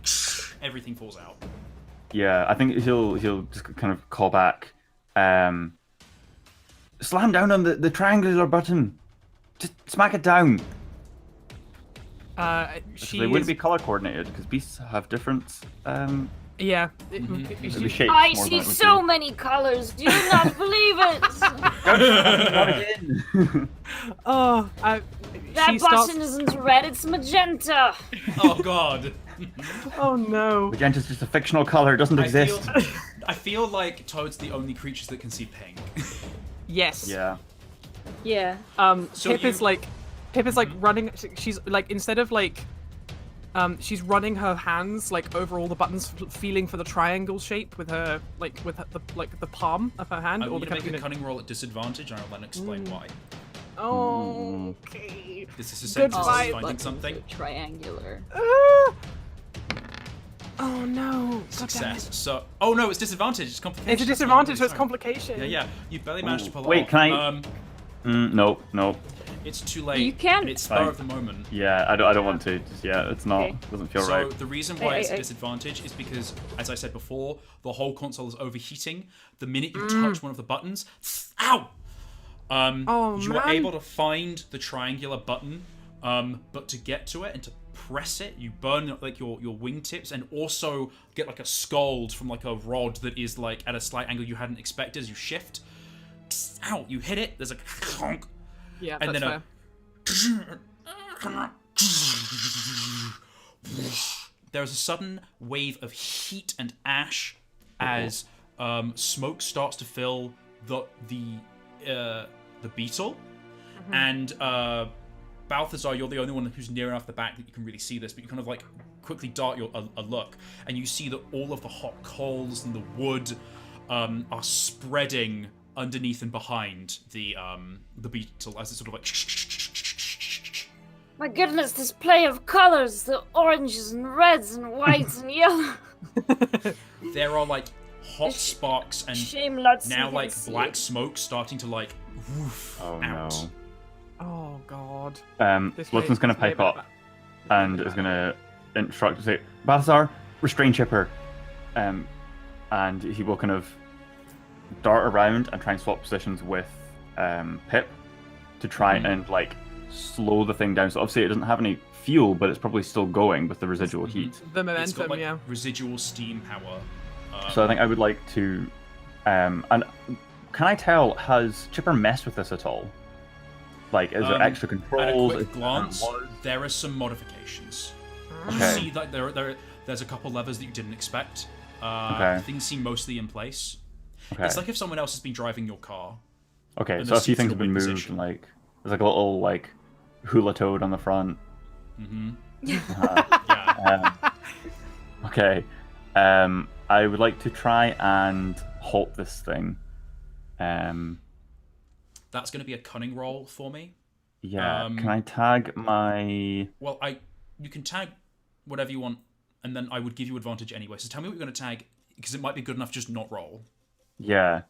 everything falls out. Yeah, I think he'll just kind of call back. Slam down on the triangular button. Just smack it down. They wouldn't be color coordinated because beasts have different. Yeah. Maybe shapes I more see than it would so be. many colors. Do you not believe it? Not again. Oh, That button isn't red, it's magenta. Oh god. Oh no. Magenta's just a fictional color. It doesn't exist. I feel like Toad's the only creatures that can see pink. Yes. Yeah. Yeah. So Pip is like running. She's like instead of like, she's running her hands like over all the buttons, feeling for the triangle shape with her the palm of her hand. I or want the you to make a cunning roll at disadvantage, and I'll then explain why. Oh, okay. This is essentially Goodbye, finding something. Triangular. Oh no. Success. So, oh no, it's disadvantage. It's complication. It's a disadvantage, so it's complication. Yeah. You barely managed to pull it Wait, off. can I? No. It's too late. You can. And it's spur of the moment. Yeah, I don't want to. Just it's not. Okay. Doesn't feel So right. the reason why it's a disadvantage is because, as I said before, the whole console is overheating. The minute you touch one of the buttons, ow! You are able to find the triangular button, but to get to it and to press it, you burn like your wingtips, and also get like a scald from like a rod that is like at a slight angle you hadn't expected as you shift. Ow! You hit it. There's a clonk. Yeah, And that's then fair. there is a sudden wave of heat and ash as smoke starts to fill the beetle, and Balthazar, you're the only one who's near enough the back that you can really see this, but you kind of like quickly dart a look, and you see that all of the hot coals and the wood are spreading underneath and behind the beetle as it's sort of like. My goodness, this play of colors, the oranges and reds and whites and yellow. There are like hot sparks and now like black smoke starting to like woof out. No. Oh god. Wilson's gonna pipe up and is gonna instruct to say, Balthazar, restrain Chipper. And he will kind of dart around and try and swap positions with Pip to try and like slow the thing down. So obviously it doesn't have any fuel, but it's probably still going with the residual heat. The momentum, it's got, like, yeah. Residual steam power. So I think I would like to, and can I tell, has Chipper messed with this at all? Like, is there extra controls? At a quick glance, there are some modifications. Okay. You see that there's a couple levers that you didn't expect. Things seem mostly in place. Okay. It's like if someone else has been driving your car. Okay, so a few things have been moved, and like there's like a little like hula toad on the front. Mm-hmm. Yeah. Okay. I would like to try and halt this thing. That's going to be a cunning roll for me. Yeah. Can I tag my? Well, you can tag whatever you want, and then I would give you advantage anyway. So tell me what you're going to tag, because it might be good enough just not roll. Yeah.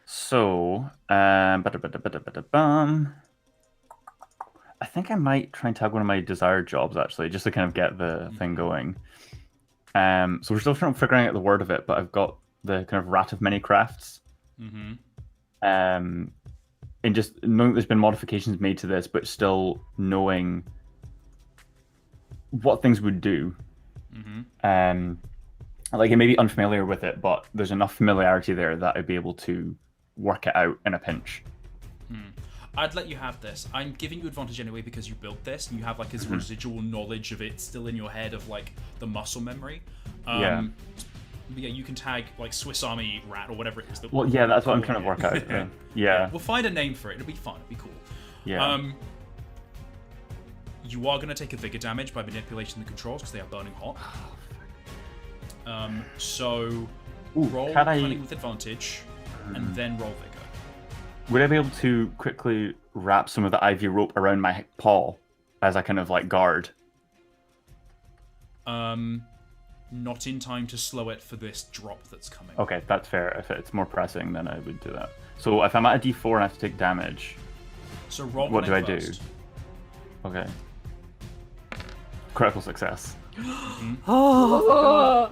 So, I think I might try and tag one of my desired jobs actually, just to kind of get the thing going. So we're still figuring out the word of it, but I've got the kind of rat of many crafts. Mm-hmm. And just knowing there's been modifications made to this, but still knowing what things would do. Mm-hmm. Like, I may be unfamiliar with it, but there's enough familiarity there that I'd be able to work it out in a pinch. I'd let you have this. I'm giving you advantage anyway because you built this and you have like this residual knowledge of it still in your head of like the muscle memory. Yeah, you can tag like Swiss Army rat or whatever it is. Well, yeah, that's what I'm trying to work out. Yeah. We'll find a name for it. It'll be fun. It'll be cool. Yeah. You are going to take a vigor damage by manipulating the controls because they are burning hot. So roll cunning with advantage and then roll vigor. Would I be able to quickly wrap some of the ivy rope around my paw as I kind of like guard? Not in time to slow it for this drop that's coming. Okay, that's fair. If it's more pressing, then I would do that. So if I'm at a D4 and I have to take damage, so roll what do I first. do? Okay. Critical success. Oh.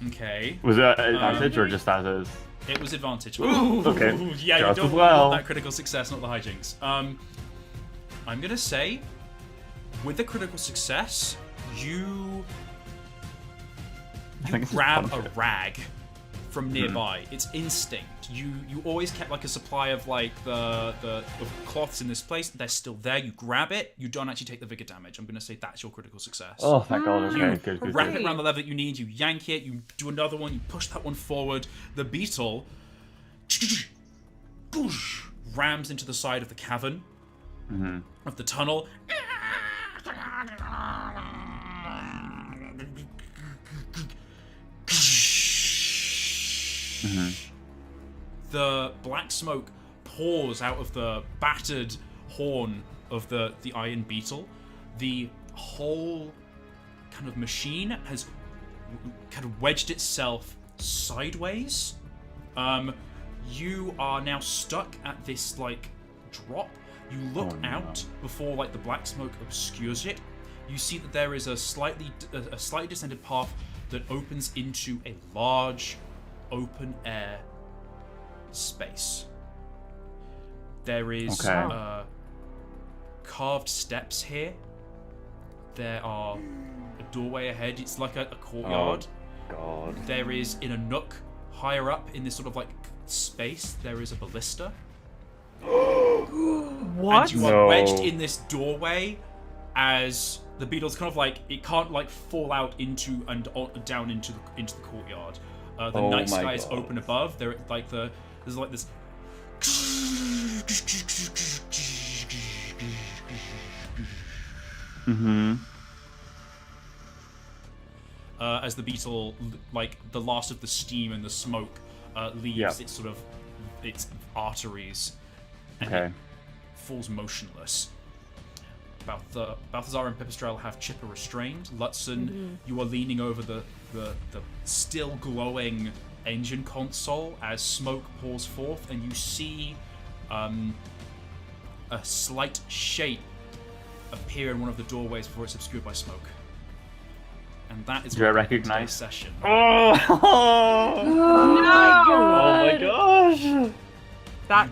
Okay. Was it advantage or just as is? It was advantage. Okay. Yeah, just you don't as well. want that critical success, not the hijinks. I'm gonna say, with the critical success, you grab a rag from nearby. It's instinct. You always kept like a supply of like the cloths in this place. They're still there. You grab it. You don't actually take the vigor damage. I'm gonna say that's your critical success. Oh, thank God. Okay, good. Wrap it around the lever that you need. You yank it. You do another one. You push that one forward. The beetle rams into the side of the cavern of the tunnel. The black smoke pours out of the battered horn of the iron beetle. The whole kind of machine has kind of wedged itself sideways. You are now stuck at this like drop. You look out before like the black smoke obscures it. You see that there is a slightly descended path that opens into a large open air space. There is carved steps here. There are a doorway ahead. It's like a courtyard. Oh, God. There is, in a nook higher up in this sort of like space, there is a ballista. What? And you are wedged in this doorway as the beetle's kind of like, it can't like fall out into and down into the courtyard. The night sky is open above. There's like this. As the beetle, like the last of the steam and the smoke, leaves its arteries, and it falls motionless. Balthazar and Pipistrel have Chipper restrained. Lutzen, you are leaning over the still glowing engine console as smoke pours forth, and you see a slight shape appear in one of the doorways before it's obscured by smoke. And that is I recognize session. Oh my gosh! You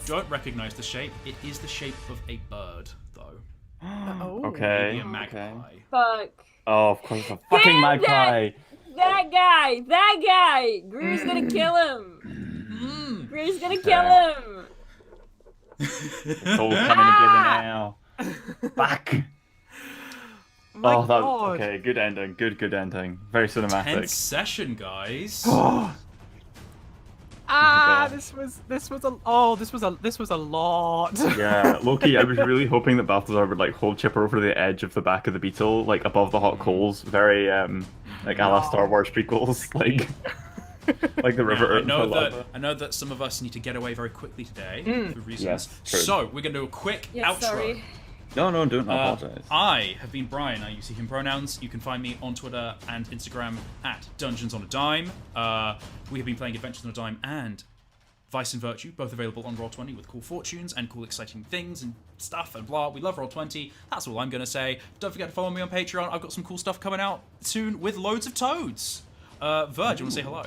don't recognize the shape. It is the shape of a bird, though. Okay. Maybe a magpie. Fuck. Oh, of course, a fucking magpie. That guy! Greer's gonna kill him! Greer's gonna kill him! It's all coming together now. Fuck! My God. Okay, good ending. Good ending. Very cinematic. Tense session, guys. This was a lot. Yeah, Loki, I was really hoping that Balthazar would like hold Chipper over the edge of the back of the beetle, like above the hot coals. Very like a la Star Wars prequels, like the river. I know that some of us need to get away very quickly today for reasons. Yes, true. So we're gonna do a quick outro. Sorry. No, don't apologize. I have been Brian. I use him pronouns. You can find me on Twitter and Instagram at Dungeons on a Dime. We have been playing Adventures on a Dime and Vice and Virtue, both available on Roll20 with cool fortunes and cool exciting things and stuff and blah. We love Roll20. That's all I'm going to say. Don't forget to follow me on Patreon. I've got some cool stuff coming out soon with loads of toads. Ver, do you want to say hello?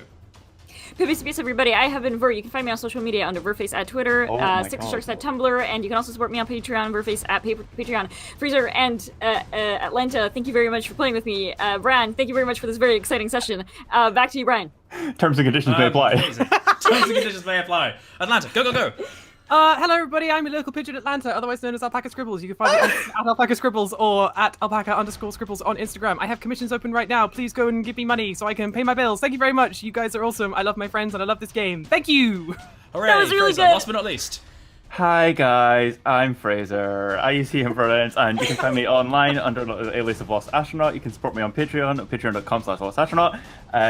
Peace, everybody. I have been Ver. You can find me on social media under Verface at Twitter, Sixersharks at Tumblr, and you can also support me on Patreon, Verface at Patreon. Fraser and Atlanta, thank you very much for playing with me. Brian, thank you very much for this very exciting session. Back to you, Brian. Terms and conditions may apply. Terms and conditions may apply. Atlanta, go. Hello everybody, I'm your local pigeon Atlanta, otherwise known as Alpaca Scribbles. You can find me at Alpaca Scribbles or at Alpaca_Scribbles on Instagram. I have commissions open right now. Please go and give me money so I can pay my bills. Thank you very much. You guys are awesome. I love my friends and I love this game. Thank you! Hooray, That was really Fraser, good. last but not least. Hi guys, I'm Fraser. I use him pronouns, and you can find me online under the alias of lostastronaut. You can support me on Patreon, patreon.com/lostastronaut.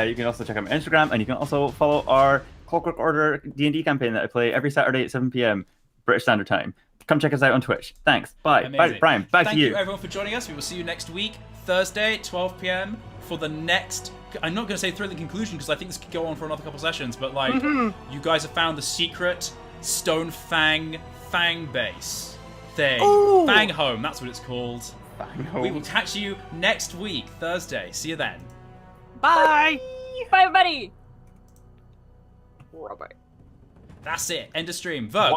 You can also check out my Instagram, and you can also follow our Clockwork Order D&D campaign that I play every Saturday at 7 p.m. British Standard Time. Come check us out on Twitch. Thanks. Bye. Amazing. Bye, Brian. Back to you. Thank you everyone for joining us. We will see you next week, Thursday, 12 p.m. for the next... I'm not going to say thrilling conclusion because I think this could go on for another couple sessions, but like, you guys have found the secret Stone Fang base thing. Ooh. Fang Home, that's what it's called. Fang Home. We will catch you next week, Thursday. See you then. Bye! Bye, everybody! That's it. End of stream. Ver, go.